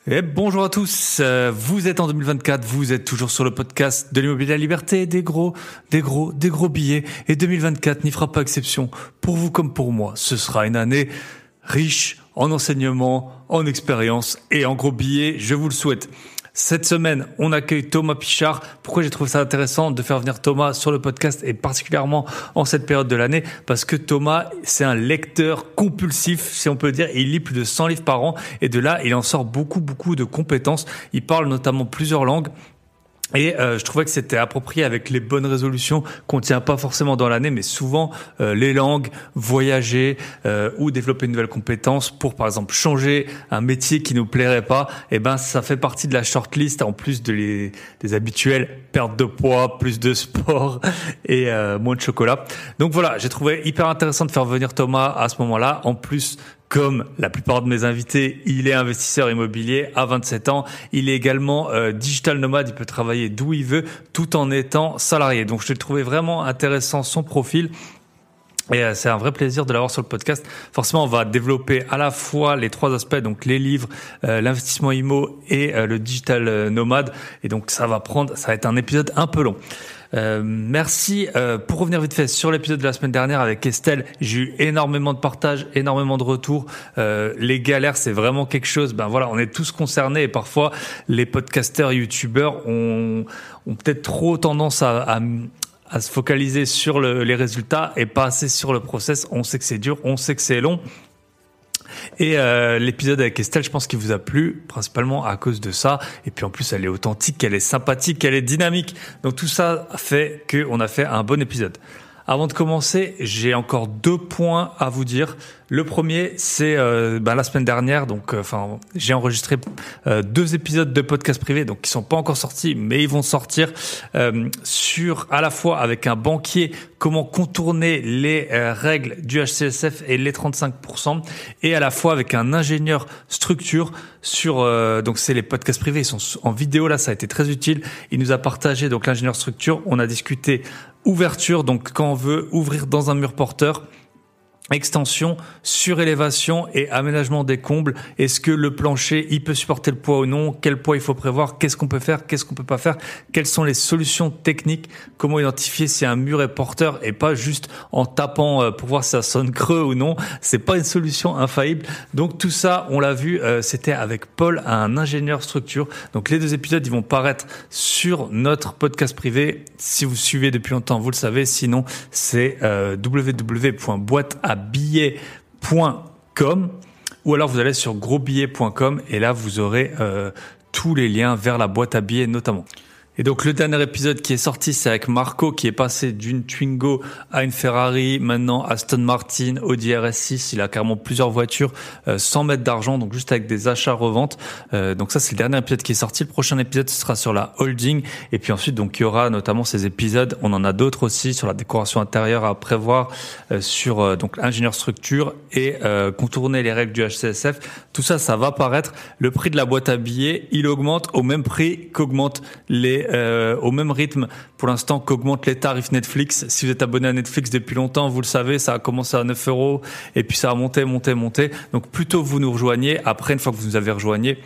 Et bonjour à tous, vous êtes en 2024, vous êtes toujours sur le podcast de l'immobilier de la liberté, des gros billets. Et 2024 n'y fera pas exception. Pour vous comme pour moi, ce sera une année riche en enseignements, en expérience et en gros billets, je vous le souhaite. Cette semaine, on accueille Thomas Pichard. Pourquoi j'ai trouvé ça intéressant de faire venir Thomas sur le podcast et particulièrement en cette période de l'année? Parce que Thomas, c'est un lecteur compulsif, si on peut dire. Il lit plus de 100 livres par an et de là, il en sort beaucoup de compétences. Il parle notamment plusieurs langues. Et je trouvais que c'était approprié avec les bonnes résolutions qu'on tient pas forcément dans l'année, mais souvent les langues, voyager ou développer une nouvelle compétence pour, par exemple, changer un métier qui nous plairait pas. Et ben, ça fait partie de la shortlist en plus des habituels perte de poids, plus de sport et moins de chocolat. Donc voilà, j'ai trouvé hyper intéressant de faire venir Thomas à ce moment-là. En plus, comme la plupart de mes invités, il est investisseur immobilier à 27 ans. Il est également digital nomade. Il peut travailler d'où il veut tout en étant salarié. Donc, je l'ai trouvé vraiment intéressant son profil. Et c'est un vrai plaisir de l'avoir sur le podcast. Forcément, on va développer à la fois les trois aspects, donc les livres, l'investissement IMO et le digital nomade. Et donc, ça va être un épisode un peu long. Merci. Pour revenir vite fait sur l'épisode de la semaine dernière avec Estelle, j'ai eu énormément de partages, énormément de retours. Les galères, c'est vraiment quelque chose. Ben voilà, on est tous concernés et parfois les podcasteurs, youtubeurs ont peut-être trop tendance à se focaliser sur les résultats et pas assez sur le process. On sait que c'est dur, on sait que c'est long. Et l'épisode avec Estelle, je pense qu'il vous a plu, principalement à cause de ça. Et puis en plus, elle est authentique, elle est sympathique, elle est dynamique. Donc tout ça fait qu'on a fait un bon épisode. Avant de commencer, j'ai encore 2 points à vous dire. Le premier, c'est la semaine dernière, donc j'ai enregistré 2 épisodes de podcast privé, donc qui sont pas encore sortis, mais ils vont sortir sur à la fois avec un banquier comment contourner les règles du HCSF et les 35%, et à la fois avec un ingénieur structure sur donc c'est les podcasts privés, ils sont en vidéo là, ça a été très utile. Il nous a partagé donc l'ingénieur structure, on a discuté ouverture, donc quand on veut ouvrir dans un mur porteur, extension, surélévation et aménagement des combles. Est-ce que le plancher, il peut supporter le poids ou non? Quel poids il faut prévoir? Qu'est-ce qu'on peut faire? Qu'est-ce qu'on peut pas faire? Quelles sont les solutions techniques? Comment identifier si un mur est porteur et pas juste en tapant pour voir si ça sonne creux ou non? C'est pas une solution infaillible. Donc tout ça, on l'a vu, c'était avec Paul, un ingénieur structure. Donc les 2 épisodes, ils vont paraître sur notre podcast privé. Si vous suivez depuis longtemps, vous le savez. Sinon, c'est www.boîteabillets.com ou alors vous allez sur grosbillets.com et là vous aurez tous les liens vers la boîte à billets notamment. Et donc le dernier épisode qui est sorti, c'est avec Marco qui est passé d'une Twingo à une Ferrari, maintenant Aston Martin, Audi RS6. Il a carrément plusieurs voitures, 100 mètres d'argent, donc juste avec des achats-reventes. Donc ça, c'est le dernier épisode qui est sorti. Le prochain épisode, ce sera sur la holding. Et puis ensuite, donc il y aura notamment ces épisodes. On en a d'autres aussi sur la décoration intérieure à prévoir, sur donc ingénieur structure et contourner les règles du HCSF. Tout ça, ça va paraître. Le prix de la boîte à billets, il augmente au même prix qu'augmentent au même rythme pour l'instant qu'augmentent les tarifs Netflix. Si vous êtes abonné à Netflix depuis longtemps, vous le savez, ça a commencé à 9 € et puis ça a monté. Donc plutôt vous nous rejoignez. Après, une fois que vous nous avez rejoigné,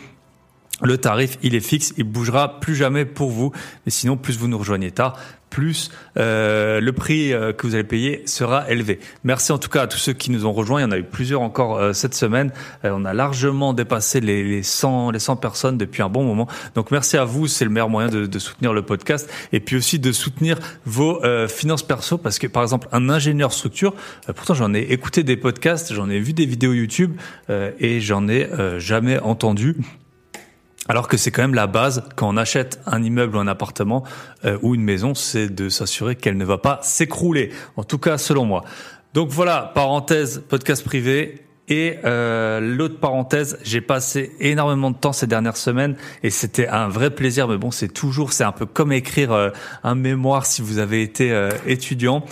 le tarif, il est fixe, il bougera plus jamais pour vous. Mais sinon, plus vous nous rejoignez tard, plus le prix que vous allez payer sera élevé. Merci en tout cas à tous ceux qui nous ont rejoints. Il y en a eu plusieurs encore cette semaine. On a largement dépassé les 100 personnes depuis un bon moment. Donc merci à vous, c'est le meilleur moyen de soutenir le podcast et puis aussi de soutenir vos finances perso parce que par exemple un ingénieur structure, pourtant j'en ai écouté des podcasts, j'en ai vu des vidéos YouTube et j'en ai jamais entendu. Alors que c'est quand même la base quand on achète un immeuble ou un appartement ou une maison, c'est de s'assurer qu'elle ne va pas s'écrouler. En tout cas, selon moi. Donc voilà, parenthèse, podcast privé. Et l'autre parenthèse, j'ai passé énormément de temps ces dernières semaines et c'était un vrai plaisir. Mais bon, c'est un peu comme écrire un mémoire si vous avez été étudiant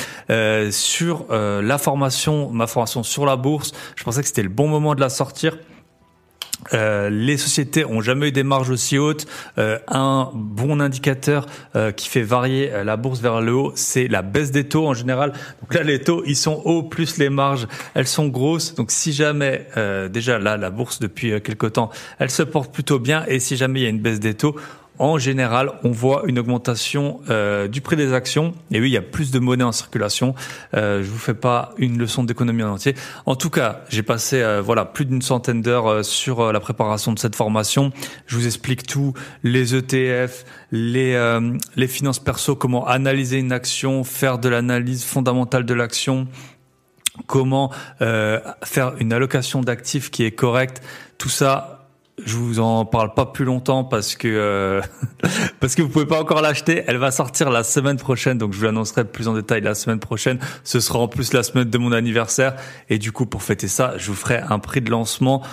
sur ma formation sur la bourse. Je pensais que c'était le bon moment de la sortir. Les sociétés ont jamais eu des marges aussi hautes. Un bon indicateur qui fait varier la bourse vers le haut, c'est la baisse des taux en général. Donc là, les taux, ils sont hauts, plus les marges, elles sont grosses. Donc si jamais, déjà là, la bourse depuis quelque temps, elle se porte plutôt bien. Et si jamais il y a une baisse des taux, en général, on voit une augmentation du prix des actions. Et oui, il y a plus de monnaie en circulation. Je vous fais pas une leçon d'économie en entier. En tout cas, j'ai passé plus d'une centaine d'heures sur la préparation de cette formation. Je vous explique tout, les ETF, les finances perso, comment analyser une action, faire de l'analyse fondamentale de l'action, comment faire une allocation d'actifs qui est correcte. Tout ça, je vous en parle pas plus longtemps parce que vous pouvez pas encore l'acheter. Elle va sortir la semaine prochaine, donc je vous l'annoncerai plus en détail la semaine prochaine. Ce sera en plus la semaine de mon anniversaire et du coup pour fêter ça, je vous ferai un prix de lancement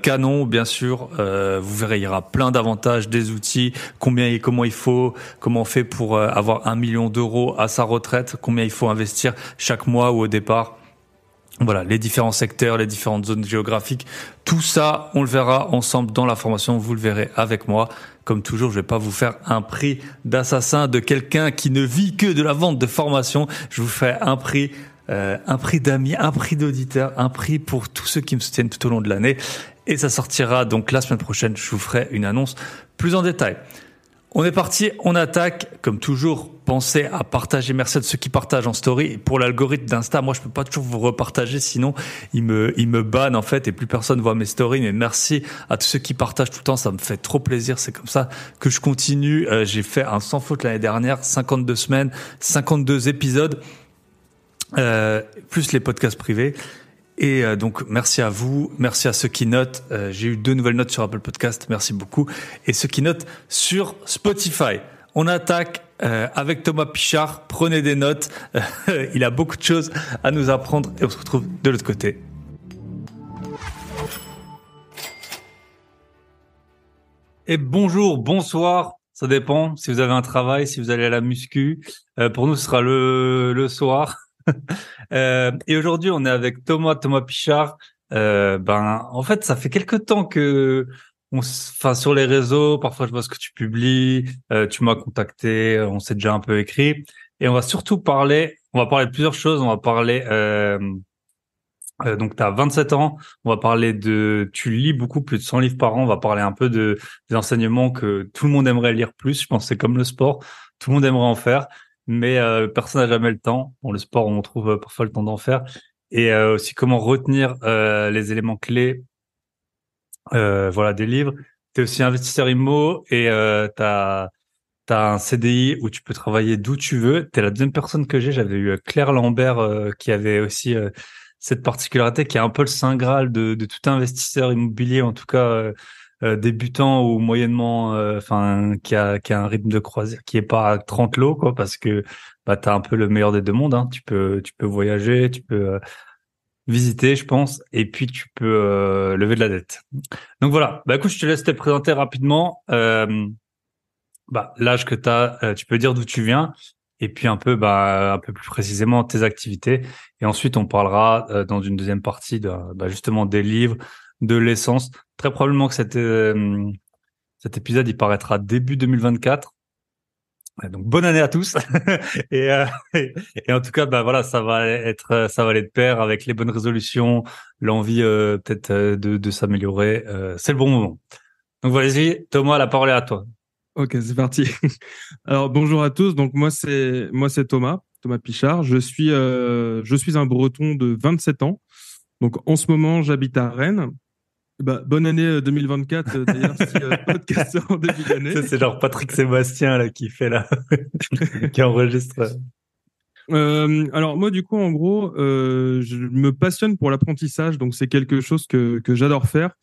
canon, bien sûr. Vous verrez, il y aura plein d'avantages, des outils, comment on fait pour avoir 1 million d'euros à sa retraite, combien il faut investir chaque mois ou au départ. Voilà, les différents secteurs, les différentes zones géographiques, tout ça, on le verra ensemble dans la formation, vous le verrez avec moi. Comme toujours, je vais pas vous faire un prix d'assassin de quelqu'un qui ne vit que de la vente de formation. Je vous fais un prix d'amis, un prix d'auditeurs, un prix pour tous ceux qui me soutiennent tout au long de l'année. Et ça sortira donc la semaine prochaine, je vous ferai une annonce plus en détail. On est parti, on attaque. Comme toujours, pensez à partager. Merci à ceux qui partagent en story. Et pour l'algorithme d'Insta, moi, je peux pas toujours vous repartager, sinon il me banne en fait et plus personne voit mes stories. Mais merci à tous ceux qui partagent tout le temps, ça me fait trop plaisir. C'est comme ça que je continue. J'ai fait un sans faute l'année dernière, 52 semaines, 52 épisodes, plus les podcasts privés. Et donc merci à vous, merci à ceux qui notent. J'ai eu 2 nouvelles notes sur Apple Podcast, merci beaucoup. Et ceux qui notent sur Spotify. On attaque avec Thomas Pichard. Prenez des notes. Il a beaucoup de choses à nous apprendre et on se retrouve de l'autre côté. Et bonjour, bonsoir. Ça dépend si vous avez un travail, si vous allez à la muscu. Pour nous, ce sera le soir. Et aujourd'hui, on est avec Thomas Pichard. En fait, ça fait quelque temps que sur les réseaux, parfois je vois ce que tu publies, tu m'as contacté, on s'est déjà un peu écrit, et on va parler de plusieurs choses. On va parler, donc tu as 27 ans, on va parler tu lis beaucoup, plus de 100 livres par an. On va parler un peu des enseignements que tout le monde aimerait lire plus. Je pense que c'est comme le sport, tout le monde aimerait en faire. Mais personne n'a jamais le temps. Bon, le sport, on trouve parfois le temps d'en faire. Et aussi comment retenir les éléments clés des livres. Tu es aussi investisseur immo et t'as un CDI où tu peux travailler d'où tu veux. Tu es la deuxième personne que j'ai. J'avais eu Claire Lambert qui avait aussi cette particularité qui est un peu le saint graal de tout investisseur immobilier, en tout cas débutant ou moyennement, qui a un rythme de croisière qui est pas à 30 lots, quoi, parce que t'as un peu le meilleur des deux mondes, hein. Tu peux voyager, tu peux visiter, je pense, et puis tu peux lever de la dette. Donc voilà. Écoute, je te laisse te présenter rapidement. L'âge que t'as, tu peux dire d'où tu viens, et puis un peu plus précisément tes activités. Et ensuite, on parlera dans une deuxième partie justement des livres, de l'essence. Très probablement que cet épisode, il paraîtra début 2024. Donc bonne année à tous. et en tout cas, ça va aller de pair avec les bonnes résolutions, l'envie peut-être de s'améliorer. C'est le bon moment. Donc vas-y, Thomas, la parole est à toi. Ok, c'est parti. Alors bonjour à tous. Donc moi c'est Thomas Pichard. Je suis un Breton de 27 ans. Donc en ce moment j'habite à Rennes. Bonne année 2024 d'ailleurs si podcast en début d'année. C'est genre Patrick Sébastien là qui fait là qui enregistre. Alors moi du coup en gros je me passionne pour l'apprentissage, donc c'est quelque chose que j'adore faire.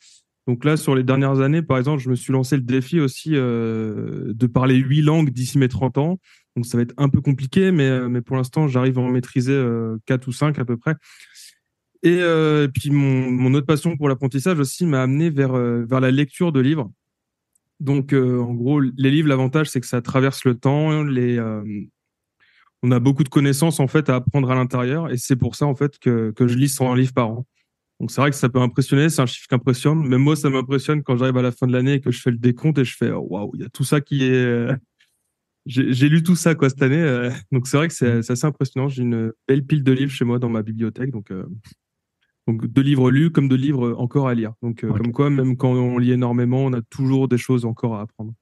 Donc là, sur les dernières années, par exemple, je me suis lancé le défi aussi de parler 8 langues d'ici mes 30 ans. Donc ça va être un peu compliqué, mais pour l'instant, j'arrive à en maîtriser 4 ou 5 à peu près. Et puis mon autre passion pour l'apprentissage aussi m'a amené vers la lecture de livres. Donc en gros, les livres, l'avantage, c'est que ça traverse le temps. On a beaucoup de connaissances en fait à apprendre à l'intérieur, et c'est pour ça en fait que je lis 100 livres par an. Donc c'est vrai que ça peut impressionner, c'est un chiffre qui impressionne. Même moi, ça m'impressionne quand j'arrive à la fin de l'année et que je fais le décompte et je fais waouh, il y a tout ça qui est. J'ai lu tout ça quoi cette année. Donc c'est vrai que c'est assez impressionnant. J'ai une belle pile de livres chez moi dans ma bibliothèque. Donc de livres lus comme de livres encore à lire. Donc Ok. comme quoi, même quand on lit énormément, on a toujours des choses encore à apprendre.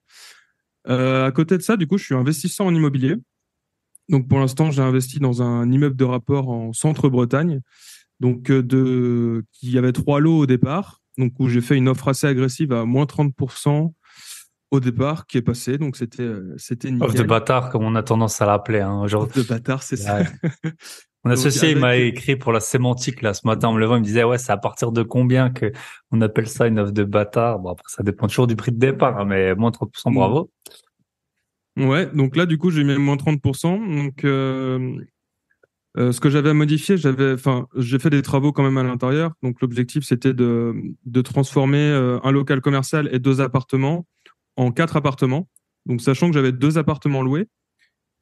À côté de ça, du coup, je suis investisseur en immobilier. Donc pour l'instant, j'ai investi dans un immeuble de rapport en Centre-Bretagne, donc qui avait 3 lots au départ, donc où j'ai fait une offre assez agressive à moins 30% au départ, qui est passé, donc c'était Off de nickel. bâtard, comme on a tendance à l'appeler, hein. Offre de bâtard, c'est ça. Ouais. Mon Donc associé, il m'a avec écrit pour la sémantique, là, ce matin, en me levant, il me disait, ouais, c'est à partir de combien que on appelle ça une offre de bâtard? Bon, après, ça dépend toujours du prix de départ, hein, mais moins 30%, bravo. ouais, donc là du coup j'ai mis moins 30%. Donc ce que j'avais à modifier, j'ai fait des travaux quand même à l'intérieur. Donc l'objectif c'était de transformer un local commercial et 2 appartements en 4 appartements. Donc sachant que j'avais 2 appartements loués.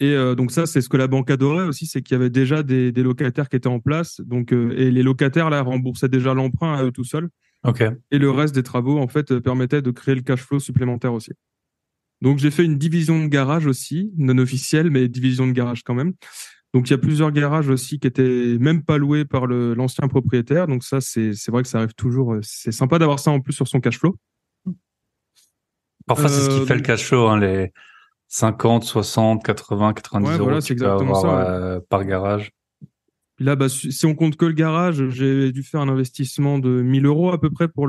Et donc ça, c'est ce que la banque adorait aussi, c'est qu'il y avait déjà des locataires qui étaient en place. Donc et les locataires là remboursaient déjà l'emprunt à eux tout seuls. Ok. Et le reste des travaux en fait permettait de créer le cash flow supplémentaire aussi. Donc j'ai fait une division de garage aussi, non officielle, mais division de garage quand même. Donc il y a plusieurs garages aussi qui étaient même pas loués par l'ancien propriétaire. Donc ça, c'est vrai que ça arrive toujours. C'est sympa d'avoir ça en plus sur son cash flow. Parfois, c'est ce qui fait le Donc cash flow, hein, les 50, 60, 80, 90 ouais, euros voilà, que c'est tu peux exactement avoir ça. Ouais. par garage. Puis là, bah, si on compte que le garage, j'ai dû faire un investissement de 1 000 € à peu près pour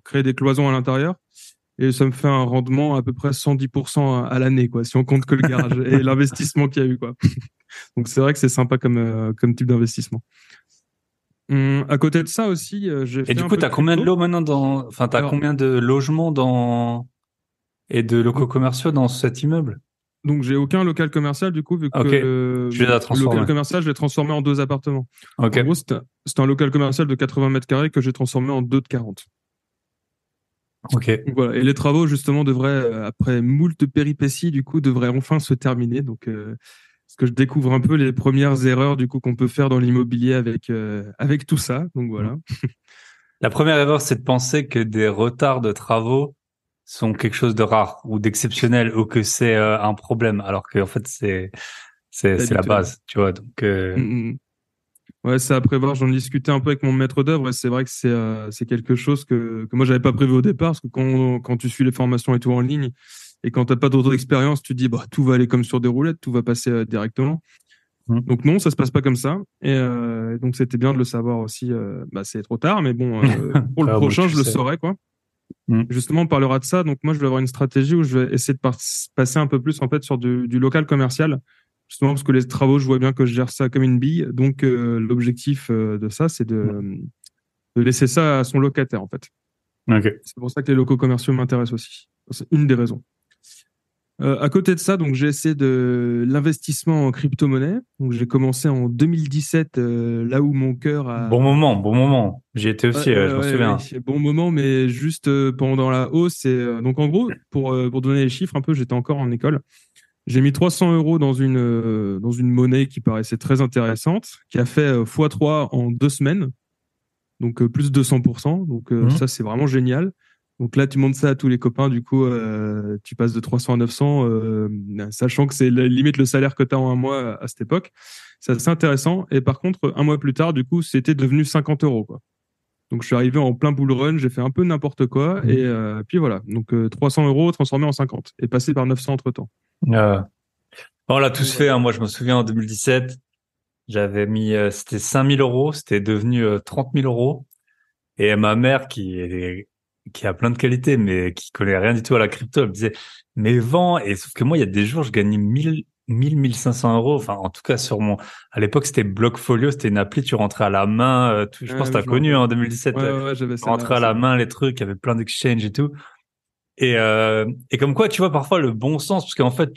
créer des cloisons à l'intérieur. Et ça me fait un rendement à peu près 110% à l'année, quoi, si on compte que le garage et l'investissement qu'il y a eu, quoi. Donc c'est vrai que c'est sympa comme type d'investissement. À côté de ça aussi, j'ai Et fait du un coup, peu de t'as combien de crypto. lots maintenant enfin, t'as Alors, combien de logements et de locaux donc, commerciaux dans cet immeuble? donc j'ai aucun local commercial, du coup, vu que Ok. Tu les as le local transformés. commercial, je l'ai transformé en 2 appartements. En gros, Ok. c'est un local commercial de 80 mètres carrés que j'ai transformé en 2 de 40. Ok. Donc voilà. Et les travaux, justement, devraient, après moult péripéties, du coup, devraient enfin se terminer. Donc, parce que je découvre un peu les premières erreurs, du coup, qu'on peut faire dans l'immobilier avec tout ça. Donc voilà. La première erreur, c'est de penser que des retards de travaux sont quelque chose de rare ou d'exceptionnel ou que c'est un problème, alors qu'en fait, c'est la Habituel. base, tu vois. Donc, Mm, mm. Ouais, c'est à prévoir. J'en discutais un peu avec mon maître d'œuvre et c'est vrai que c'est quelque chose que moi, j'avais pas prévu au départ parce que quand tu suis les formations et tout en ligne et quand t'as pas d'autres expérience, tu te dis, bah, tout va aller comme sur des roulettes, tout va passer directement. hmm. Donc non, ça se passe pas comme ça. Et donc c'était bien de le savoir aussi. Bah, c'est trop tard, mais bon, pour le Au moins, prochain, tu je le le sais. saurai, quoi. Hmm. Justement, on parlera de ça. Donc moi, je vais avoir une stratégie où je vais essayer de passer un peu plus en fait sur du local commercial. Justement, parce que les travaux, je vois bien que je gère ça comme une bille. Donc l'objectif de ça, c'est de laisser ça à son locataire, en fait. Ok. C'est pour ça que les locaux commerciaux m'intéressent aussi. C'est une des raisons. À côté de ça, donc j'ai essayé de l'investissement en crypto-monnaie. Donc j'ai commencé en 2017, là où mon cœur Bon a. moment, bon moment. J'y étais Ouais, aussi, je m'en ouais, souviens. ouais, bon moment, mais juste pendant la hausse. Donc en gros, pour donner les chiffres un peu, j'étais encore en école. J'ai mis 300 € dans une monnaie qui paraissait très intéressante, qui a fait x3 en 2 semaines, donc plus de 200%. Donc Hmm. ça, c'est vraiment génial. Donc là, tu montes ça à tous les copains, du coup, tu passes de 300 à 900, sachant que c'est limite le salaire que tu as en un mois à cette époque. C'est assez intéressant. Et par contre, un mois plus tard, du coup, c'était devenu 50 €, quoi. Donc je suis arrivé en plein bull run, j'ai fait un peu n'importe quoi, et puis voilà. Donc 300 € transformés en 50 et passé par 900 entre-temps. Euh, on l'a Donc tous fait, voilà. hein. Moi, je me souviens en 2017, j'avais mis, c'était 5 000 euros, c'était devenu 30 000 euros. Et ma mère, qui a plein de qualités, mais qui connaît rien du tout à la crypto, elle me disait, mais vends. Et sauf que moi, il y a des jours, je gagnais 1 500 euros. Enfin, en tout cas, à l'époque, c'était Blockfolio, c'était une appli, tu rentrais à la main, je pense Ah que oui, t'as je me connu, rappelle. hein, en 2017, Ouais, ouais, ouais, j'avais tu celle-là rentrais à aussi. la main les trucs, il y avait plein d'exchanges et tout. Et comme quoi, tu vois, parfois le bon sens, parce qu'en fait,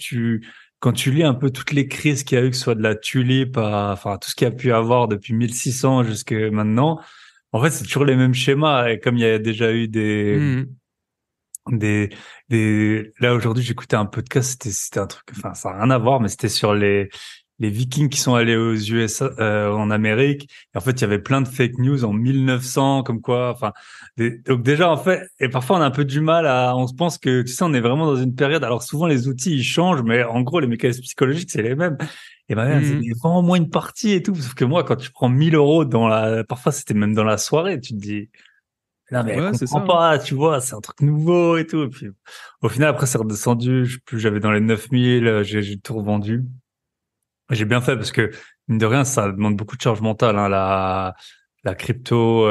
quand tu lis un peu toutes les crises qu'il y a eu, que ce soit de la tulipe enfin, tout ce qu'il y a pu avoir depuis 1600 jusqu'à maintenant, en fait, c'est toujours les mêmes schémas. Et comme il y a déjà eu Mhm. des, là aujourd'hui, j'écoutais un podcast, c'était un truc, enfin, ça n'a rien à voir, mais c'était sur les Vikings qui sont allés aux USA, en Amérique. Et en fait, il y avait plein de fake news en 1900, comme quoi, enfin, donc déjà, en fait, et parfois on a un peu du mal on se pense que, tu sais, on est vraiment dans une période, alors souvent les outils, ils changent, mais en gros, les mécanismes psychologiques, c'est les mêmes. Et ma mère, elle disait, Mhm. mais vends au moins une partie et tout. Sauf que moi, quand tu prends 1 000 € parfois c'était même dans la soirée, tu te dis, non, mais elle Ouais, c'est comprend ça, hein. pas, tu vois, c'est un truc nouveau et tout. Et puis, au final, après, c'est redescendu. Je sais plus, j'avais dans les 9 000, j'ai tout revendu. J'ai bien fait parce que, mine de rien, ça demande beaucoup de charge mentale, hein, la crypto,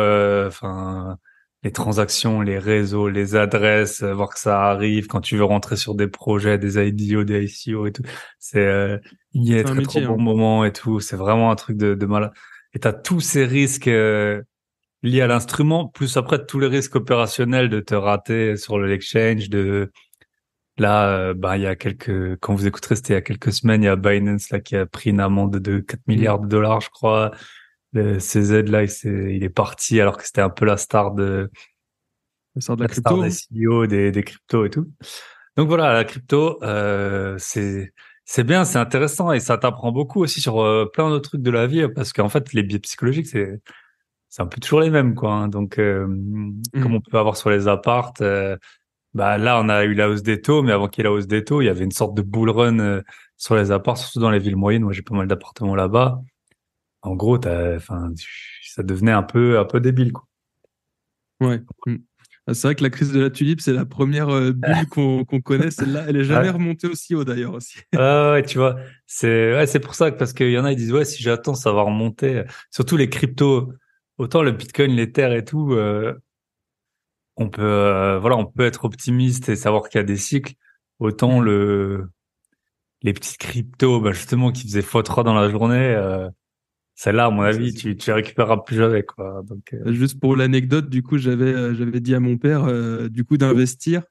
enfin, les transactions, les réseaux, les adresses, voir que ça arrive quand tu veux rentrer sur des projets, des IDO, des ICO et tout. C'est, y C'est un être au métier, bon hein. moment et tout. C'est vraiment un truc de malade. Et t'as tous ces risques, liés à l'instrument, plus après tous les risques opérationnels de te rater sur l'exchange, là, il y a quand vous écouterez, c'était il y a quelques semaines, il y a Binance là qui a pris une amende de 4 Mm. milliards de dollars, je crois. Le CZ là, il est parti alors que c'était un peu Ça sort de la la star crypto, des hein. CEO, des cryptos et tout. Donc voilà, la crypto, c'est bien, c'est intéressant et ça t'apprend beaucoup aussi sur plein d'autres trucs de la vie parce qu'en fait, les biais psychologiques, c'est un peu toujours les mêmes, quoi, hein. Donc, comme Mm. on peut avoir sur les apparts, là, on a eu la hausse des taux, mais avant qu'il y ait la hausse des taux, il y avait une sorte de bull run sur les apparts, surtout dans les villes moyennes. Moi, j'ai pas mal d'appartements là-bas. En gros, ça devenait un peu débile, quoi. Ouais. Mm. Ah, c'est vrai que la crise de la tulipe, c'est la première bulle qu'on connaît. Celle-là, elle est jamais Ouais, remontée aussi haut d'ailleurs aussi. ouais, tu vois, c'est pour ça que parce qu'il y en a ils disent ouais si j'attends ça va remonter. Surtout les cryptos, autant le Bitcoin, l'Ether et tout, on peut être optimiste et savoir qu'il y a des cycles. Autant Mm. les petites cryptos, justement, qui faisaient x3 dans la journée, celle-là, à mon Ça, avis, c'est- tu les récupéreras plus jamais, quoi. Donc, Juste pour l'anecdote, du coup, j'avais dit à mon père du coup d'investir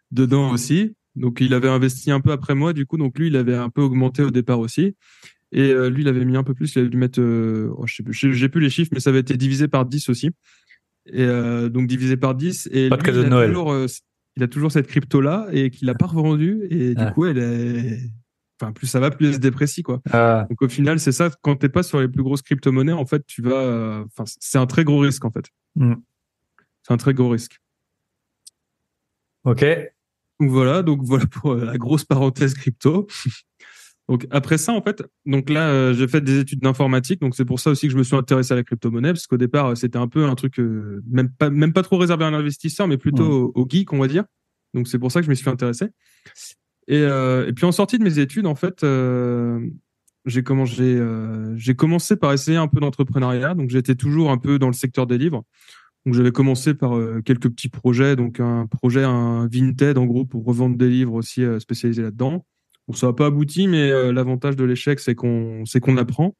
dedans aussi. Donc il avait investi un peu après moi, du coup, donc lui, il avait un peu augmenté au départ aussi. Et lui, il avait mis un peu plus, il avait dû mettre, je sais plus, j'ai plus les chiffres, mais ça avait été divisé par 10 aussi. Et donc divisé par 10. Et pas de lui, cadeau de Noël. il a toujours cette crypto-là et qu'il n'a pas revendue. Et du Ouais. coup, elle est, enfin, plus ça va, plus elle se déprécie, quoi. Ah, Donc au final, c'est ça, quand t'es pas sur les plus grosses crypto-monnaies, en fait, enfin, c'est un très gros risque, en fait. hmm. C'est un très gros risque. Ok. Donc voilà pour la grosse parenthèse crypto. Donc après ça, en fait, donc là, j'ai fait des études d'informatique, donc c'est pour ça aussi que je me suis intéressé à la crypto-monnaie, parce qu'au départ, c'était un peu un truc même pas trop réservé à l'investisseur, mais plutôt Hmm. au geek, on va dire. Donc c'est pour ça que je me suis intéressé. Et puis en sortie de mes études, en fait, j'ai commencé par essayer un peu d'entrepreneuriat. Donc j'étais toujours un peu dans le secteur des livres. Donc j'avais commencé par quelques petits projets, donc un Vinted en gros pour revendre des livres aussi spécialisés là-dedans. Bon, ça n'a pas abouti, mais l'avantage de l'échec, c'est qu'on apprend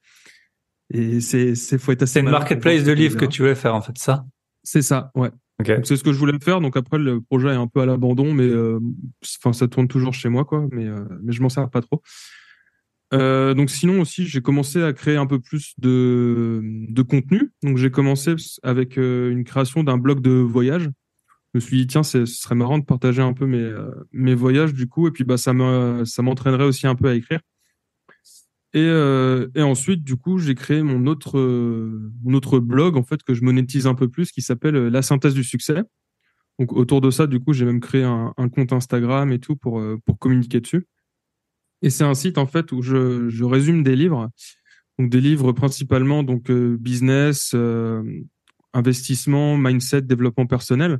et faut être C'est assez une malin pour voir marketplace ses de premières livres que erreurs. tu veux faire, en fait, ça? C'est ça, ouais. Donc Ok. c'est ce que je voulais faire. Donc après le projet est un peu à l'abandon, mais enfin ça tourne toujours chez moi quoi, mais je m'en sers pas trop. Donc sinon aussi, j'ai commencé à créer un peu plus de contenu. Donc j'ai commencé avec une création d'un blog de voyage. Je me suis dit, tiens, ce serait marrant de partager un peu mes voyages du coup, et puis bah, ça m'entraînerait aussi un peu à écrire. Et ensuite, du coup, j'ai créé mon autre blog, en fait, que je monétise un peu plus, qui s'appelle La synthèse du succès. Donc autour de ça, du coup, j'ai même créé un compte Instagram et tout pour communiquer dessus. Et c'est un site, en fait, où je résume des livres. Donc des livres principalement donc business, investissement, mindset, développement personnel.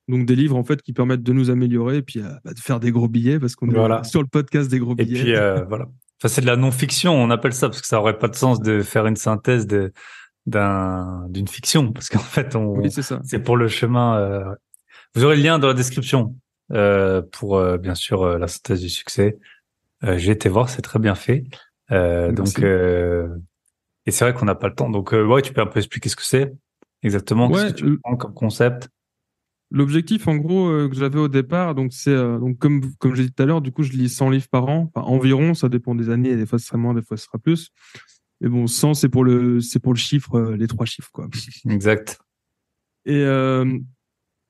Donc des livres en fait qui permettent de nous améliorer et puis de faire des gros billets parce qu'on est Voilà. sur le podcast des gros Et billets. puis, voilà. Enfin, c'est de la non-fiction, on appelle ça, parce que ça aurait pas de sens de faire une synthèse d'une fiction, parce qu'en fait, Oui, c'est ça. c'est pour le chemin, vous aurez le lien dans la description, pour, bien sûr, la synthèse du succès. J'ai été voir, c'est très bien fait. Donc, Merci. et c'est vrai qu'on n'a pas le temps. Donc, ouais, tu peux un peu expliquer ce que c'est exactement, qu'est-ce que Ouais, tu prends comme concept. l'objectif en gros que j'avais au départ, donc c'est donc comme j'ai dit tout à l'heure, du coup je lis 100 livres par an, enfin, environ, ça dépend des années, des fois ce sera moins, des fois ce sera plus. Mais bon, 100 c'est pour le chiffre, les trois chiffres quoi. Exact. Et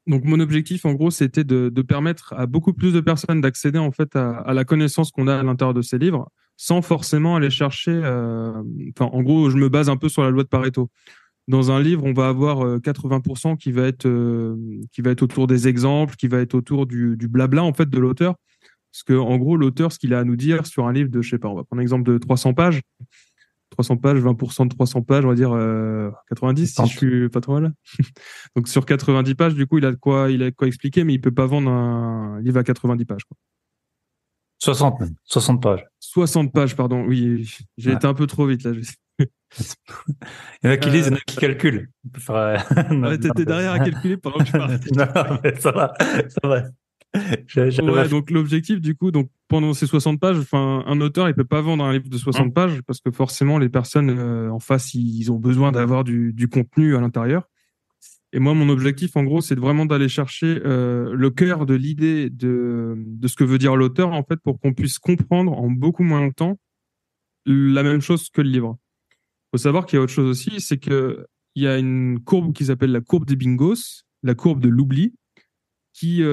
donc mon objectif en gros c'était de permettre à beaucoup plus de personnes d'accéder en fait à la connaissance qu'on a à l'intérieur de ces livres sans forcément aller chercher. En gros, je me base un peu sur la loi de Pareto. Dans un livre, on va avoir 80% qui va être autour des exemples, qui va être autour du blabla en fait de l'auteur. Parce que en gros, l'auteur, ce qu'il a à nous dire sur un livre de, je sais pas, on va prendre l'exemple de 300 pages. 300 pages, 20% de 300 pages, on va dire 90 si je suis pas trop mal. Donc sur 90 pages, du coup, il a de quoi expliquer, mais il peut pas vendre un livre à 90 pages, quoi. 60 même. 60 pages. 60 pages, pardon. Oui, j'ai été un peu trop vite là. Il y en a qui lisent, il y en a qui calculent. On peut faire, Ouais, t'étais derrière à calculer pendant que je parlais. Non, mais ça va, ça va. Ouais, donc l'objectif, du coup, donc pendant ces 60 pages, enfin, un auteur, il peut pas vendre un livre de 60 pages parce que forcément, les personnes en face, ils ont besoin d'avoir du contenu à l'intérieur. Et moi, mon objectif, en gros, c'est vraiment d'aller chercher le cœur de l'idée de ce que veut dire l'auteur, en fait, pour qu'on puisse comprendre en beaucoup moins de temps la même chose que le livre. Faut savoir qu'il y a autre chose aussi, c'est que il y a une courbe qui s'appelle la courbe des bingos, la courbe de l'oubli, qui, il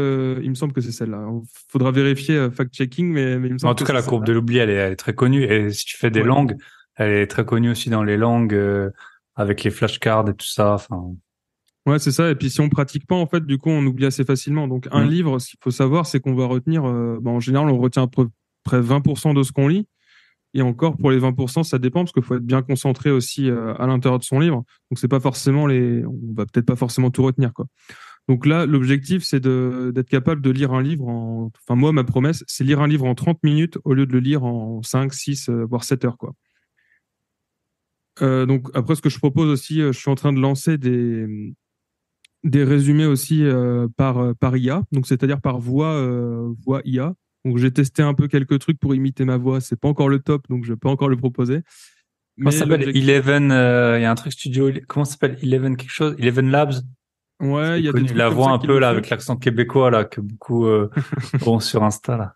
me semble que c'est celle-là. Il faudra vérifier fact-checking, mais il me semble En tout que cas, c'est la courbe celle-là. de l'oubli, elle est très connue. Et si tu fais des Ouais. langues, elle est très connue aussi dans les langues, avec les flashcards et tout ça. Enfin, Ouais, c'est ça. Et puis si on pratique pas, en fait, du coup, on oublie assez facilement. Donc un livre, ce qu'il faut savoir, c'est qu'on va retenir, en général, on retient à peu près 20% de ce qu'on lit. Et encore, pour les 20%, ça dépend parce qu'il faut être bien concentré aussi à l'intérieur de son livre. Donc c'est pas forcément on va peut-être pas forcément tout retenir, quoi. Donc là, l'objectif, c'est d'être capable de lire un livre enfin, moi, ma promesse, c'est lire un livre en 30 minutes au lieu de le lire en 5, 6, voire 7 heures, quoi. Donc après, ce que je propose aussi, je suis en train de lancer des résumés aussi par IA, donc c'est-à-dire par voix IA. Donc j'ai testé un peu quelques trucs pour imiter ma voix. C'est pas encore le top, donc je peux encore le proposer. comment ça Mais s'appelle? l'objectif, Eleven, il y a un truc studio. Comment ça s'appelle? Eleven quelque chose? Eleven Labs? ouais, C'est il y a des connu. trucs La comme voix ça un qui peu, le là, font. avec l'accent québécois, là, que beaucoup, ont sur Insta, là.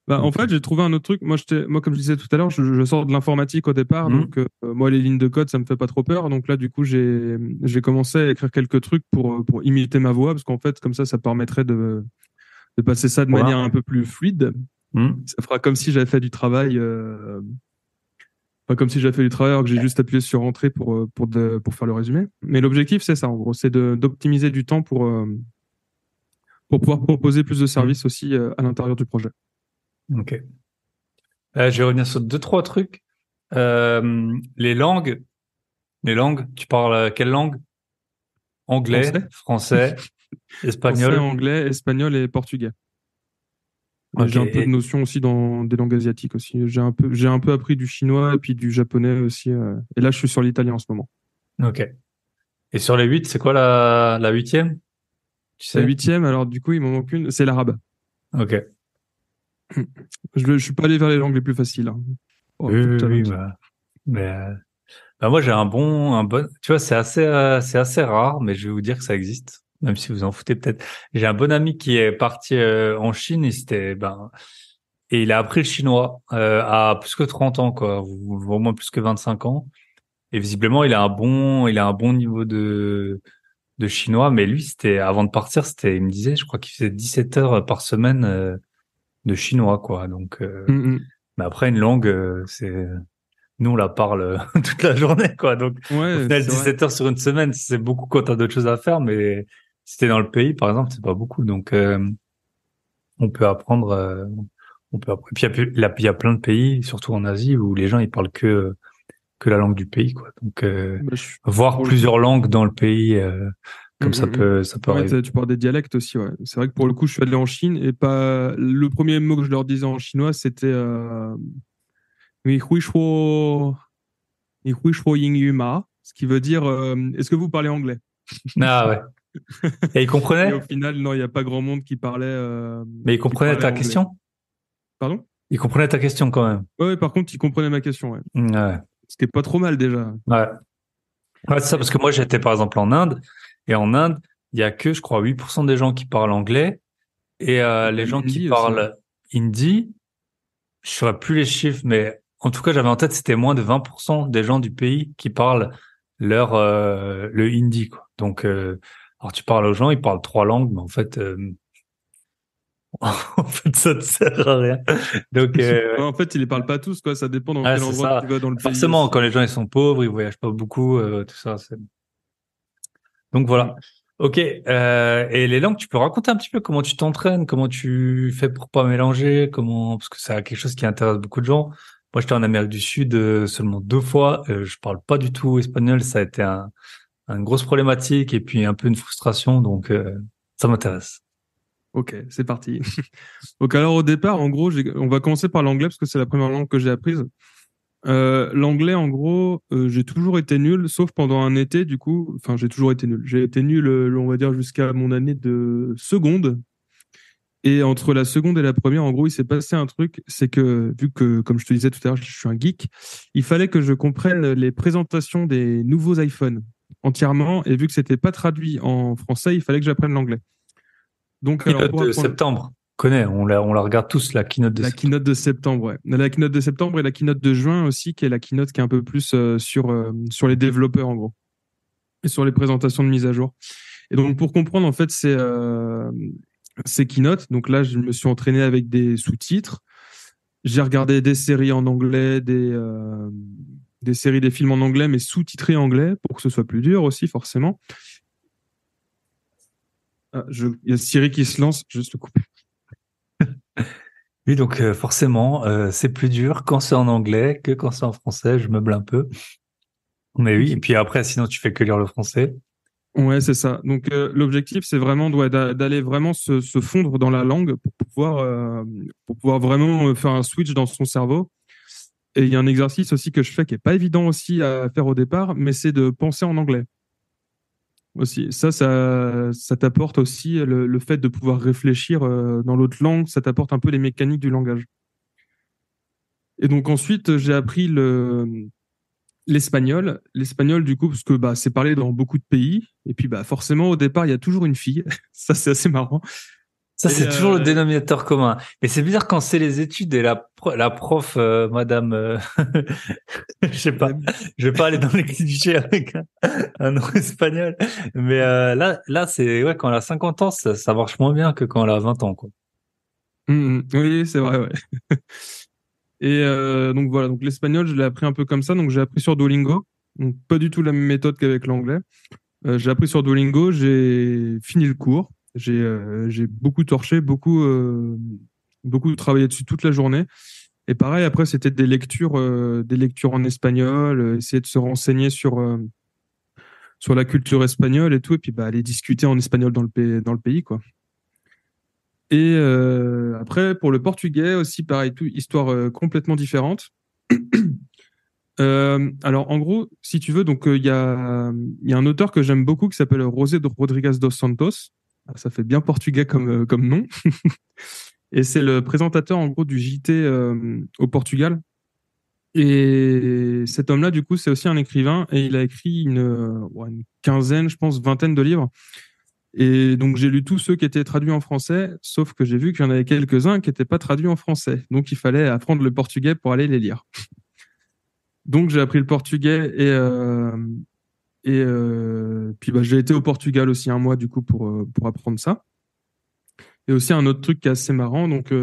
Bah, en Donc, fait, j'ai trouvé un autre truc. Moi, comme je disais tout à l'heure, je sors de l'informatique au départ, donc moi, les lignes de code, ça me fait pas trop peur. Donc là, du coup, j'ai commencé à écrire quelques trucs pour imiter ma voix, parce qu'en fait, comme ça permettrait de passer ça de voilà. manière un peu plus fluide. Ça fera comme si j'avais fait du travail, pas comme si j'avais fait du travail alors que j'ai juste appuyé sur entrée pour faire le résumé. Mais l'objectif, c'est ça, en gros, c'est d'optimiser du temps pour pouvoir proposer plus de services aussi à l'intérieur du projet. Ok. Je vais revenir sur deux, trois trucs. Les langues. Les langues, tu parles quelle langue? Anglais, Français, français, français, espagnol. anglais, espagnol et portugais. Et Ok. j'ai un peu de notion aussi dans des langues asiatiques aussi. J'ai un peu appris du chinois et puis du japonais aussi. Et là, je suis sur l'italien en ce moment. Ok. Et sur les 8, c'est quoi la huitième? Tu La sais? 8e, alors du coup, il m'en manque une, c'est l'arabe. Ok. Je suis pas allé vers les langues les plus faciles, hein. Oh, Oui, un peu de oui, oui, challenge. mais bah, moi j'ai un bon, tu vois, c'est assez rare, mais je vais vous dire que ça existe, même si vous en foutez peut-être. J'ai un bon ami qui est parti en Chine et il a appris le chinois à plus que 30 ans, quoi, ou au moins plus que 25 ans. Et visiblement, il a un bon niveau de chinois, mais lui, avant de partir, il me disait, je crois qu'il faisait 17 heures par semaine de chinois, quoi. Donc, Mm, mais après, une langue, nous, on la parle toute la journée, quoi. Donc, mm. au Ouais, final, c'est vrai. 17 heures sur une semaine, c'est beaucoup quand t'as d'autres choses à faire, mais si t'es dans le pays, par exemple, c'est pas beaucoup. Donc, on peut apprendre, Et puis, il y a plein de pays, surtout en Asie, où les gens, ils parlent que la langue du pays, quoi. Donc, Bah, voir pour le plusieurs langues dans le pays, Mm, comme mm, mm. ça peut Ouais, arriver. tu parles des dialectes aussi, ouais. C'est vrai que pour le coup, je suis allé en Chine et pas le premier mot que je leur disais en chinois, c'était "你会说你会说英语吗?", ce qui veut dire est-ce que vous parlez anglais? Ah ouais. Et il Et comprenait? au final, non, il n'y a pas grand monde Mais il qui comprenait parlait ta anglais. question? Pardon? Il comprenait ta question quand même. Ouais, ouais, par contre, ils comprenaient ma question, ouais. Ouais. Ce qui est pas trop mal déjà. Ouais. Ouais, c'est ça, parce que moi, j'étais par exemple en Inde, et en Inde, il y a que, je crois, 8% des gens qui parlent anglais, et Il y a les gens qui l'hindi aussi, hein. parlent hindi, je saurais plus les chiffres, mais en tout cas, j'avais en tête, c'était moins de 20% des gens du pays qui parlent le hindi, quoi. Donc, alors tu parles aux gens, ils parlent trois langues, mais en fait, En fait, ça ne sert à rien. Donc, Ouais, en fait, ils les parlent pas tous, quoi. Ça dépend dans ouais, quel c'est endroit ça. tu vas dans le pays Forcément, aussi. quand les gens ils sont pauvres, ils voyagent pas beaucoup, tout ça. Donc Mm. voilà. Ok. Et les langues, tu peux raconter un petit peu comment tu t'entraînes, comment tu fais pour pas mélanger, comment parce que c'est quelque chose qui intéresse beaucoup de gens. Moi, j'étais en Amérique du Sud seulement 2 fois. Je parle pas du tout espagnol. Ça a été une grosse problématique et puis un peu une frustration. Donc ça m'intéresse. Ok, c'est parti. Donc alors au départ, en gros, on va commencer par l'anglais parce que c'est la première langue que j'ai apprise. L'anglais, en gros, j'ai toujours été nul, sauf pendant un été, du coup. Enfin, j'ai toujours été nul. J'ai été nul, on va dire, jusqu'à mon année de seconde. Et entre la seconde et la première, en gros, il s'est passé un truc, c'est que, vu que, comme je te disais tout à l'heure, je suis un geek, il fallait que je comprenne les présentations des nouveaux iPhones entièrement. Et vu que c'était pas traduit en français, il fallait que j'apprenne l'anglais. Donc, alors, Keynote pour de apprendre septembre. On connaît, on la regarde tous la keynote de la septembre. keynote de septembre, ouais. La keynote de septembre et la keynote de juin aussi, qui est la keynote qui est un peu plus sur les développeurs, en gros, et sur les présentations de mise à jour. Et donc, pour comprendre, en fait, ces keynotes, donc là, je me suis entraîné avec des sous-titres. J'ai regardé des séries en anglais, des séries, des films en anglais, mais sous-titrés anglais, pour que ce soit plus dur aussi, forcément. Ah, il y a Siri qui se lance, juste le couper. Oui, donc forcément, c'est plus dur quand c'est en anglais que quand c'est en français. Je meuble un peu. Mais oui, et puis après, sinon tu fais que lire le français. Ouais, c'est ça. Donc l'objectif, c'est vraiment d'aller vraiment se fondre dans la langue pour pouvoir vraiment faire un switch dans son cerveau. Et il y a un exercice aussi que je fais qui est pas évident aussi à faire au départ, mais c'est de penser en anglais aussi. Ça t'apporte aussi le fait de pouvoir réfléchir dans l'autre langue, ça t'apporte un peu les mécaniques du langage. Et donc ensuite, j'ai appris l'espagnol. L'espagnol, du coup, parce que bah, c'est parlé dans beaucoup de pays. Et puis bah, forcément, au départ, il y a toujours une fille. Ça, c'est assez marrant. Ça, Et c'est toujours le dénominateur commun. Mais c'est bizarre quand c'est les études et la prof, madame, je sais pas, je vais pas aller dans les clichés avec un nom espagnol. Mais là, c'est, ouais, quand elle a 50 ans, ça marche moins bien que quand elle a 20 ans, quoi. Oui, c'est vrai, ouais. Et donc voilà, donc l'espagnol, je l'ai appris un peu comme ça. Donc j'ai appris sur Duolingo. Donc pas du tout la même méthode qu'avec l'anglais. J'ai appris sur Duolingo, j'ai fini le cours. J'ai beaucoup torché, beaucoup travaillé dessus toute la journée. Et pareil, après, c'était des lectures en espagnol, essayer de se renseigner sur la culture espagnole et tout, et puis bah, aller discuter en espagnol dans le pays, quoi. Et après, pour le portugais aussi, pareil, tout, histoire complètement différente. Alors, en gros, si tu veux, donc il y a un auteur que j'aime beaucoup qui s'appelle José Rodrigues dos Santos. Ah, ça fait bien portugais comme nom. Et c'est le présentateur, en gros, du JT au Portugal. Et cet homme-là, du coup, c'est aussi un écrivain et il a écrit ouais, une quinzaine, je pense, vingtaine de livres. Et donc, j'ai lu tous ceux qui étaient traduits en français, sauf que j'ai vu qu'il y en avait quelques-uns qui n'étaient pas traduits en français. Donc, il fallait apprendre le portugais pour aller les lire. Donc, j'ai appris le portugais et puis bah, j'ai été au Portugal aussi un mois, du coup, pour apprendre ça. Et aussi, un autre truc qui est assez marrant. Donc,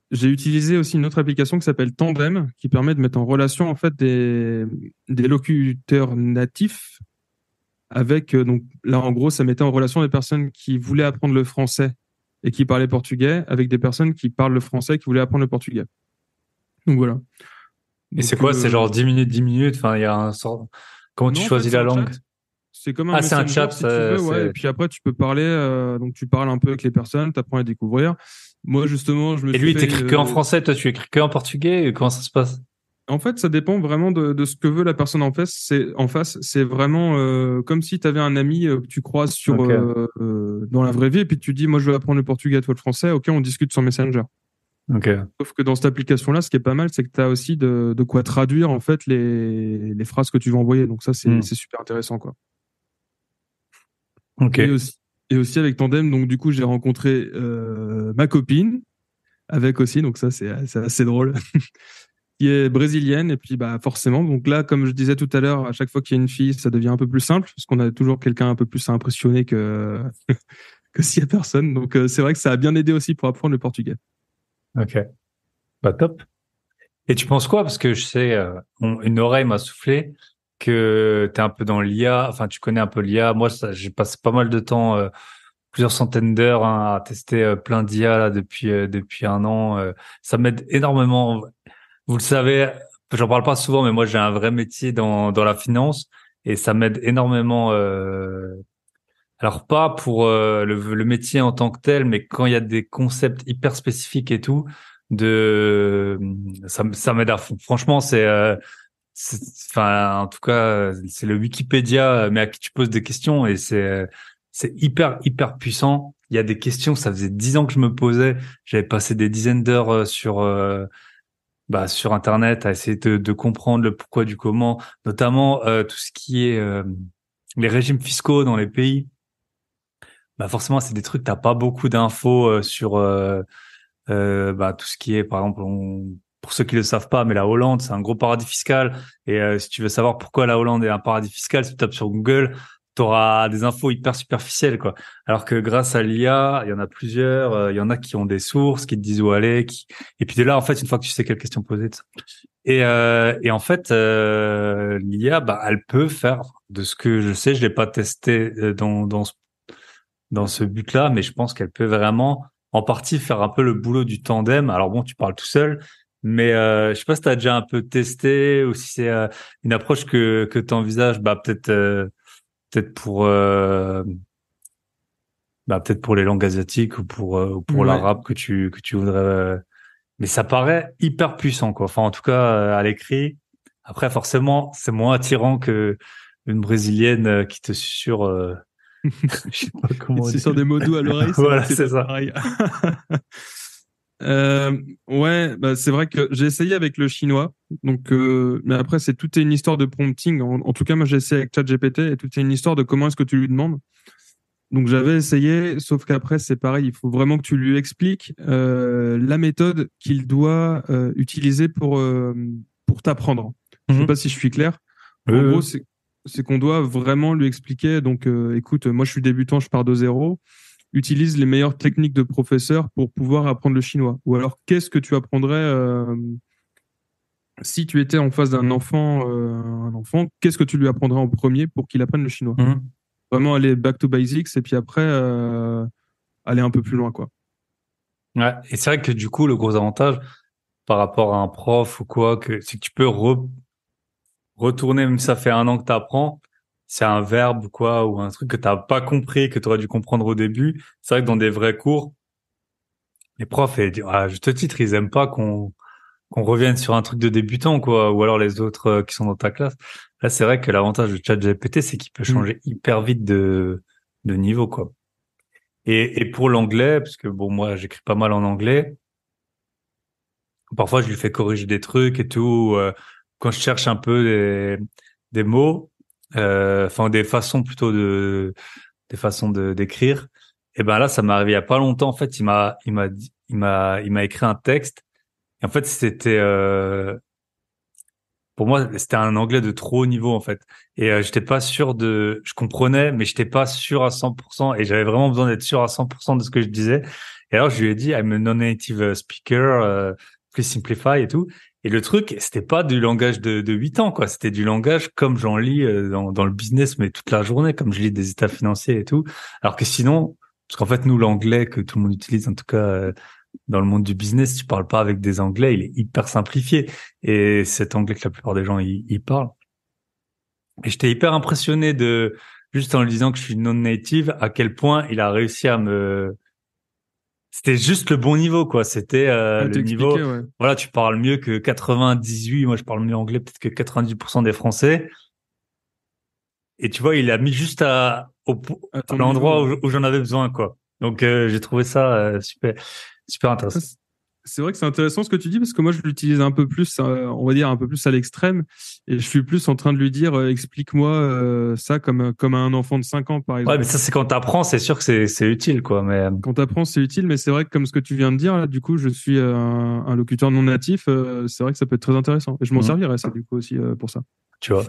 j'ai utilisé aussi une autre application qui s'appelle Tandem, qui permet de mettre en relation, en fait, des locuteurs natifs avec, donc là, en gros, ça mettait en relation des personnes qui voulaient apprendre le français et qui parlaient portugais avec des personnes qui parlent le français et qui voulaient apprendre le portugais. Donc voilà. Et c'est Donc quoi? C'est genre 10 minutes, 10 minutes. Enfin, il y a un sort. Comment tu non, en fait, choisis c'est la un langue? chat. C'est comme un Ah, c'est un messenger chat. si tu veux, ouais. Et puis après, tu peux parler. Donc tu parles un peu avec les personnes, tu apprends à découvrir. Moi, justement, je me Et suis lui, il fait t'écrit que en français. Toi, tu écris que en portugais. Comment ça se passe? En fait, ça dépend vraiment de ce que veut la personne en face. C'est vraiment comme si tu avais un ami que tu croises Ok. dans la vraie vie et puis tu dis, moi, je veux apprendre le portugais, toi le français. Ok, on discute sur Messenger. Ok. Sauf que dans cette application-là, ce qui est pas mal, c'est que tu as aussi de quoi traduire en fait les phrases que tu vas envoyer. Donc ça, Hmm. c'est super intéressant, quoi. Ok. Et aussi, et aussi avec Tandem, donc du coup, j'ai rencontré ma copine avec aussi, donc ça, c'est assez drôle, qui est brésilienne. Et puis, bah, forcément, donc là, comme je disais tout à l'heure, à chaque fois qu'il y a une fille, ça devient un peu plus simple, parce qu'on a toujours quelqu'un un peu plus à impressionner que s'il y a personne. Donc, c'est vrai que ça a bien aidé aussi pour apprendre le portugais. Ok, bah top. Et tu penses quoi? Parce que je sais, une oreille m'a soufflé que t'es un peu dans l'IA, enfin tu connais un peu l'IA. Moi, ça, j'ai passé pas mal de temps, plusieurs centaines d'heures à tester plein d'IA là depuis un an. Ça m'aide énormément. Vous le savez, j'en parle pas souvent, mais moi j'ai un vrai métier dans la finance et ça m'aide énormément. Alors pas pour le métier en tant que tel, mais quand il y a des concepts hyper spécifiques et tout, de ça m'aide à fond. Franchement, enfin en tout cas c'est le Wikipédia, mais à qui tu poses des questions et c'est hyper puissant. Il y a des questions, ça faisait 10 ans que je me posais, j'avais passé des dizaines d'heures sur Internet à essayer de comprendre le pourquoi du comment, notamment tout ce qui est les régimes fiscaux dans les pays. Bah forcément, c'est des trucs, t'as pas beaucoup d'infos sur tout ce qui est, par exemple, pour ceux qui le savent pas, mais la Hollande, c'est un gros paradis fiscal. Et si tu veux savoir pourquoi la Hollande est un paradis fiscal, si tu tapes sur Google, t'auras des infos hyper superficielles, quoi. Alors que grâce à l'IA, il y en a plusieurs, il y en a qui ont des sources, qui te disent où aller, et puis de là, en fait, une fois que tu sais quelle question poser, tout ça. Et en fait, l'IA, bah, elle peut faire, de ce que je sais, je l'ai pas testé dans ce but-là, mais je pense qu'elle peut vraiment, en partie, faire un peu le boulot du tandem. Alors bon, tu parles tout seul, mais je sais pas si tu as déjà un peu testé ou si c'est une approche que tu envisages, peut-être peut-être pour les langues asiatiques ou pour Ouais. l'arabe que tu voudrais. Mais ça paraît hyper puissant, quoi. Enfin, en tout cas, à l'écrit. Après, forcément, c'est moins attirant que une brésilienne qui te susurre. Je sais pas comment on C'est dit. sur des mots doux à l'oreille, c'est vrai Voilà, que c'est c'est pas ça. pareil. Ouais, bah c'est vrai que j'ai essayé avec le chinois. Donc, mais après, tout est une histoire de prompting. En tout cas, moi, j'ai essayé avec ChatGPT et tout est une histoire de comment est-ce que tu lui demandes. Donc, j'avais essayé, sauf qu'après, c'est pareil. Il faut vraiment que tu lui expliques la méthode qu'il doit utiliser pour t'apprendre. Je sais pas Mhm. si je suis clair. En gros, Euh, c'est qu'on doit vraiment lui expliquer. Donc, écoute, moi, je suis débutant, je pars de zéro. Utilise les meilleures techniques de professeur pour pouvoir apprendre le chinois. Ou alors, qu'est-ce que tu apprendrais si tu étais en face d'un enfant, un enfant, qu'est-ce que tu lui apprendrais en premier pour qu'il apprenne le chinois? mhm. Vraiment aller back to basics et puis après aller un peu plus loin, quoi. Ouais. Et c'est vrai que du coup, le gros avantage par rapport à un prof ou quoi, c'est que tu peux retourner, même si ça fait un an que tu apprends, c'est un verbe ou quoi, ou un truc que t'as pas compris, que tu aurais dû comprendre au début. C'est vrai que dans des vrais cours, les profs, à juste titre, ils aiment pas qu'on revienne sur un truc de débutant, quoi, ou alors les autres qui sont dans ta classe. Là, c'est vrai que l'avantage de ChatGPT, c'est qu'il peut Mm. changer hyper vite de niveau, quoi. Et pour l'anglais, parce que bon, moi, j'écris pas mal en anglais. Parfois, je lui fais corriger des trucs et tout. Quand je cherche un peu des mots, enfin des façons plutôt des façons d'écrire. Et ben là, ça m'est arrivé il y a pas longtemps. En fait, il m'a écrit un texte. Et en fait, pour moi, c'était un anglais de trop haut niveau en fait. Et j'étais pas sûr je comprenais, mais j'étais pas sûr à 100%. Et j'avais vraiment besoin d'être sûr à 100% de ce que je disais. Et alors, je lui ai dit, I'm a non-native speaker, please simplify et tout. Et le truc, c'était pas du langage de 8 ans, quoi. C'était du langage comme j'en lis dans le business, mais toute la journée, comme je lis des états financiers et tout. Alors que sinon, parce qu'en fait, nous, l'anglais que tout le monde utilise, en tout cas, dans le monde du business, tu parles pas avec des anglais, il est hyper simplifié. Et cet anglais que la plupart des gens ils parlent. Et j'étais hyper impressionné juste en lui disant que je suis non native, à quel point il a réussi c'était juste le bon niveau, quoi. C'était Ah, le t'as expliqué, niveau, ouais. voilà, tu parles mieux que 98, moi je parle mieux anglais peut-être que 90% des Français. Et tu vois, il a mis juste À à ton l'endroit niveau, ouais. où j'en avais besoin, quoi. Donc j'ai trouvé ça super Ah, intéressant. c'est vrai que c'est intéressant ce que tu dis parce que moi je l'utilise un peu plus, on va dire un peu plus à l'extrême, et je suis plus en train de lui dire explique-moi ça comme à un enfant de 5 ans par Ouais, mais exemple. ça c'est quand t'apprends, c'est sûr que c'est utile, quoi. Mais Quand tu apprends, c'est utile, mais c'est vrai que comme ce que tu viens de dire, là, du coup, je suis un locuteur non natif, c'est vrai que ça peut être très intéressant. Et je m'en servirais, ça, du coup, aussi, pour ça. tu vois,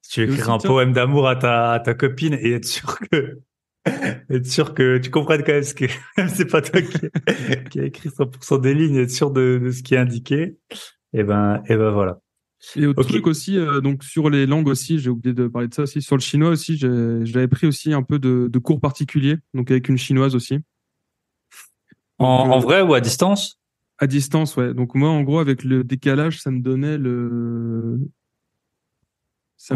si tu veux Et écrire aussi, un tiens, poème d'amour à ta copine et être sûr que Être sûr que tu comprennes quand même ce que c'est pas toi qui a écrit 100% des lignes, être sûr de ce qui est indiqué. Et ben voilà. Et autre Ok. truc aussi, donc sur les langues aussi, j'ai oublié de parler de ça aussi. Sur le chinois aussi, j'avais pris aussi un peu de cours particuliers, donc avec une chinoise aussi. Donc En vrai ou à distance? à distance, ouais. Donc moi, en gros, avec le décalage, ça me Mon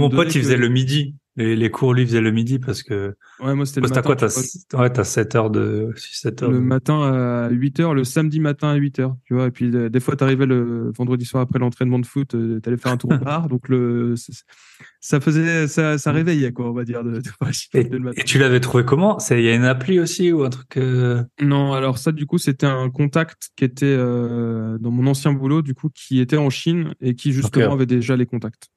pote, donnait il faisait que, le midi. Les cours, lui, faisaient le midi parce que ouais, moi c'était le bah, t'as matin, quoi? tu vois, T'as 7 heures de, 7 heures le de. matin à 8h, le samedi matin à 8h, tu vois. Et puis des fois, t'arrivais le vendredi soir après l'entraînement de foot, t'allais faire un tour au bar, donc ça réveillait quoi, on va dire, de voir le Et, matin. et tu l'avais trouvé comment? Il y a une appli aussi ou un truc Non, alors ça, du coup, c'était un contact qui était dans mon ancien boulot, du coup, qui était en Chine et qui Ok, justement avait déjà les contacts.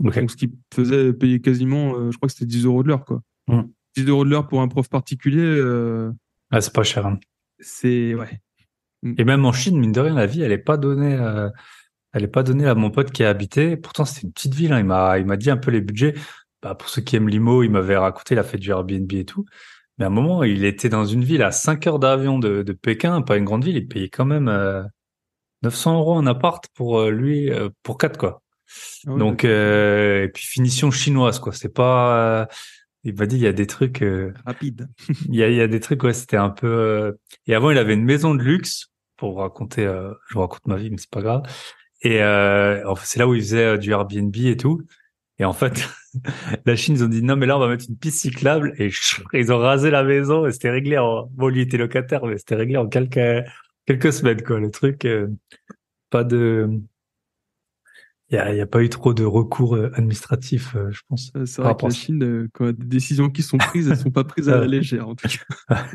ok. Donc, ce qui faisait payer quasiment, je crois que c'était 10 euros de l'heure, quoi. Hmm. 10 euros de l'heure pour un prof particulier, Ah, c'est pas cher, hein. c'est, ouais. Mm. Et même en Chine, mine de rien, la vie, elle est pas donnée à mon pote qui a habité. Pourtant, c'était une petite ville, hein. Il m'a dit un peu les budgets. Bah, pour ceux qui aiment l'IMO, il m'avait raconté, il a fait du Airbnb et tout. Mais à un moment, il était dans une ville à 5 heures d'avion de Pékin, pas une grande ville. Il payait quand même 900 euros un appart pour lui, pour quatre, quoi. Ah ouais, Donc, d'accord. et puis finition chinoise, quoi. C'est pas. Il m'a dit, il y a des trucs. Rapide. Il y a des trucs, ouais, c'était un peu. Et avant, il avait une maison de luxe pour raconter. Je vous raconte ma vie, mais c'est pas grave. Et enfin, c'est là où il faisait du Airbnb et tout. Et en fait, la Chine, ils ont dit non, mais là, on va mettre une piste cyclable. Et ils ont rasé la maison et c'était réglé en. Bon, lui était locataire, mais c'était réglé en quelques semaines, quoi. Le truc, pas de. Il y a pas eu trop de recours administratifs, je pense, C'est par vrai que rapport à la ça. Chine, quand il y a des décisions qui sont prises, elles sont pas prises à la légère, en tout cas.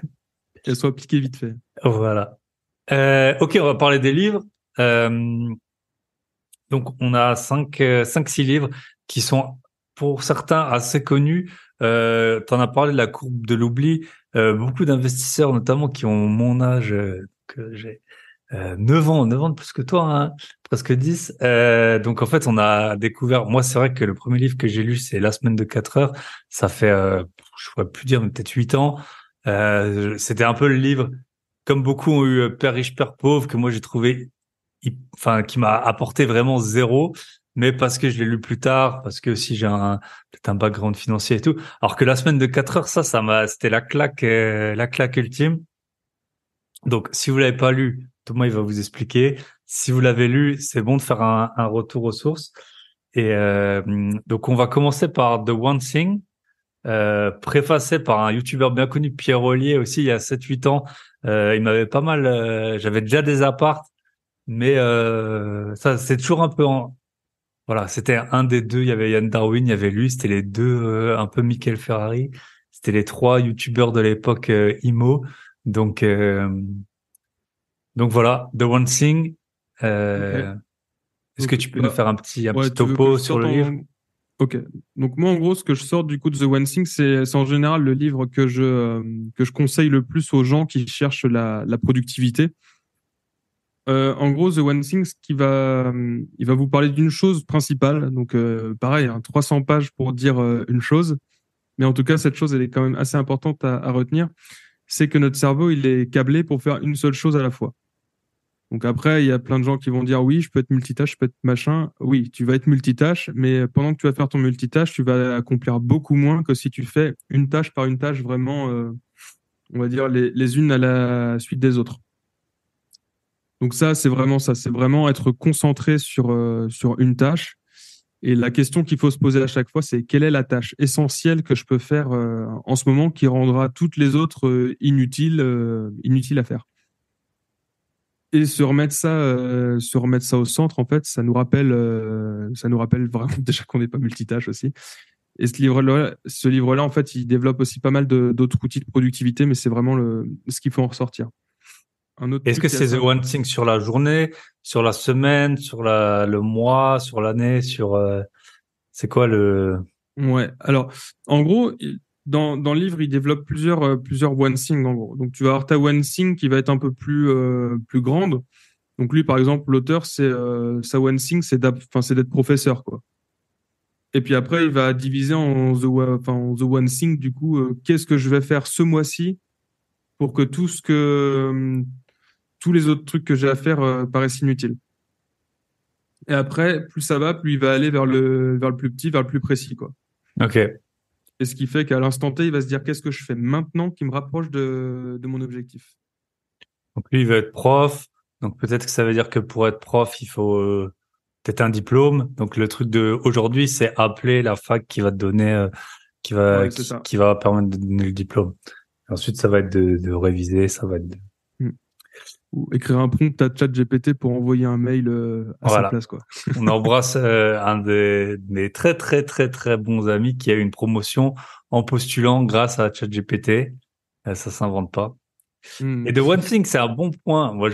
Elles sont appliquées vite fait. Voilà. Ok, on va parler des livres. Euh, donc, on a 6 livres qui sont, pour certains, assez connus. Tu en as parlé de la courbe de l'oubli. Beaucoup d'investisseurs, notamment, qui ont mon âge, que j'ai 9 ans de plus que toi, hein, presque 10. Donc, en fait, on a découvert... Moi, c'est vrai que le premier livre que j'ai lu, c'est La semaine de 4 heures. Ça fait, je ne pourrais plus dire, mais peut-être 8 ans. C'était un peu le livre, comme beaucoup ont eu Père riche, Père pauvre, que moi, j'ai trouvé enfin, qui m'a apporté vraiment zéro, mais parce que je l'ai lu plus tard, parce que aussi j'ai peut-être un background financier et tout. Alors que la semaine de 4 heures, c'était la claque ultime. Donc, si vous l'avez pas lu, Thomas, il va vous expliquer. Si vous l'avez lu, c'est bon de faire un retour aux sources. Et donc, on va commencer par The One Thing, préfacé par un YouTuber bien connu, Pierre Ollier aussi, il y a 7 8 ans. Il m'avait pas mal, j'avais déjà des apparts, mais ça, c'est toujours un peu voilà, c'était un des deux. Il y avait Yann Darwin, il y avait lui. C'était les deux, un peu Michael Ferrari. C'était les trois youtubeurs de l'époque IMO. Donc, euh, donc voilà, The One Thing. Ok. Euh, Est-ce que Donc, tu peux nous bah, faire un ouais, petit tu veux que topo je sur sorte le livre? en... Ok. Donc moi, en gros, ce que je sors du coup de The One Thing, c'est en général le livre que je conseille le plus aux gens qui cherchent la productivité. En gros, The One Thing, il va vous parler d'une chose principale. Donc pareil, hein, 300 pages pour dire une chose. Mais en tout cas, cette chose, elle est quand même assez importante à retenir. C'est que notre cerveau, il est câblé pour faire une seule chose à la fois. Donc après, il y a plein de gens qui vont dire oui, je peux être multitâche, je peux être machin. Oui, tu vas être multitâche, mais pendant que tu vas faire ton multitâche, tu vas accomplir beaucoup moins que si tu fais une tâche par une tâche, vraiment, on va dire les unes à la suite des autres. Donc ça, c'est vraiment ça. C'est vraiment être concentré sur une tâche. Et la question qu'il faut se poser à chaque fois, c'est quelle est la tâche essentielle que je peux faire en ce moment qui rendra toutes les autres inutiles à faire. Et se remettre ça au centre, en fait, ça nous rappelle vraiment déjà qu'on n'est pas multitâche aussi. Et ce livre-là, en fait, il développe aussi pas mal d'autres outils de productivité, mais c'est vraiment ce qu'il faut en ressortir. Un autre Est-ce truc que qui est c'est assez The One Thing sur la journée, sur la semaine, sur le mois, sur l'année, c'est quoi le... ouais. Alors, en gros, dans le livre, il développe plusieurs one thing, en gros. Donc, tu vas avoir ta one thing qui va être un peu plus grande. Donc, lui, par exemple, l'auteur, sa one thing, c'est d'être professeur, quoi. Et puis après, il va diviser en the one thing, du coup, qu'est-ce que je vais faire ce mois-ci pour que tous les autres trucs que j'ai à faire paraissent inutiles. Et après, plus ça va, plus il va aller vers le plus petit, vers le plus précis, quoi. Ok. Et ce qui fait qu'à l'instant T, il va se dire qu'est-ce que je fais maintenant qui me rapproche de mon objectif. Donc lui, il veut être prof. Donc peut-être que ça veut dire que pour être prof, il faut peut-être un diplôme. Donc le truc de aujourd'hui, c'est appeler la fac qui va te donner, Ouais, c'est ça. qui va permettre de donner le diplôme. Et ensuite, ça va être de réviser, ça va être Mm. Ou écrire un prompt à ChatGPT pour envoyer un mail à sa voilà. place, quoi. On embrasse un des très très très très bons amis qui a eu une promotion en postulant grâce à ChatGPT. Ça s'invente pas. Et Mm. The One Thing, c'est un bon point. Moi,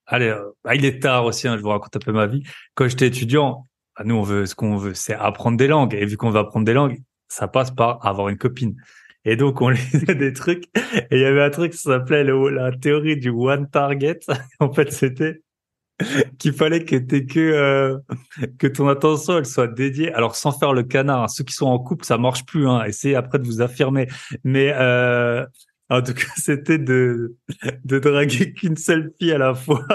allez, il est tard aussi, hein, je vous raconte un peu ma vie. Quand j'étais étudiant, nous, ce qu'on veut, c'est apprendre des langues. Et vu qu'on veut apprendre des langues, ça passe par avoir une copine. Et donc, on lisait des trucs. Et il y avait un truc qui s'appelait la théorie du one target. En fait, c'était qu'il fallait que que ton attention, elle soit dédiée. Alors, sans faire le canard, hein. Ceux qui sont en couple, ça marche plus, hein. Essayez après de vous affirmer. Mais, en tout cas, c'était de draguer qu'une seule fille à la fois.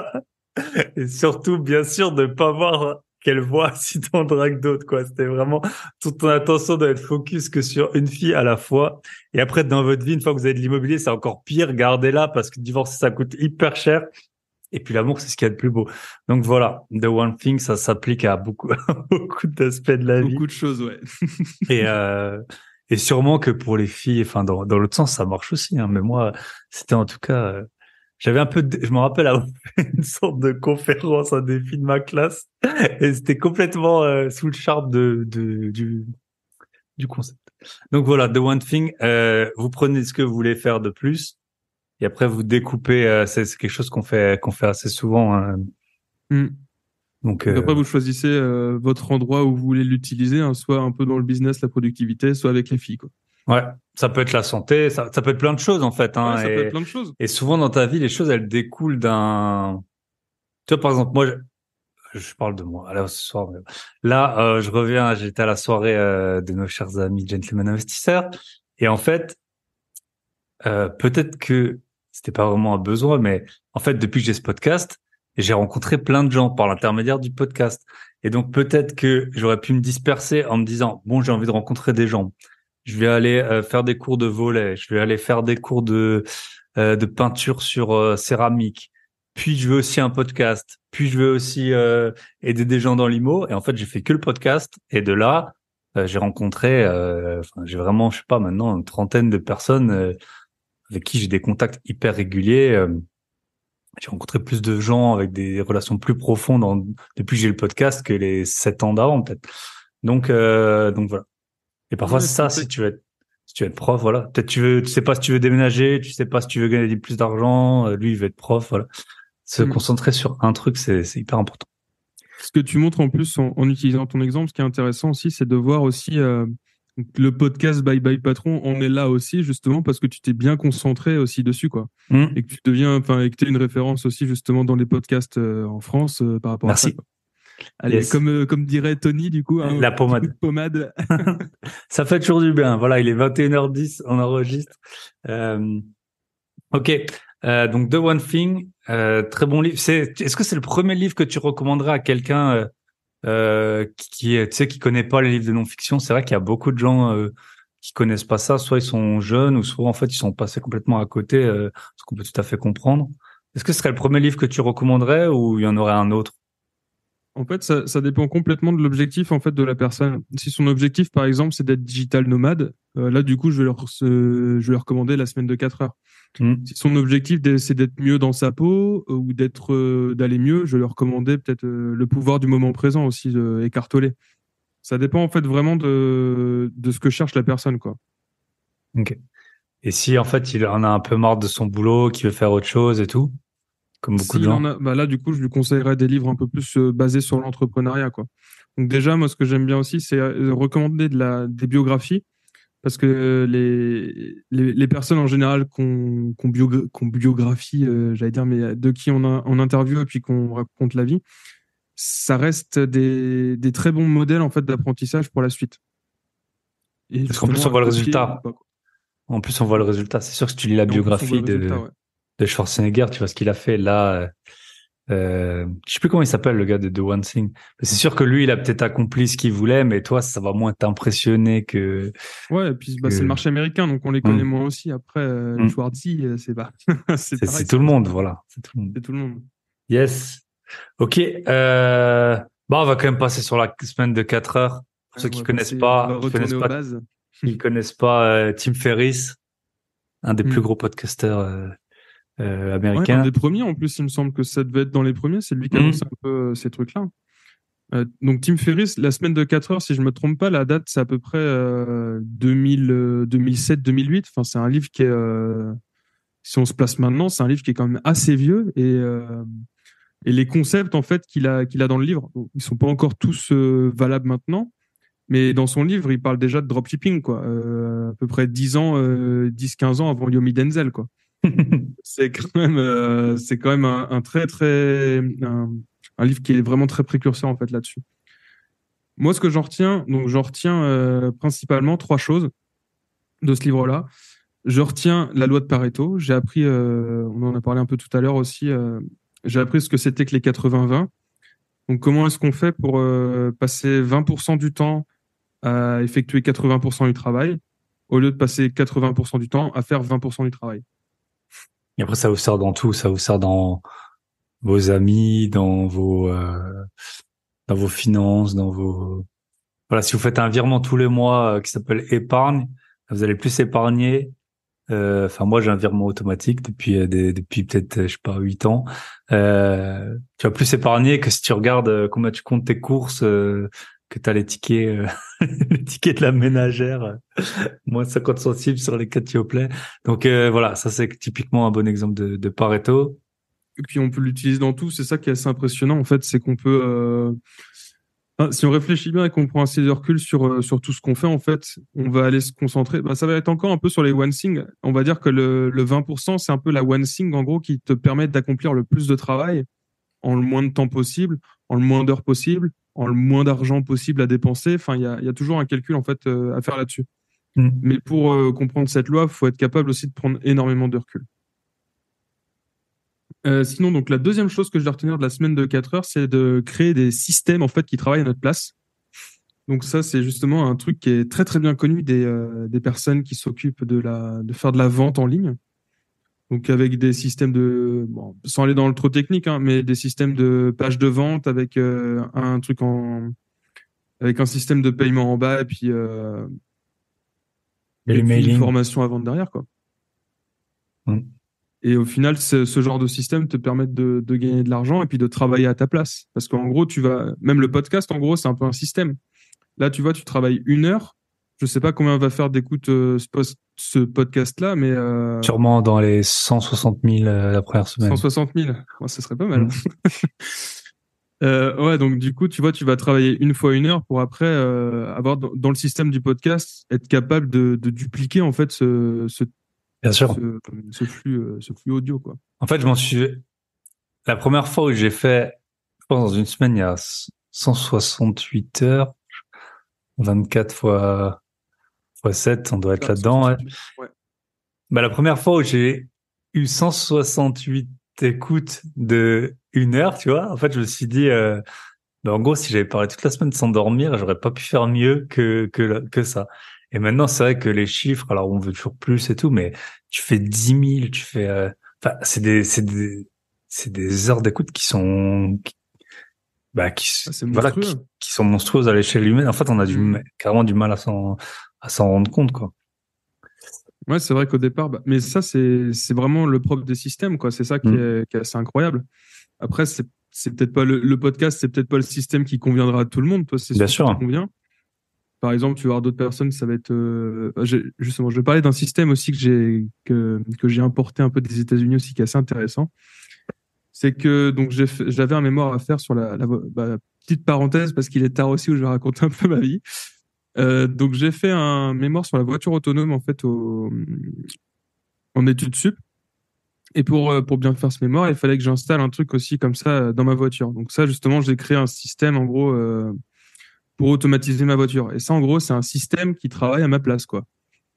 Et surtout, bien sûr, de pas voir qu'elle voit si t'en dragues d'autres, quoi. C'était vraiment toute ton attention doit être focus que sur une fille à la fois. Et après, dans votre vie, une fois que vous avez de l'immobilier, c'est encore pire. Gardez-la parce que divorcer, ça coûte hyper cher. Et puis l'amour, c'est ce qu'il y a de plus beau. Donc voilà, The One Thing, ça s'applique à beaucoup, beaucoup d'aspects de la vie. Beaucoup de choses, ouais. Et, et sûrement que pour les filles, enfin dans l'autre sens, ça marche aussi. Hein. Mais moi, c'était en tout cas, j'avais un peu, je me rappelle avoir fait une sorte de conférence à des filles de ma classe, et c'était complètement sous le charme du concept. Donc voilà, The One Thing, vous prenez ce que vous voulez faire de plus, et après vous découpez. C'est quelque chose qu'on fait assez souvent. Hein. Mm. Donc Donc après, vous choisissez votre endroit où vous voulez l'utiliser, hein, soit un peu dans le business, la productivité, soit avec les filles, quoi. ouais, ça peut être la santé, ça peut être plein de choses en fait. Ouais, Hein, ça peut être plein de choses. et souvent dans ta vie, les choses elles découlent d'un. Tu vois, par exemple, moi, je parle de moi. Alors ce soir, là, je reviens. J'étais à la soirée de nos chers amis Gentlemen Investisseurs, et en fait, peut-être que c'était pas vraiment un besoin, mais en fait, depuis que j'ai ce podcast, j'ai rencontré plein de gens par l'intermédiaire du podcast. Et donc peut-être que j'aurais pu me disperser en me disant, bon, j'ai envie de rencontrer des gens. Je vais aller faire des cours de volley. Je vais aller faire des cours de peinture sur céramique. Puis je veux aussi un podcast. Puis je veux aussi aider des gens dans l'IMO. Et en fait, j'ai fait que le podcast. Et de là, j'ai rencontré, enfin, j'ai vraiment, je sais pas, maintenant une trentaine de personnes avec qui j'ai des contacts hyper réguliers. J'ai rencontré plus de gens avec des relations plus profondes depuis que j'ai le podcast que les 7 ans d'avant, peut-être. Donc voilà. Et parfois, Ouais, c'est tout ça, à fait. si tu veux être prof, voilà. Peut-être tu sais pas si tu veux déménager, tu sais pas si tu veux gagner plus d'argent, lui, il veut être prof, voilà. Se Mm. concentrer sur un truc, c'est hyper important. Ce que tu montres en plus en utilisant ton exemple, ce qui est intéressant aussi, c'est de voir aussi le podcast Bye Bye Patron. On est là aussi justement parce que tu t'es bien concentré aussi dessus, quoi. Et que tu deviens, enfin, et que tu es une référence aussi justement dans les podcasts en France par rapport à ça, Merci. quoi. Allez, Yes. comme dirait Tony, du coup, un La petit coup de pommade. pommade. Ça fait toujours du bien. Voilà, il est 21h10, on enregistre. Euh, ok. Donc, The One Thing, très bon livre. Est-ce que c'est le premier livre que tu recommanderais à quelqu'un tu sais, qui connaît pas les livres de non-fiction? C'est vrai qu'il y a beaucoup de gens qui connaissent pas ça. Soit ils sont jeunes, ou soit en fait ils sont passés complètement à côté, ce qu'on peut tout à fait comprendre. Est-ce que ce serait le premier livre que tu recommanderais, ou il y en aurait un autre? En fait, ça dépend complètement de l'objectif en fait de la personne. Si son objectif, par exemple, c'est d'être digital nomade, là, du coup, je vais leur recommander La semaine de 4 heures. Hmm. Si son objectif c'est d'être mieux dans sa peau ou d'aller mieux, je vais leur recommander peut-être Le pouvoir du moment présent aussi, Eckhart Tolle. Ça dépend en fait vraiment de ce que cherche la personne, quoi. Ok. Et si en fait il en a un peu marre de son boulot, qu'il veut faire autre chose et tout, comme beaucoup de S'il en gens. a, bah là, du coup, je lui conseillerais des livres un peu plus basés sur l'entrepreneuriat, quoi. Donc déjà, moi, ce que j'aime bien aussi, c'est recommander des biographies. Parce que les personnes en général qu'on biographie, j'allais dire, mais de qui on interview et puis qu'on raconte la vie, ça reste des très bons modèles en fait d'apprentissage pour la suite. et Parce qu'en plus, justement on à voit le copier ou résultat. pas, quoi. En plus, on voit le résultat. C'est sûr que si tu lis la Et en plus, on voit biographie le résultat, ouais. de Schwarzenegger, tu vois ce qu'il a fait là. Je sais plus comment il s'appelle, le gars de The One Thing. Mais c'est sûr que lui, il a peut-être accompli ce qu'il voulait, mais toi, ça va moins t'impressionner Ouais, et puis bah, c'est le que... marché américain, donc on les connaît Hum, moins aussi. Après, les hum. Schwarzy, c'est pas, c'est C'est pareil, tout le c'est monde, voilà. C'est tout le monde. c'est tout le monde. Yes. Ok. Bon, on va quand même passer sur la semaine de 4 heures. Pour Ouais, ceux on va retourner aux bases. qui connaissent pas Tim Ferriss, un des plus Hmm. gros podcasters Ouais, un américains. des premiers en plus, il me semble que ça devait être dans les premiers. C'est lui qui a lancé Hum. un peu ces trucs-là. Donc Tim Ferriss, la semaine de 4 heures, si je me trompe pas, la date c'est à peu près 2000, 2007-2008. Enfin, c'est un livre qui est, si on se place maintenant, c'est un livre qui est quand même assez vieux et les concepts en fait qu'il a dans le livre, ils sont pas encore tous valables maintenant. Mais dans son livre, il parle déjà de dropshipping, quoi. À peu près 10 ans, 10-15 ans avant Yomi Denzel, quoi. C'est quand même un très, très, un livre qui est vraiment très précurseur, en fait, là-dessus. Moi, ce que j'en retiens principalement trois choses de ce livre-là. Je retiens la loi de Pareto. J'ai appris, on en a parlé un peu tout à l'heure aussi, j'ai appris ce que c'était que les 80-20. Donc, comment est-ce qu'on fait pour passer 20% du temps à effectuer 80% du travail, au lieu de passer 80% du temps à faire 20% du travail. Et après, ça vous sert dans tout. Ça vous sert dans vos amis, dans vos finances, dans vos... Voilà, si vous faites un virement tous les mois qui s'appelle épargne, vous allez plus épargner. Enfin, moi, j'ai un virement automatique depuis peut-être, je sais pas, 8 ans. Tu vas plus épargner que si tu regardes combien tu comptes tes courses, que tu as les tickets, les tickets de la ménagère, moins 50 centimes sur les 4 Yoplait. Donc voilà, ça c'est typiquement un bon exemple de Pareto. Et puis on peut l'utiliser dans tout. C'est ça qui est assez impressionnant en fait, c'est qu'on peut, si on réfléchit bien et qu'on prend assez de recul sur tout ce qu'on fait en fait, on va aller se concentrer. Bah, ça va être encore un peu sur les one thing. On va dire que le 20%, c'est un peu la one thing en gros qui te permet d'accomplir le plus de travail en le moins de temps possible, en le moins d'heures possible, en le moins d'argent possible à dépenser. Enfin, il y a toujours un calcul en fait à faire là-dessus. Mm. Mais pour comprendre cette loi, il faut être capable aussi de prendre énormément de recul. Sinon, donc la deuxième chose que je dois retenir de la semaine de 4 heures, c'est de créer des systèmes en fait qui travaillent à notre place. Donc ça, c'est justement un truc qui est très très bien connu des personnes qui s'occupent de faire de la vente en ligne. Donc avec des systèmes de, bon, sans aller dans le trop technique, hein, mais des systèmes de pages de vente avec avec un système de paiement en bas Et et puis une l'emailing. formation à vendre derrière, quoi. Mm. Et au final, ce genre de système te permet de gagner de l'argent et puis de travailler à ta place. Parce qu'en gros, même le podcast, en gros, c'est un peu un système. Là, tu vois, tu travailles 1 heure. Je sais pas combien va faire d'écoute ce podcast-là, mais Sûrement dans les 160 000 la première semaine. 160 000. Ouais, ce serait pas mal. Mm. Ouais, donc du coup, tu vois, tu vas travailler 1 fois 1 heure pour après avoir dans le système du podcast, être capable de dupliquer en fait Bien sûr. ce, ce flux audio, quoi. En fait, la première fois où j'ai fait, je pense dans une semaine, il y a 168 heures, 24 fois 7, on doit C'est être ça, là-dedans, ouais. 168. Ouais. Bah, la première fois où j'ai eu 168 écoutes de 1 heure, tu vois, en fait, je me suis dit, bah, en gros, si j'avais parlé toute la semaine sans dormir, j'aurais pas pu faire mieux que ça. Et maintenant, c'est vrai que les chiffres, alors on veut toujours plus et tout, mais tu fais 10 000, enfin, c'est des heures d'écoute bah, Ah, c'est voilà, monstrueux. qui sont monstrueuses à l'échelle humaine. En fait, on a Hmm. carrément du mal à s'en rendre compte, quoi. Ouais, c'est vrai qu'au départ, mais ça, c'est vraiment le propre des systèmes, quoi. C'est ça Mm. qui est assez incroyable. Après, c'est peut-être pas le podcast, c'est peut-être pas le système qui conviendra à tout le monde. Toi, c'est Bien celui qui te sûr. convient. Par exemple, tu vas avoir d'autres personnes, ça va être. Justement, je vais parler d'un système aussi que j'ai importé un peu des États-Unis aussi, qui est assez intéressant. C'est que donc j'avais un mémoire à faire sur petite parenthèse parce qu'il est tard aussi où je vais raconter un peu ma vie. Donc j'ai fait un mémoire sur la voiture autonome en fait en études sup. Et pour bien faire ce mémoire, il fallait que j'installe un truc aussi comme ça dans ma voiture. Donc ça, justement, j'ai créé un système, en gros, pour automatiser ma voiture. Et ça, en gros, c'est un système qui travaille à ma place, quoi.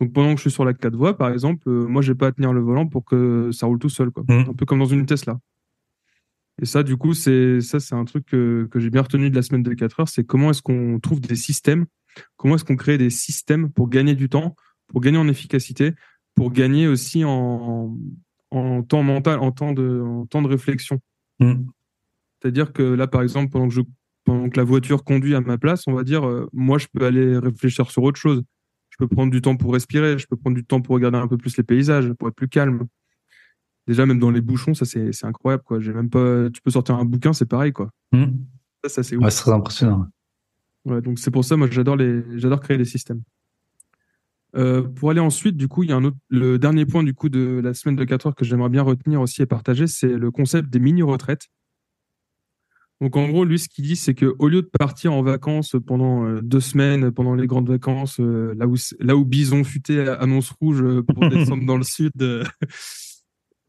Donc pendant que je suis sur la 4 voies, par exemple, moi, j'ai pas à tenir le volant pour que ça roule tout seul, quoi. Un peu comme dans une Tesla. Et ça, du coup, c'est un truc que j'ai bien retenu de la semaine de 4 heures, c'est comment est-ce qu'on trouve des systèmes, comment est-ce qu'on crée des systèmes pour gagner du temps, pour gagner en efficacité, pour gagner aussi en temps mental, en temps de réflexion. C'est-à-dire que là, par exemple, pendant que la voiture conduit à ma place, on va dire, moi, je peux aller réfléchir sur autre chose. Je peux prendre du temps pour respirer, je peux prendre du temps pour regarder un peu plus les paysages, pour être plus calme. Déjà, même dans les bouchons, ça, c'est incroyable, quoi. J'ai même pas, tu peux sortir un bouquin, c'est pareil, quoi. Ça, c'est ouf. Ouais, c'est très impressionnant. Ouais, donc c'est pour ça, moi, j'adore créer des systèmes. Pour aller ensuite, du coup, il y a le dernier point, du coup, de la semaine de 4 heures que j'aimerais bien retenir aussi et partager, c'est le concept des mini-retraites. Donc, en gros, lui, ce qu'il dit, c'est qu'au lieu de partir en vacances pendant 2 semaines, pendant les grandes vacances, là où Bison futé annonce rouge pour descendre dans le sud,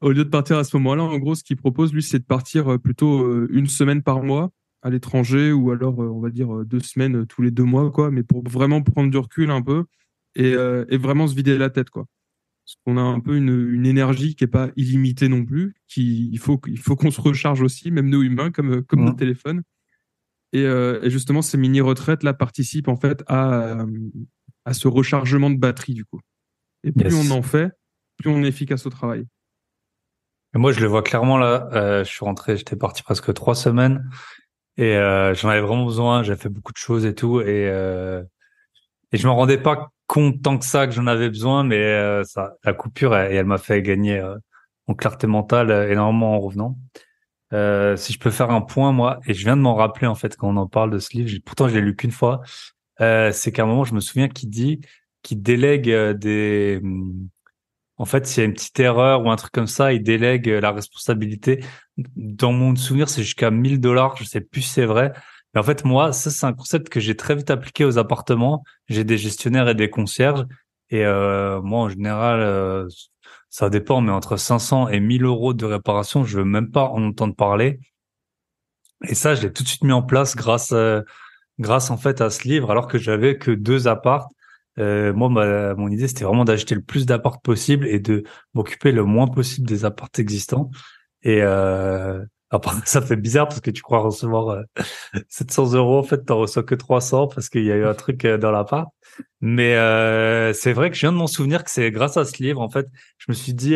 au lieu de partir à ce moment-là, en gros, ce qu'il propose, lui, c'est de partir plutôt une semaine par mois à l'étranger ou alors, on va dire, 2 semaines tous les 2 mois, quoi, mais pour vraiment prendre du recul un peu et vraiment se vider la tête, quoi. Parce qu'on a un peu une énergie qui est pas illimitée non plus, il faut qu'on se recharge aussi, même nous humains, comme notre téléphone. Et justement, ces mini-retraites là participent en fait à ce rechargement de batterie du coup. Et plus on en fait, plus on est efficace au travail. Et moi, je le vois clairement là. J'étais parti presque 3 semaines et j'en avais vraiment besoin. J'ai fait beaucoup de choses et tout et je me rendais pas compte tant que ça que j'en avais besoin, mais la coupure, elle m'a fait gagner en clarté mentale énormément en revenant. Si je peux faire un point, moi, et je viens de m'en rappeler en fait quand on en parle de ce livre, pourtant je l'ai lu qu'une fois, c'est qu'à un moment je me souviens qu'il délègue en fait, s'il y a une petite erreur ou un truc comme ça, il délègue la responsabilité. Dans mon souvenir, c'est jusqu'à 1 000 $. Je sais plus si c'est vrai. Mais en fait, moi, ça, c'est un concept que j'ai très vite appliqué aux appartements. J'ai des gestionnaires et des concierges. Et moi, en général, ça dépend, mais entre 500 et 1 000 € de réparation, je veux même pas en entendre parler. Et ça, je l'ai tout de suite mis en place grâce en fait à ce livre, alors que j'avais que 2 apparts. Moi, mon idée, c'était vraiment d'acheter le plus d'apparts possible et de m'occuper le moins possible des apparts existants. Et après, ça fait bizarre parce que tu crois recevoir 700 €, en fait, t'en reçois que 300 parce qu'il y a eu un truc dans l'appart. Mais c'est vrai que je viens de m'en souvenir que c'est grâce à ce livre, en fait, je me suis dit,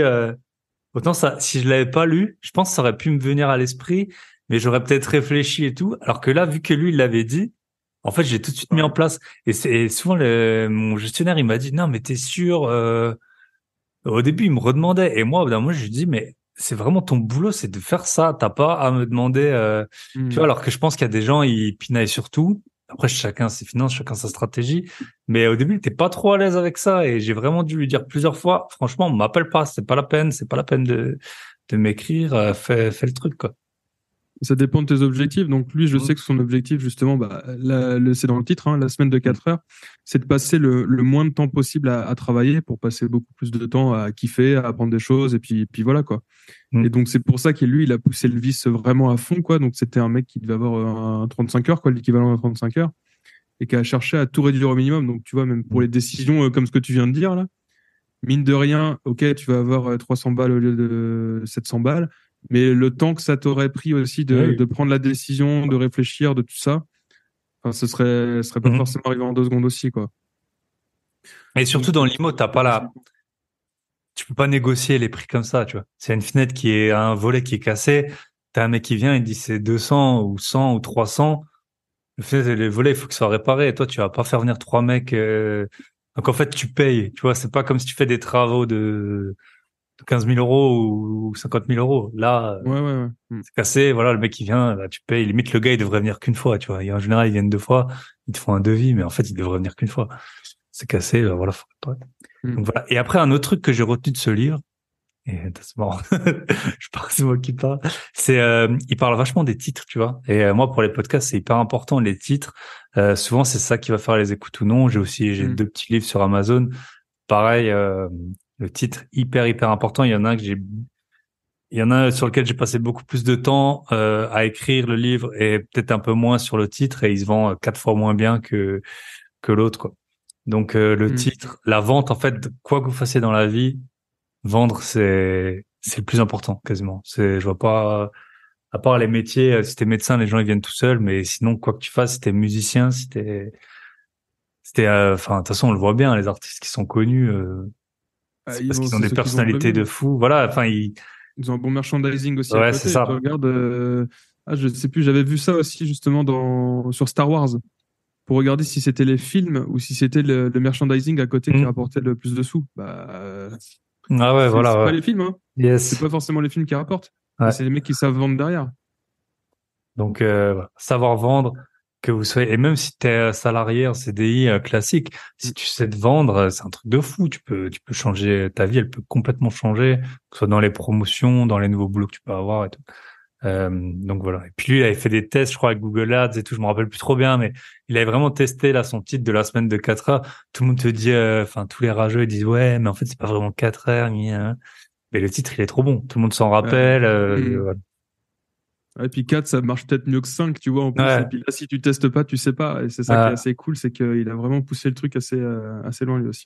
autant ça, si je l'avais pas lu, je pense que ça aurait pu me venir à l'esprit, mais j'aurais peut-être réfléchi et tout. Alors que là, vu que lui, il l'avait dit, en fait, j'ai tout de suite mis en place. Et souvent, mon gestionnaire, il m'a dit, non, mais t'es sûr, au début, il me redemandait. Et moi, au bout d'un moment, je lui dis, mais c'est vraiment ton boulot, c'est de faire ça. T'as pas à me demander, tu vois, alors que je pense qu'il y a des gens, ils pinaillent sur tout. Après, chacun ses finances, chacun sa stratégie. Mais au début, il était pas trop à l'aise avec ça. Et j'ai vraiment dû lui dire plusieurs fois, franchement, on m'appelle pas, c'est pas la peine, c'est pas la peine de m'écrire, fais le truc, quoi. Ça dépend de tes objectifs. Donc lui, je sais que son objectif, justement, c'est dans le titre, hein, la semaine de 4 heures, c'est de passer le moins de temps possible à travailler pour passer beaucoup plus de temps à kiffer, à apprendre des choses, et puis voilà, quoi. Et donc c'est pour ça qu'il lui, il a poussé le vice vraiment à fond, quoi. Donc c'était un mec qui devait avoir un 35 heures, quoi, l'équivalent d'un 35 heures, et qui a cherché à tout réduire au minimum. Donc tu vois, même pour les décisions comme ce que tu viens de dire là, mine de rien, ok, tu vas avoir 300 balles au lieu de 700 balles, mais le temps que ça t'aurait pris aussi de prendre la décision, de réfléchir, de tout ça, enfin, ce serait pas forcément arrivé en 2 secondes aussi, quoi. Et surtout dans l'IMO, tu peux pas négocier les prix comme ça, tu vois. C'est une fenêtre qui est un volet qui est cassé. T'as un mec qui vient, il dit c'est 200 ou 100 ou 300. Le volet, il faut que ça soit réparé. Et toi, tu vas pas faire venir 3 mecs. Donc en fait, tu payes. Tu vois, c'est pas comme si tu fais des travaux de 15 000 € ou 50 000 €. Là, Ouais. c'est cassé. Voilà, le mec il vient, là, tu payes. Limite, le gars, il devrait venir qu'une fois. Tu vois. Et en général, ils viennent 2 fois. Ils te font un devis, mais en fait, il devrait venir qu'une fois. C'est cassé. Voilà, faut réparer. Donc voilà. Et après, un autre truc que j'ai retenu de ce livre, et c'est marrant, je parle, c'est moi qui parle, c'est il parle vachement des titres, tu vois. Et moi, pour les podcasts, c'est hyper important les titres. Souvent, c'est ça qui va faire les écoutes ou non. J'ai 2 petits livres sur Amazon. Pareil, le titre hyper important. Il y en a un que Il y en a sur lequel j'ai passé beaucoup plus de temps à écrire le livre et peut-être un peu moins sur le titre et il se vend 4 fois moins bien que l'autre, quoi. Donc le Mm. titre, la vente, en fait, quoi que vous fassiez dans la vie, vendre, c'est le plus important quasiment. Je vois pas, à part les métiers, si t'es médecin, les gens ils viennent tout seuls, mais sinon quoi que tu fasses, si t'es musicien, enfin de toute façon on le voit bien, les artistes qui sont connus, c'est parce qu'ils ont C'est des ceux qui vendent le personnalités de mieux. fou. Voilà, enfin Ils ont un bon merchandising aussi à ouais c'est côté. Et tu ça. regardes, je sais plus, j'avais vu ça aussi justement sur Star Wars pour regarder si c'était les films ou si c'était le merchandising à côté qui Hmm. rapportait le plus de sous. Ah ouais, C'est voilà, pas ouais. les films, hein. C'est Yes. pas forcément les films qui rapportent, mais Ouais. c'est les mecs qui savent vendre derrière. Donc, voilà. Savoir vendre, que vous soyez, et même si tu es salarié en CDI classique, si tu sais te vendre, c'est un truc de fou. Tu peux changer ta vie, elle peut complètement changer, que ce soit dans les promotions, dans les nouveaux boulots que tu peux avoir et tout. Donc voilà. Et puis lui, il avait fait des tests, je crois, avec Google Ads et tout. Je me rappelle plus trop bien, mais il avait vraiment testé là son titre de la semaine de 4 heures. Tout le monde te dit, enfin tous les rageux ils disent ouais, mais en fait c'est pas vraiment 4 heures. Mais le titre il est trop bon. Tout le monde s'en Euh, rappelle. hmm. Voilà. Et puis 4, ça marche peut-être mieux que 5, tu vois, en plus. Et Ouais. puis là, si tu testes pas, tu sais pas. Et c'est ça qui est Ah, assez cool, c'est qu'il a vraiment poussé le truc assez loin lui aussi.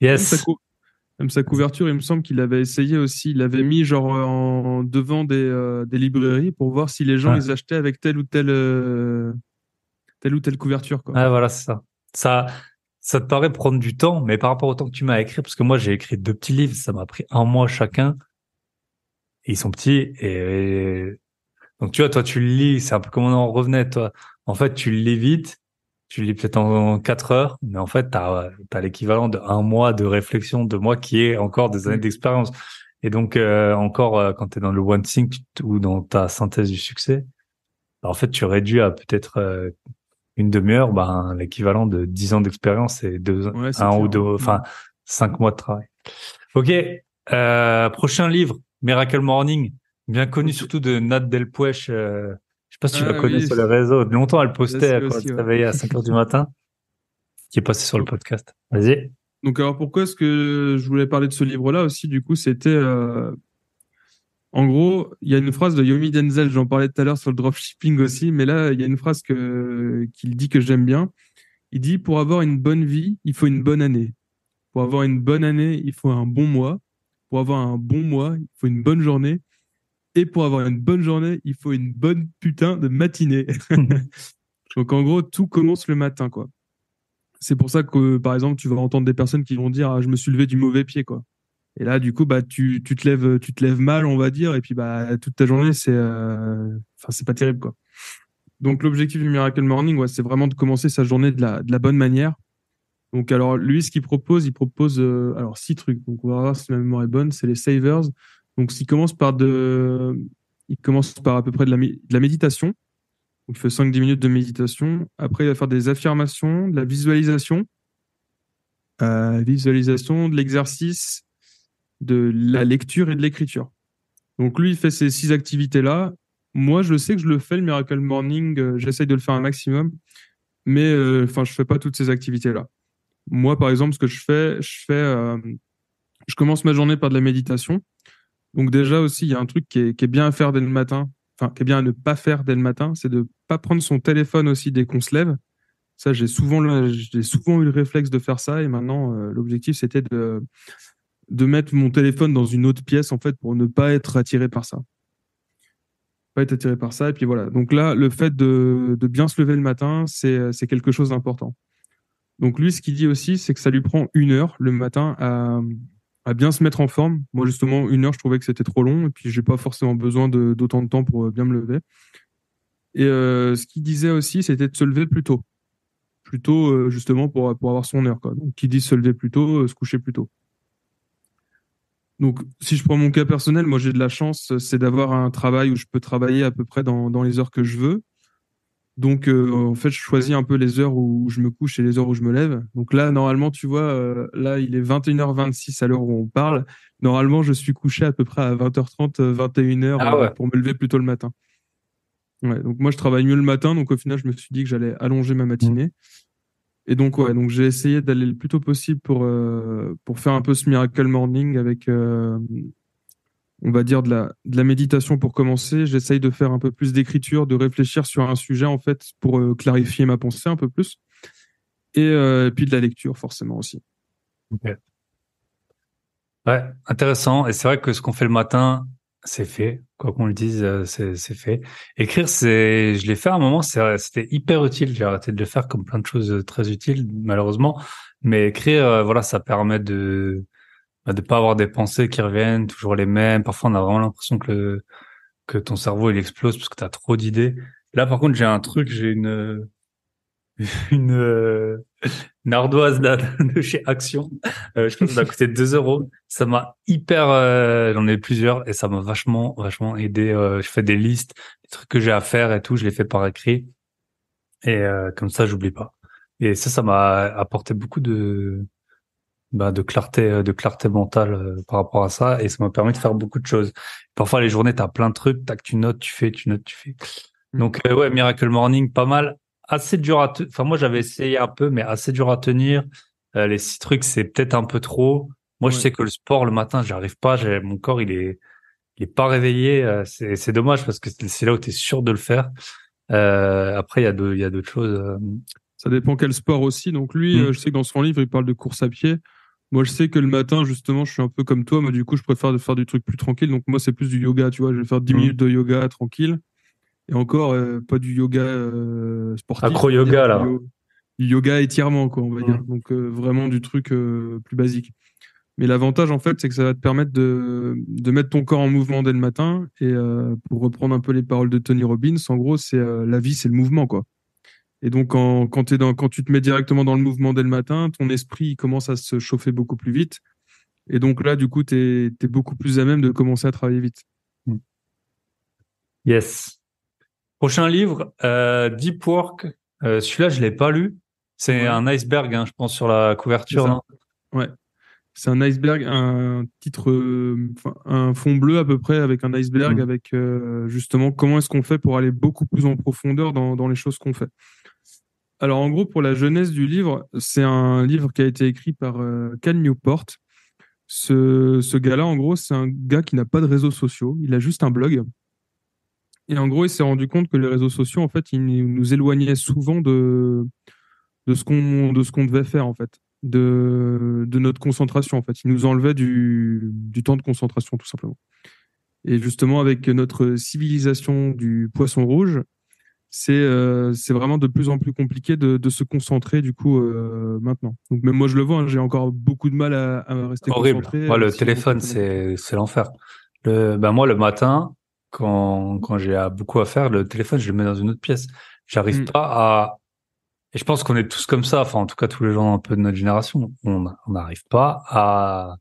Même sa, yes. cou- Même sa couverture, il me semble qu'il avait essayé aussi. Il avait mis genre devant des librairies pour voir si les gens Ouais. ils achetaient avec telle ou telle couverture, quoi. Ouais, voilà, c'est ça. Ça, ça te paraît prendre du temps, mais par rapport au temps que tu m'as écrit, parce que moi j'ai écrit 2 petits livres, ça m'a pris un mois chacun, et ils sont petits, et donc tu vois, toi tu le lis, c'est un peu comme on en revenait, toi. En fait, tu le lis vite, tu le lis peut-être en 4 heures, mais en fait, t'as l'équivalent de un mois de réflexion, de moi qui est encore des années Mm. d'expérience. Et donc, encore, quand tu es dans le one think ou dans ta synthèse du succès, bah, en fait, tu réduis à peut-être une demi-heure, ben, l'équivalent de 10 ans d'expérience et Ouais, c'est un ou clair. deux, Mm. enfin, 5 mois de travail. Ok. Prochain livre, Miracle Morning, bien connu Ok. surtout de Nat Delpeuch. Je sais pas si tu la Ah connais oui, sur les réseaux. Longtemps, elle je la postait suis quand elle aussi, se ouais. réveillait à 5 heures du matin, qui est passé sur le Donc, podcast. Vas-y. alors pourquoi est-ce que je voulais parler de ce livre-là aussi, du coup, c'était en gros, il y a une phrase de Yomi Denzel, j'en parlais tout à l'heure sur le dropshipping aussi, mais là, il y a une phrase qu'il dit que j'aime bien. Il dit, pour avoir une bonne vie, il faut une bonne année. Pour avoir une bonne année, il faut un bon mois. Pour avoir un bon mois, il faut une bonne journée. Et pour avoir une bonne journée, il faut une bonne putain de matinée. Donc en gros, tout commence le matin, quoi. C'est pour ça que, par exemple, tu vas entendre des personnes qui vont dire, ah, je me suis levé du mauvais pied, quoi. Et là, du coup, bah, tu te lèves mal, on va dire, et puis bah, toute ta journée, enfin, c'est pas terrible, quoi. Donc l'objectif du Miracle Morning, ouais, c'est vraiment de commencer sa journée de la bonne manière. Donc alors lui, ce qu'il propose, il propose alors 6 trucs. Donc on va voir si ma mémoire est bonne. C'est les savers. Donc il commence par à peu près de la méditation. Donc il fait 5-10 minutes de méditation. Après, il va faire des affirmations, de la visualisation, de l'exercice, de la lecture et de l'écriture. Donc lui, il fait ces 6 activités-là. Moi, je sais que je le fais, le Miracle Morning. J'essaye de le faire un maximum, mais enfin, je fais pas toutes ces activités-là. Moi, par exemple, ce que je commence ma journée par de la méditation. Donc déjà aussi, il y a un truc qui est bien à faire dès le matin, enfin, qui est bien à ne pas faire dès le matin, c'est de pas prendre son téléphone aussi dès qu'on se lève. Ça, j'ai souvent eu le réflexe de faire ça, et maintenant, l'objectif, c'était de mettre mon téléphone dans une autre pièce, en fait, pour ne pas être attiré par ça. Pas être attiré par ça, et puis voilà. Donc là, le fait de bien se lever le matin, c'est quelque chose d'important. Donc lui, ce qu'il dit aussi, c'est que ça lui prend 1 heure le matin à bien se mettre en forme. Moi, justement, 1 heure, je trouvais que c'était trop long, et puis j'ai pas forcément besoin d'autant de temps pour bien me lever. Et ce qu'il disait aussi, c'était de se lever plus tôt justement pour avoir son heure, quoi. Donc qui dit se lever plus tôt, se coucher plus tôt. Donc si je prends mon cas personnel, moi j'ai de la chance, c'est d'avoir un travail où je peux travailler à peu près dans les heures que je veux. Donc, en fait, je choisis un peu les heures où je me couche et les heures où je me lève. Donc là, normalement, tu vois, là, il est 21h26 à l'heure où on parle. Normalement, je suis couché à peu près à 20h30, 21h Ah ouais. pour me lever plus tôt le matin. Ouais, donc moi, je travaille mieux le matin. Donc au final, je me suis dit que j'allais allonger ma Mm. matinée. Et donc, ouais, donc j'ai essayé d'aller le plus tôt possible pour faire un peu ce miracle morning on va dire, de la méditation pour commencer. J'essaye de faire un peu plus d'écriture, de réfléchir sur un sujet, en fait, pour clarifier ma pensée un peu plus. Et puis de la lecture, forcément aussi. Ok. Ouais, intéressant. Et c'est vrai que ce qu'on fait le matin, c'est fait. Quoi qu'on le dise, c'est fait. Écrire, je l'ai fait à un moment, c'était hyper utile. J'ai arrêté de le faire comme plein de choses très utiles, malheureusement. Mais écrire, voilà, ça permet de pas avoir des pensées qui reviennent, toujours les mêmes. Parfois, on a vraiment l'impression que ton cerveau, il explose parce que tu as trop d'idées. Là, par contre, j'ai une, euh, une ardoise là, de chez Action. Je pense que ça a coûté 2 euros. Ça m'a j'en ai plusieurs et ça m'a vachement aidé. Je fais des listes, des trucs que j'ai à faire et tout. Je les fais par écrit et comme ça, j'oublie pas. Et ça m'a apporté beaucoup de clarté mentale par rapport à ça et ça m'a permis de faire beaucoup de choses. Parfois, les journées, t'as plein de trucs, tac, tu notes, tu notes, tu fais. Mm. Donc ouais, Miracle Morning, pas mal. Assez dur enfin moi j'avais essayé un peu, mais assez dur à tenir. Les 6 trucs, c'est peut-être un peu trop. Moi je Ouais. sais que le sport le matin, j'arrive pas. Mon corps il est pas réveillé. C'est dommage parce que c'est là où tu es sûr de le faire. Après il y a d'autres choses. Ça dépend quel sport aussi. Donc lui, Hmm. je sais que dans son livre, il parle de course à pied. Moi, je sais que le matin, justement, je suis un peu comme toi. Moi, du coup, je préfère de faire du truc plus tranquille. Donc moi, c'est plus du yoga, tu vois. Je vais faire 10 Hmm. minutes de yoga tranquille. Et encore, pas du yoga sportif, on va dire, Acro-yoga là. du yoga étirement, quoi, on va dire. Hmm. Donc vraiment du truc plus basique. Mais l'avantage, en fait, c'est que ça va te permettre de mettre ton corps en mouvement dès le matin. Et pour reprendre un peu les paroles de Tony Robbins, en gros, c'est la vie, c'est le mouvement, quoi. Et donc, quand tu te mets directement dans le mouvement dès le matin, ton esprit il commence à se chauffer beaucoup plus vite. Et donc là, du coup, t'es beaucoup plus à même de commencer à travailler vite. Yes. Prochain livre, Deep Work. Celui-là, je l'ai pas lu. C'est Ouais, un iceberg, hein, je pense, sur la c'est couverture, ça. non? Ouais. C'est un iceberg, un titre, enfin, un fond bleu à peu près avec un iceberg, Hmm. avec justement comment est-ce qu'on fait pour aller beaucoup plus en profondeur dans les choses qu'on fait. Alors en gros, pour la jeunesse du livre, c'est un livre qui a été écrit par Cal Newport. Ce gars-là, en gros, c'est un gars qui n'a pas de réseaux sociaux, il a juste un blog. Et en gros, il s'est rendu compte que les réseaux sociaux, en fait, ils nous éloignaient souvent de ce qu'on devait faire, en fait, de notre concentration, en fait. Ils nous enlevaient du temps de concentration, tout simplement. Et justement, avec notre civilisation du poisson rouge, c'est vraiment de plus en plus compliqué de se concentrer, du coup, maintenant. Donc, même moi, je le vois, hein, j'ai encore beaucoup de mal à rester Horrible. concentré Moi, le si mon téléphone, téléphone est à côté. c'est l'enfer. Moi, le matin, quand j'ai beaucoup à faire, le téléphone, je le mets dans une autre pièce. J'arrive Mm. pas à, et je pense qu'on est tous comme ça. Enfin, en tout cas, tous les gens un peu de notre génération. On n'arrive pas à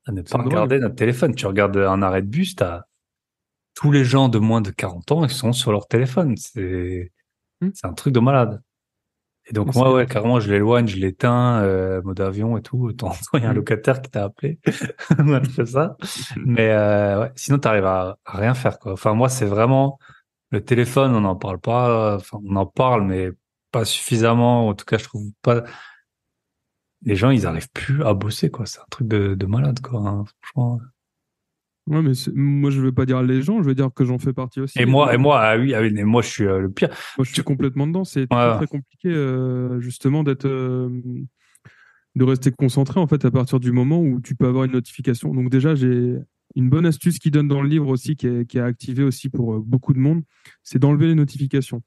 ne C'est pas une drogue. regarder notre téléphone. Tu regardes un arrêt de bus, t'as tous les gens de moins de 40 ans, ils sont sur leur téléphone. Mm. C'est un truc de malade. Et Mais donc, moi, c'est, ouais, carrément, je l'éloigne, je l'éteins, mode avion et tout. De temps en temps, il y a un mm. locataire qui t'a appelé. On a fait ça. Mais ouais, sinon, t'arrives à rien faire, quoi. Enfin, moi, c'est vraiment le téléphone, on n'en parle pas. Enfin, on en parle, mais pas suffisamment. En tout cas, je trouve pas. Les gens, ils arrivent plus à bosser, quoi. C'est un truc de malade, quoi, hein, franchement. Ouais, mais moi, je veux pas dire les gens, je veux dire que j'en fais partie aussi. Ah oui, mais moi, je suis le pire. Moi, je suis complètement dedans. C'est très, Ouais, très compliqué, justement, de rester concentré, en fait, à partir du moment où tu peux avoir une notification. Donc, déjà, j'ai une bonne astuce qui donne dans le livre aussi, qui est activée aussi pour beaucoup de monde, c'est d'enlever les notifications.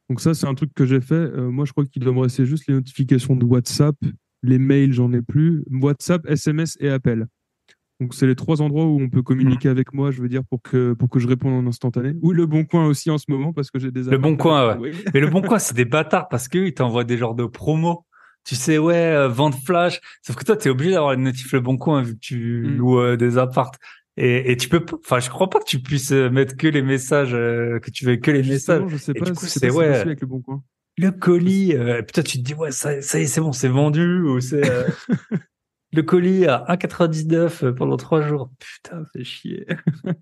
Donc, ça, c'est un truc que j'ai fait. Moi, je crois qu'il doit me rester juste les notifications de WhatsApp, les mails, j'en ai plus. WhatsApp, SMS et appel. Donc, c'est les 3 endroits où on peut ouais. communiquer avec moi, je veux dire, pour que je réponde en instantané. Oui, le bon coin aussi en ce moment, parce que j'ai des Le apparts Bon à Coin, ouais. louer. Mais le Bon Coin, c'est des bâtards parce qu'eux, ils t'envoient des genres de promos. Tu sais, ouais, vente flash. Sauf que toi, t'es obligé d'avoir une notif Le Bon Coin vu que tu Mm. loues des apparts. Et tu peux pas, enfin, je crois pas que tu puisses mettre que les messages, que tu veux que Bah, les messages. justement, Et du je coup, sais c'est pas si c'est ouais, possible avec le bon coin. le colis, et puis toi, tu te dis, ouais, ça y est, c'est bon, c'est vendu, ou c'est le colis à 1,99 pendant 3 jours. Putain, fait chier.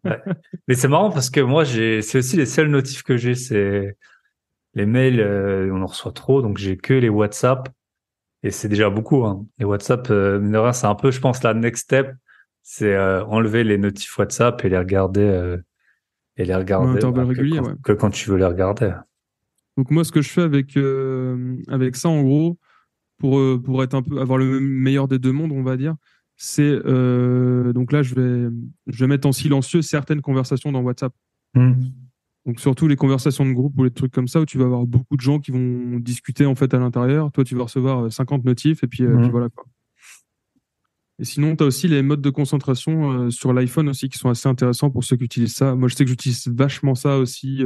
Ouais. Mais c'est marrant parce que moi, c'est aussi les seuls notifs que j'ai, c'est les mails, on en reçoit trop, donc j'ai que les WhatsApp et c'est déjà beaucoup. Hein. Les WhatsApp, mine de rien, c'est un peu, je pense, la next step. C'est enlever les notifs WhatsApp et les À regarder intervalles réguliers, ouais. que quand tu veux les regarder. Donc moi, ce que je fais avec ça, en gros, pour être un peu avoir le meilleur des deux mondes, on va dire, c'est donc là, je vais mettre en silencieux certaines conversations dans WhatsApp. Donc surtout les conversations de groupe ou les trucs comme ça où tu vas avoir beaucoup de gens qui vont discuter en fait à l'intérieur. Toi, tu vas recevoir 50 notifs et puis voilà quoi. Et sinon, tu as aussi les modes de concentration sur l'iPhone aussi qui sont assez intéressants pour ceux qui utilisent ça. Moi, je sais que j'utilise vachement ça aussi.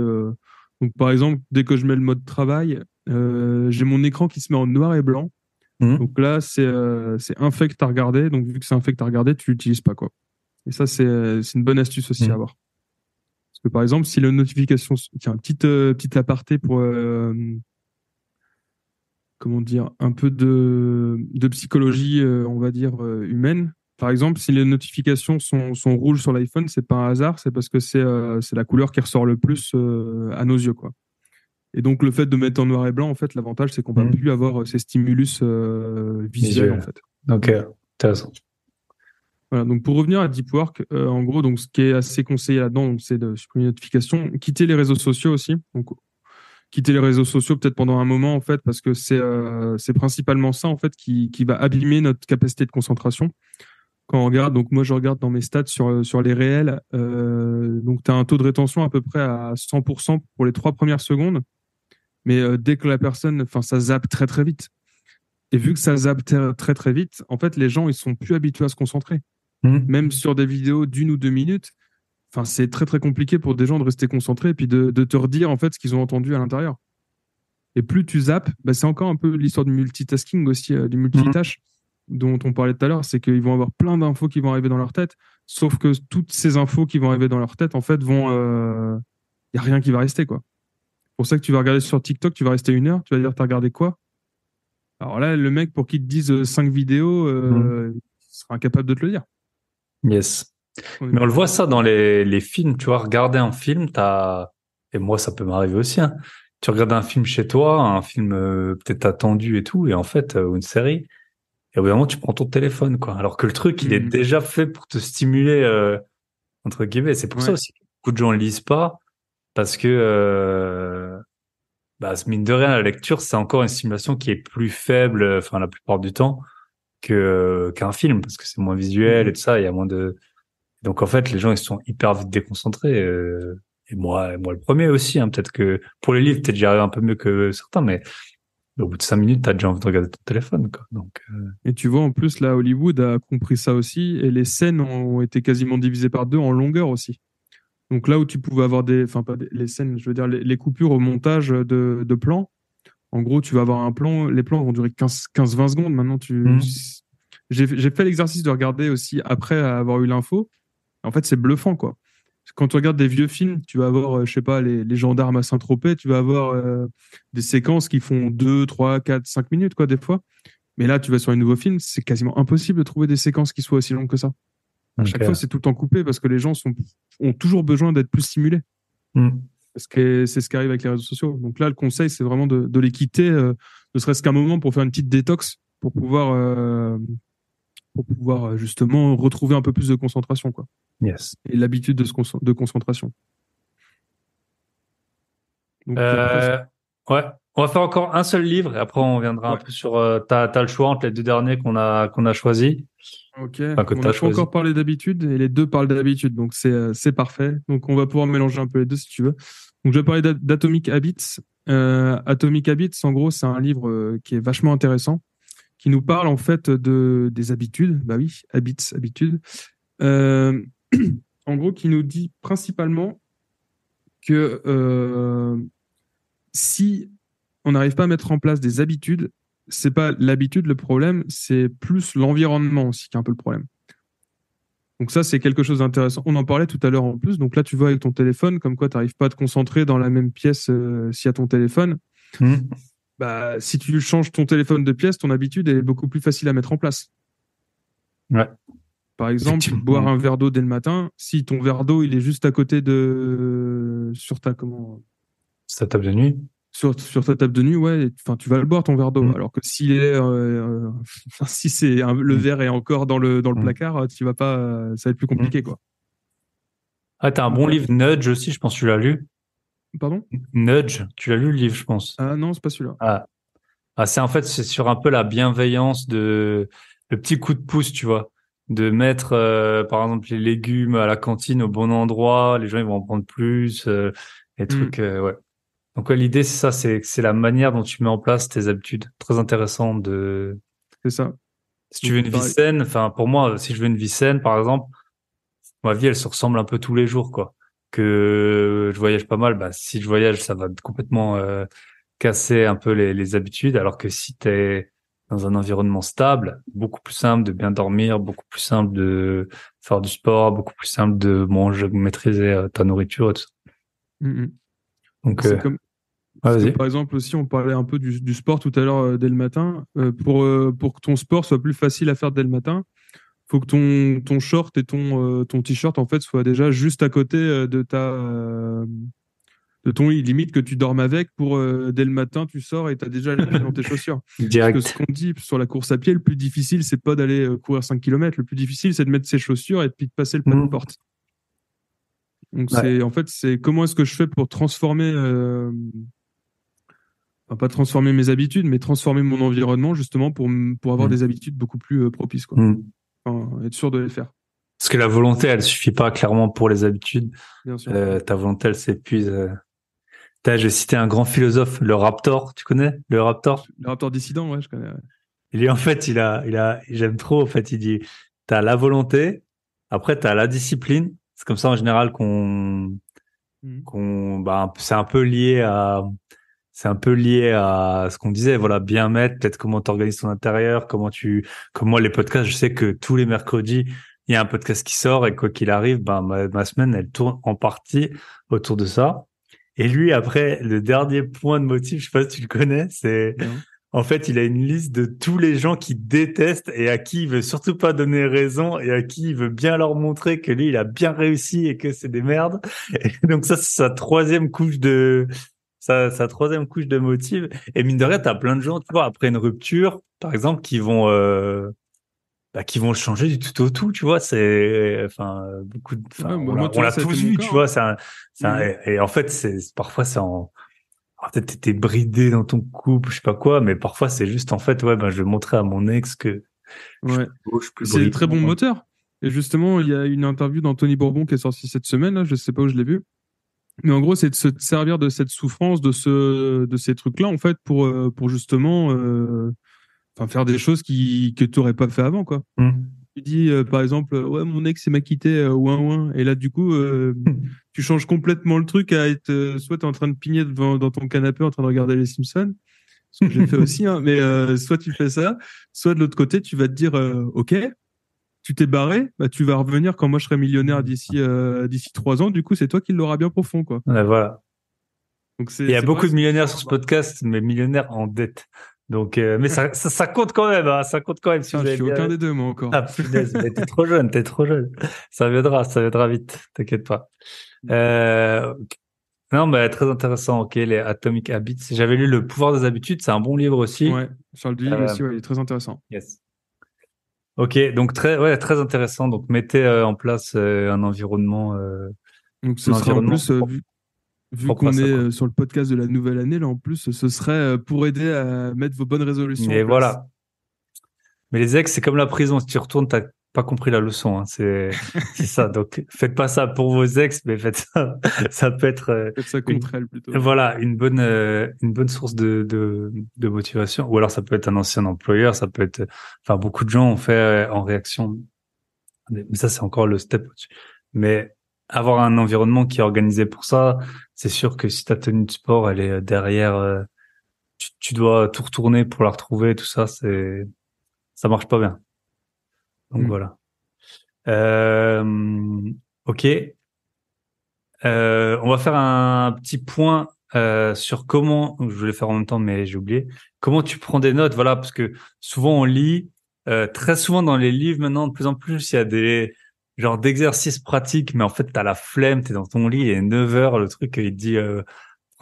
Donc par exemple, dès que je mets le mode travail, j'ai mon écran qui se met en noir et blanc. Donc là, c'est un fait que tu as regardé. Donc vu que c'est un fait que tu as regardé, tu l'utilises pas quoi. Et ça, c'est une bonne astuce aussi à avoir. Parce que par exemple, si la notification, tiens, petit aparté pour comment dire, un peu de psychologie, on va dire humaine. Par exemple, si les notifications sont rouges sur l'iPhone, c'est pas un hasard, c'est parce que c'est la couleur qui ressort le plus à nos yeux quoi. Et donc le fait de mettre en noir et blanc, en fait, l'avantage c'est qu'on va plus avoir ces stimulus visuels en fait. Ok, intéressant. Voilà, donc pour revenir à Deep Work, en gros, donc ce qui est assez conseillé là-dedans, donc, c'est de supprimer les notifications, quitter les réseaux sociaux aussi. Donc quitter les réseaux sociaux peut-être pendant un moment en fait, parce que c'est principalement ça en fait qui va abîmer notre capacité de concentration. Quand on regarde, donc moi je regarde dans mes stats sur les réels, donc tu as un taux de rétention à peu près à 100% pour les 3 premières secondes, mais dès que la personne, enfin ça zappe très très vite. Et vu que ça zappe très très vite, en fait les gens ils sont plus habitués à se concentrer. Même sur des vidéos d'1 ou 2 minutes, enfin, c'est très très compliqué pour des gens de rester concentrés et puis de te redire en fait ce qu'ils ont entendu à l'intérieur. Et plus tu zappes, bah, c'est encore un peu l'histoire du multitasking aussi, du multitâche dont on parlait tout à l'heure, c'est qu'ils vont avoir plein d'infos qui vont arriver dans leur tête, sauf que toutes ces infos qui vont arriver dans leur tête, en fait, y a rien qui va rester, quoi. C'est pour ça que tu vas regarder sur TikTok, tu vas rester 1 heure, tu vas dire, t'as regardé quoi? Alors là, le mec, pour qu'il te dise 5 vidéos, il sera incapable de te le dire. Yes. Mais on le voit ça dans les films, tu vois, regarder un film, et moi ça peut m'arriver aussi, hein. Tu regardes un film chez toi, un film peut-être attendu et tout, et en fait, ou une série, et au bout d'un moment tu prends ton téléphone, quoi. Alors que le truc, il est déjà fait pour te stimuler, entre guillemets. C'est pour ça aussi que beaucoup de gens lisent pas, parce que, bah, mine de rien, la lecture, c'est encore une stimulation qui est plus faible, enfin, la plupart du temps, qu'un film, parce que c'est moins visuel et tout ça, il y a moins de... Donc en fait, les gens ils sont hyper vite déconcentrés. Et moi le premier aussi. Hein, peut-être que pour les livres, peut-être j'y arrive un peu mieux que certains, mais au bout de 5 minutes, t'as déjà envie de regarder ton téléphone, quoi. Donc Et tu vois, en plus, là, Hollywood a compris ça aussi, et les scènes ont été quasiment divisées par 2 en longueur aussi. Donc là où tu pouvais avoir enfin pas les scènes, je veux dire les coupures au montage de plans. En gros, tu vas avoir un plan, les plans vont durer 15-20 secondes. Maintenant, j'ai fait l'exercice de regarder aussi après avoir eu l'info. En fait, c'est bluffant, quoi. Quand tu regardes des vieux films, tu vas avoir, je sais pas, les gendarmes à Saint-Tropez, tu vas avoir des séquences qui font 2, 3, 4, 5 minutes, quoi, des fois. Mais là, tu vas sur un nouveau film, c'est quasiment impossible de trouver des séquences qui soient aussi longues que ça. À chaque fois, c'est tout le temps coupé parce que les gens ont toujours besoin d'être plus stimulés. Parce que c'est ce qui arrive avec les réseaux sociaux. Donc là, le conseil, c'est vraiment de les quitter, ne serait-ce qu'un moment pour faire une petite détox, pour pouvoir justement retrouver un peu plus de concentration, quoi. yes. Et l'habitude de concentration. Donc, ouais. On va faire encore un seul livre et après on viendra un peu sur. T'as le choix entre les 2 derniers qu'on a choisis. Ok. Enfin, que On t'as n'a pas choisi. encore parlé d'habitude et les deux parlent d'habitude, donc c'est parfait. Donc on va pouvoir mélanger un peu les deux si tu veux. Donc je vais parler d'Atomic Habits. Atomic Habits, en gros, c'est un livre qui est vachement intéressant, qui nous parle en fait des habitudes. Bah oui, habitudes. En gros, qui nous dit principalement que si on n'arrive pas à mettre en place des habitudes, c'est pas l'habitude le problème, c'est plus l'environnement aussi qui est un peu le problème. Donc ça, c'est quelque chose d'intéressant. On en parlait tout à l'heure en plus. Donc là, tu vois avec ton téléphone, comme quoi tu n'arrives pas à te concentrer dans la même pièce s'il y a ton téléphone. Bah, si tu changes ton téléphone de pièce, ton habitude est beaucoup plus facile à mettre en place. Ouais. Par exemple, boire un verre d'eau dès le matin. Si ton verre d'eau, il est juste à côté sur ta Ta table de nuit. sur ta table de nuit, ouais, enfin, tu vas le boire ton verre d'eau. Mm. Alors que si le verre est encore dans le Mm. placard, tu vas pas, ça va être plus Mm. compliqué, quoi. Ah, t'as un Donc, bon livre, Nudge aussi, je pense que tu l'as lu. pardon? Nudge, tu l'as lu le livre, je pense. Ah non, c'est pas celui-là. Ah, ah c'est en fait, c'est sur un peu la bienveillance le petit coup de pouce, tu vois. De mettre, par exemple, les légumes à la cantine au bon endroit, les gens ils vont en prendre plus, les Hmm, trucs, ouais. Donc ouais, l'idée c'est ça, c'est la manière dont tu mets en place tes habitudes. Très intéressant de c'est ça. si tu Donc, veux une vie pareil. saine, enfin pour moi, si je veux une vie saine, par exemple, ma vie elle se ressemble un peu tous les jours quoi. Que je voyage pas mal, bah si je voyage, ça va complètement casser un peu les habitudes, alors que si t'es dans un environnement stable, beaucoup plus simple de bien dormir, beaucoup plus simple de faire du sport, beaucoup plus simple de manger, maîtriser ta nourriture et tout ça. Hmm, hmm. Donc C'est comme, ouais, c'est comme vas-y. par exemple aussi, on parlait un peu du sport tout à l'heure dès le matin. Pour que ton sport soit plus facile à faire dès le matin, faut que ton short et ton t-shirt en fait soient déjà juste à côté de ton lit. Limite que tu dormes avec pour dès le matin, tu sors et tu as déjà les pieds dans tes chaussures. Parce que ce Direct. qu'on dit sur la course à pied, le plus difficile, c'est pas d'aller courir 5 km. Le plus difficile, c'est de mettre ses chaussures et puis de passer le pas de Mhm. porte. Donc Ouais. c'est comment est-ce que je fais pour transformer enfin, pas transformer mes habitudes, mais transformer mon environnement justement pour avoir des Mhm. habitudes beaucoup plus propices, quoi. Mhm. Enfin, être sûr de les faire, Parce que la volonté, elle suffit pas clairement pour les habitudes. bien sûr. Ta volonté, elle s'épuise. Je vais citer un grand philosophe, le Raptor. Tu connais le Raptor? Le Raptor dissident, ouais, je connais. Ouais. Il est en fait, j'aime trop. En fait, il dit, t'as la volonté, après t'as la discipline. C'est comme ça en général Mhm. bah, c'est un peu lié à ce qu'on disait. Voilà, bien mettre, peut-être comment t'organises ton intérieur, comme moi les podcasts. Je sais que tous les mercredis, il y a un podcast qui sort et quoi qu'il arrive, ben ma semaine elle tourne en partie autour de ça. Et lui, après, le dernier point de motif, je sais pas si tu le connais, c'est Non. en fait, il a une liste de tous les gens qu'il déteste et à qui il veut surtout pas donner raison et à qui il veut bien leur montrer que lui, il a bien réussi et que c'est des merdes. Et donc ça, c'est sa troisième couche de motif. Et mine de rien, t'as plein de gens, tu vois, après une rupture, par exemple, qui vont changer du tout au tout, tu vois. Ouais, On moi, tu on vois, l'a ça a été tous mon vu, cas. tu Hein. vois. Mhm. Et en fait, parfois, peut-être t'es bridé dans ton couple, je sais pas quoi, mais parfois c'est juste en fait, ouais, ben je vais montrer à mon ex que je suis Ouais. plus beau, je suis plus C'est un très bon brillant. moteur. Et justement, il y a une interview d'Anthony Bourbon qui est sortie cette semaine, là, je sais pas où je l'ai vu. Mais en gros, c'est de se servir de cette souffrance, de ces trucs-là, en fait, pour justement enfin, faire des choses que tu n'aurais pas fait avant, quoi. Hmm. Tu dis, par exemple, ouais, mon ex, il m'a quitté, ouin, ouin. Et là, du coup, tu changes complètement le truc à être, soit tu es en train de pigner dans ton canapé en train de regarder les Simpsons, ce que j'ai fait aussi, hein, mais soit tu fais ça, soit de l'autre côté, tu vas te dire, OK, tu t'es barré, bah, tu vas revenir quand moi je serai millionnaire d'ici 3 ans, du coup, c'est toi qui l'auras bien profond, quoi. Ouais, voilà. Donc, Il y a c'est pareil, beaucoup de c'est millionnaires différent. sur ce podcast, mais millionnaires en dette. Donc, mais ça compte quand même, hein, ça compte quand même si Putain, vous je avez suis aucun bien. des deux, moi, encore. Ah, punaise, mais t'es trop jeune, t'es trop jeune. Ça viendra vite, t'inquiète pas. Ok. Non, mais très intéressant, ok, les Atomic Habits. J'avais lu Le pouvoir des habitudes, c'est un bon livre aussi. Ouais, Charles Duhigg Euh, aussi, ouais, il est très intéressant. yes. Ok, donc très intéressant. Donc mettez en place Donc, un ce sera en environnement plus, vu propre à qu'on est ça, quoi. sur le podcast de la nouvelle année, là, en plus, ce serait pour aider à mettre vos bonnes résolutions en Mais place. voilà. Mais les ex, c'est comme la prison. Si tu retournes, t'as pas compris la leçon. Hein. C'est ça. Donc faites pas ça pour vos ex, mais faites ça. Ça peut être Faites ça une contre elle, plutôt. voilà une bonne source de motivation. Ou alors ça peut être un ancien employeur. Ça peut être. Enfin, beaucoup de gens ont fait en réaction. Mais ça, c'est encore le step au-dessus. Mais avoir un environnement qui est organisé pour ça, c'est sûr que si ta tenue de sport, elle est derrière, tu dois tout retourner pour la retrouver, tout ça, ça marche pas bien. Donc Hmm. voilà. Ok. On va faire un petit point sur comment, je voulais faire en même temps, mais j'ai oublié, comment tu prends des notes, voilà, parce que souvent on lit, très souvent dans les livres maintenant, de plus en plus, il y a des genres d'exercices pratiques, mais en fait, t'as la flemme, t'es dans ton lit, il est 9 heures, le truc, il te dit,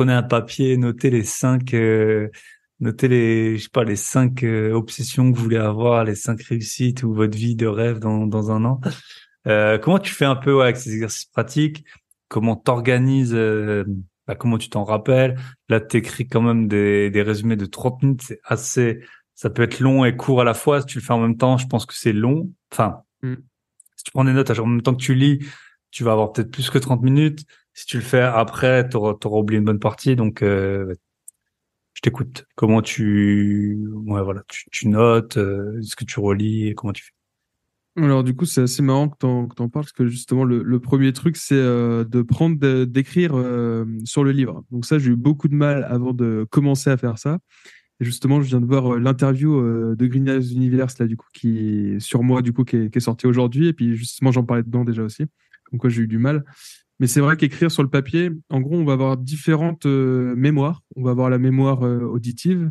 prenez un papier, notez les 5, notez les, je sais pas, les 5 obsessions que vous voulez avoir, les 5 réussites ou votre vie de rêve dans un an. Comment tu fais un peu avec ces exercices pratiques? Comment t'organises? Comment tu t'en rappelles? Là, t'écris quand même des résumés de 30 minutes. C'est assez, ça peut être long et court à la fois. Si tu le fais en même temps, je pense que c'est long. Enfin, si tu prends des notes en même temps que tu lis, tu vas avoir peut-être plus que 30 minutes. Si tu le fais après, t'auras oublié une bonne partie. Donc, je t'écoute. Comment ouais, voilà, tu notes, ce que tu relis et comment tu fais. Alors du coup, c'est assez marrant que t'en parles parce que justement le premier truc c'est de d'écrire sur le livre. Donc ça, j'ai eu beaucoup de mal avant de commencer à faire ça. Et justement, je viens de voir l'interview de Green Lives Universe là du coup qui sur moi du coup qui est sorti aujourd'hui et puis justement j'en parlais dedans déjà aussi. Donc quoi, j'ai eu du mal. Mais c'est vrai qu'écrire sur le papier, en gros, on va avoir différentes mémoires. On va avoir la mémoire auditive,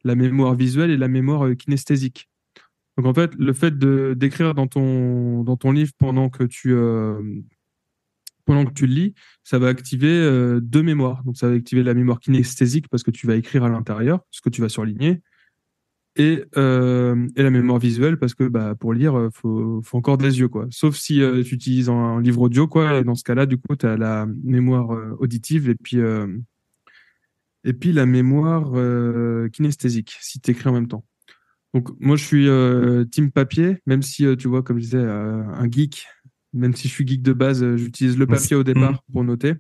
la mémoire visuelle et la mémoire kinesthésique. Donc en fait, le fait de d'écrire dans ton livre pendant que tu le lis, ça va activer deux mémoires. Donc ça va activer la mémoire kinesthésique parce que tu vas écrire à l'intérieur ce que tu vas surligner et la mémoire visuelle parce que bah pour lire faut encore des yeux quoi. Sauf si tu utilises un livre audio quoi et dans ce cas-là du coup tu as la mémoire auditive et puis la mémoire kinesthésique si tu écris en même temps. Donc moi je suis team papier, même si tu vois comme je disais un geek, même si je suis geek de base, j'utilise le papier au Mhm. départ pour noter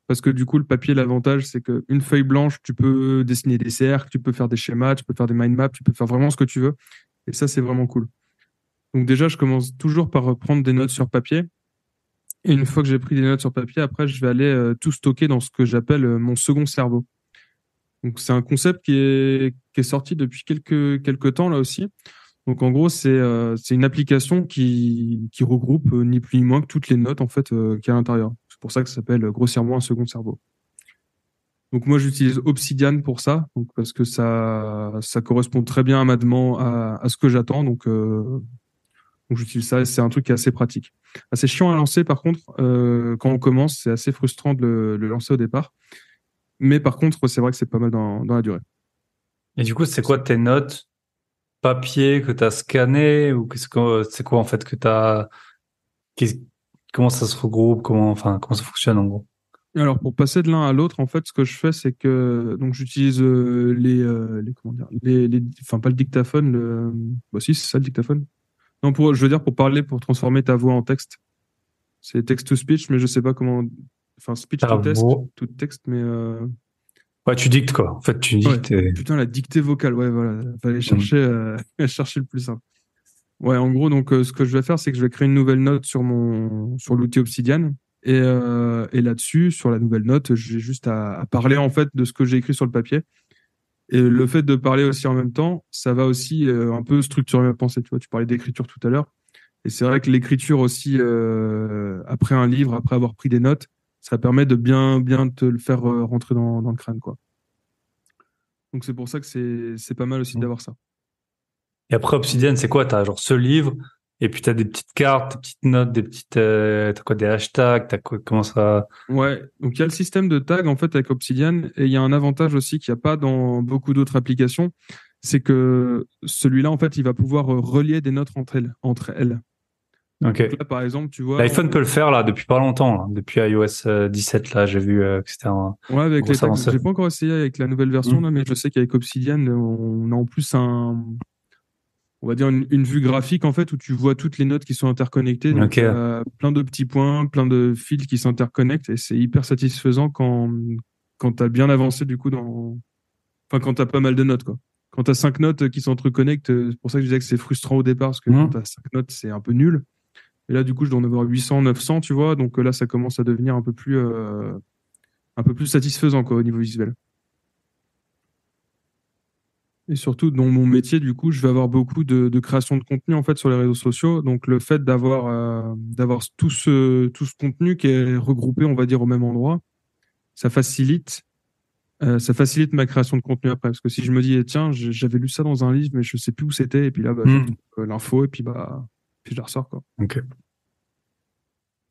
parce que du coup le papier l'avantage c'est qu'une feuille blanche tu peux dessiner des cercles, tu peux faire des schémas, tu peux faire des mind maps, tu peux faire vraiment ce que tu veux et ça c'est vraiment cool. Donc déjà je commence toujours par prendre des notes sur papier et une fois que j'ai pris des notes sur papier, après je vais aller tout stocker dans ce que j'appelle mon second cerveau. Donc c'est un concept qui est sorti depuis quelques temps là aussi. Donc en gros, c'est une application qui regroupe ni plus ni moins que toutes les notes en fait qu'il y a à l'intérieur. C'est pour ça que ça s'appelle grossièrement un second cerveau. Donc moi j'utilise Obsidian pour ça, donc parce que ça correspond très bien à ma demande, à ce que j'attends. Donc j'utilise ça et c'est un truc qui est assez pratique. Assez chiant à lancer par contre quand on commence, c'est assez frustrant de le lancer au départ. Mais par contre, c'est vrai que c'est pas mal dans la durée. Et du coup, c'est quoi tes notes papier que tu as scanné ou c'est quoi en fait que qu'est-ce- comment ça se regroupe, comment ça fonctionne en gros? Alors pour passer de l'un à l'autre, en fait, ce que je fais, c'est que donc j'utilise les comment dire enfin pas le dictaphone, bah si c'est ça le dictaphone. Non pour je veux dire pour parler, pour transformer ta voix en texte. C'est text to speech, mais je sais pas comment. Enfin speech Ta to text, voix. to text, mais Ouais, tu dictes quoi. En fait, tu ouais. dictes et... Putain la dictée vocale, ouais voilà, fallait Mhm. chercher chercher le plus simple. Ouais, en gros, donc ce que je vais faire, c'est que je vais créer une nouvelle note sur l'outil Obsidian. Et là-dessus, sur la nouvelle note, j'ai juste à parler en fait de ce que j'ai écrit sur le papier. Et le fait de parler aussi en même temps, ça va aussi un peu structurer ma pensée. Tu vois, tu parlais d'écriture tout à l'heure. Et c'est vrai que l'écriture aussi, après un livre, après avoir pris des notes, ça permet de bien te le faire rentrer dans le crâne, quoi. Donc c'est pour ça que c'est pas mal aussi d'avoir ça. Et après Obsidian, c'est quoi? T'as genre ce livre et puis t'as des petites cartes, des petites notes, t'as quoi, des hashtags, t'as quoi, comment ça? Ouais, donc il y a le système de tag en fait avec Obsidian et il y a un avantage aussi qu'il n'y a pas dans beaucoup d'autres applications, c'est que celui-là en fait il va pouvoir relier des notes entre elles. Ok. Donc là par exemple tu vois, L'iPhone peut le faire là depuis pas longtemps, là. Depuis iOS 17 là, j'ai vu que c'était un ouais avec les gros tags, avancée. j'ai pas encore essayé avec la nouvelle version là, Hmm. mais je sais qu'avec Obsidian on a en plus on va dire une vue graphique en fait où tu vois toutes les notes qui sont interconnectées, donc Ok. tu as plein de petits points, plein de fils qui s'interconnectent et c'est hyper satisfaisant quand tu as bien avancé du coup enfin, quand t'as pas mal de notes, quoi. Quand t'as 5 notes qui s'entreconnectent, c'est pour ça que je disais que c'est frustrant au départ, parce que quand Hmm. t'as 5 notes, c'est un peu nul. Et là, du coup, je dois en avoir 800, 900, tu vois. Donc là, ça commence à devenir un peu plus satisfaisant, quoi, au niveau visuel. Et surtout, dans mon métier, du coup, je vais avoir beaucoup de création de contenu, en fait, sur les réseaux sociaux. Donc, le fait d'avoir tout ce contenu qui est regroupé, on va dire, au même endroit, ça facilite ça facilite ma création de contenu après. Parce que si je me dis, eh, tiens, j'avais lu ça dans un livre, mais je sais plus où c'était, et puis là, bah, je Hmm. retrouve l'info, et puis, puis je la ressors, quoi. Ok.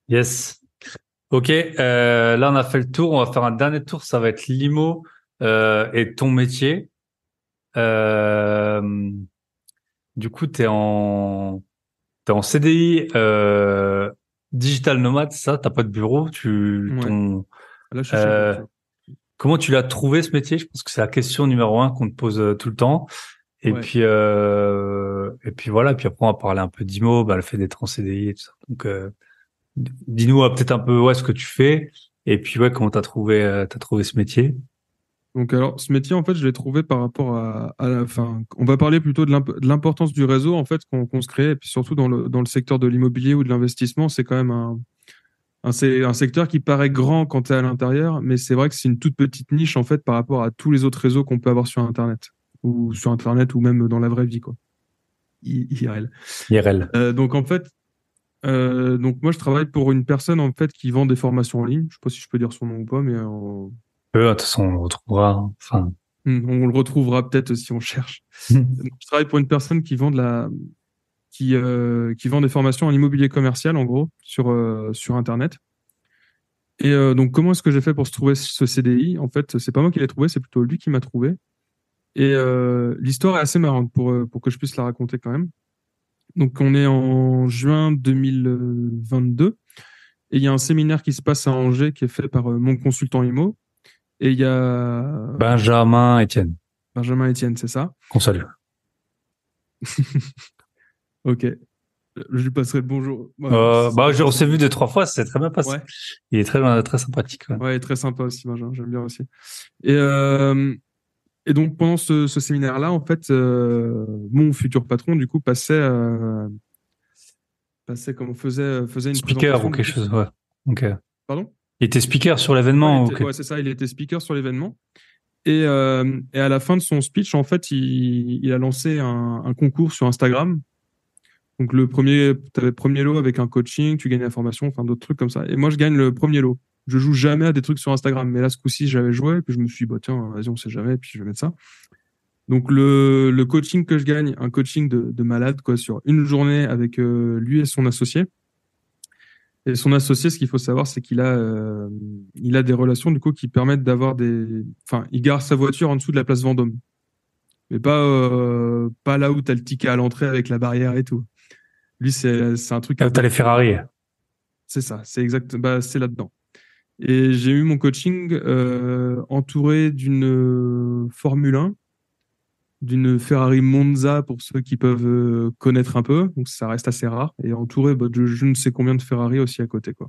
Yes. Ok, là on a fait le tour. On va faire un dernier tour. Ça va être l'IMO et ton métier. Euh, du coup, t'es en CDI digital nomade, c'est ça? T'as pas de bureau. Ouais. Là, je suis chez moi, Euh, tu vois. comment tu l'as trouvé ce métier? Je pense que c'est la question numéro un qu'on te pose tout le temps. Ouais. Et puis voilà. Et puis après on va parler un peu d'IMO, bah, le fait d'être en CDI et tout ça. Donc dis-nous peut-être un peu ouais ce que tu fais. Et puis ouais, comment t'as trouvé ce métier? Donc, alors, ce métier, en fait, je l'ai trouvé par rapport enfin, on va parler plutôt de l'importance du réseau, en fait, qu'on se crée, et puis surtout dans le secteur de l'immobilier ou de l'investissement, c'est quand même c'est un secteur qui paraît grand quand tu es à l'intérieur, mais c'est vrai que c'est une toute petite niche, en fait, par rapport à tous les autres réseaux qu'on peut avoir sur Internet, ou même dans la vraie vie, quoi. IRL. IRL. Donc, en fait, donc moi, je travaille pour une personne, en fait, qui vend des formations en ligne. Je sais pas si je peux dire son nom ou pas, mais De toute façon, on le retrouvera, hein. Enfin, on le retrouvera peut-être si on cherche. Donc, je travaille pour une personne qui vend qui vend des formations en immobilier commercial, en gros, sur Internet. Et donc, comment est-ce que j'ai fait pour se trouver ce CDI? En fait, c'est pas moi qui l'ai trouvé, c'est plutôt lui qui m'a trouvé. Et l'histoire est assez marrante pour que je puisse la raconter quand même. Donc, on est en juin 2022 et il y a un séminaire qui se passe à Angers qui est fait par mon consultant IMO. Et il y a Benjamin, Étienne, Benjamin Etienne, c'est ça? qu'on salue. Ok, je lui passerai le bonjour. Ouais, c'est Bah, sympa de on passer le s'est vu deux, bonjour. trois fois, c'est très bien passé. Ouais, Il est très sympathique, ouais. ouais, très sympa aussi, Benjamin, j'aime bien aussi. Et, donc, pendant ce séminaire-là, en fait, mon futur patron, du coup, faisait une Speaker ou présentation, du quelque coup. chose, ouais. Ok. Pardon? Il était speaker sur Ouais, l'événement, ok. ouais, c'est ça, il était speaker sur l'événement. Et à la fin de son speech, en fait, il a lancé un concours sur Instagram. Donc, t'avais le premier lot avec un coaching, tu gagnes la formation, enfin d'autres trucs comme ça. Et moi, je gagne le premier lot. Je joue jamais à des trucs sur Instagram, mais là, ce coup-ci, j'avais joué, et puis je me suis dit, bah tiens, vas-y, on sait jamais, et puis je vais mettre ça. Donc, le coaching que je gagne, un coaching de malade, quoi, sur une journée avec lui et son associé. Et son associé, ce qu'il faut savoir, c'est il a des relations, du coup, qui permettent d'avoir enfin, il gare sa voiture en dessous de la place Vendôme. Mais pas là où t'as le ticket à l'entrée avec la barrière et tout. Lui, c'est un truc Là un où peu t'as les plus. Ferrari. C'est ça, c'est exact, bah, c'est là-dedans. Et j'ai eu mon coaching entouré d'une Formule 1, d'une Ferrari Monza pour ceux qui peuvent connaître un peu, donc ça reste assez rare, et entouré bah, de je ne sais combien de Ferrari aussi à côté, quoi.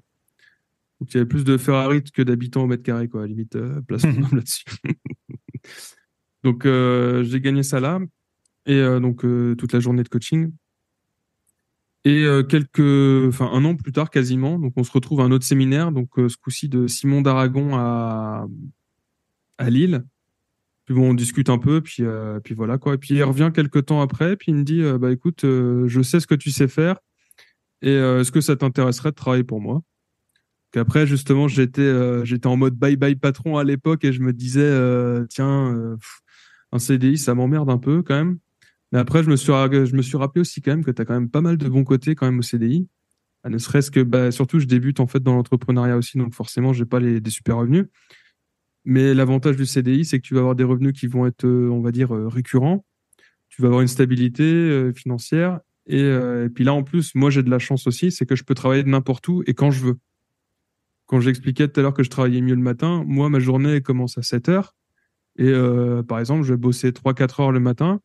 Donc il y avait plus de Ferrari que d'habitants au mètre carré, quoi, à la limite, place Vendôme là-dessus. Donc j'ai gagné ça là, et donc toute la journée de coaching. Et enfin un an plus tard quasiment, donc on se retrouve à un autre séminaire, donc ce coup-ci de Simon d'Aragon à Lille. Puis bon, on discute un peu, puis voilà quoi. Et puis il revient quelques temps après, puis il me dit bah écoute, je sais ce que tu sais faire, et est-ce que ça t'intéresserait de travailler pour moi? Qu'après justement j'étais en mode bye bye patron à l'époque et je me disais tiens un CDI ça m'emmerde un peu quand même. Mais après je me suis rappelé aussi quand même que tu as quand même pas mal de bons côtés quand même au CDI. Ne serait-ce que, bah, surtout, je débute en fait dans l'entrepreneuriat aussi, donc forcément, j'ai pas des super revenus. Mais l'avantage du CDI, c'est que tu vas avoir des revenus qui vont être, on va dire, récurrents. Tu vas avoir une stabilité financière. Et puis là, en plus, moi, j'ai de la chance aussi, c'est que je peux travailler de n'importe où et quand je veux. Quand j'expliquais tout à l'heure que je travaillais mieux le matin, moi, ma journée elle commence à 7 heures. Et par exemple, je vais bosser 3 4 heures le matin.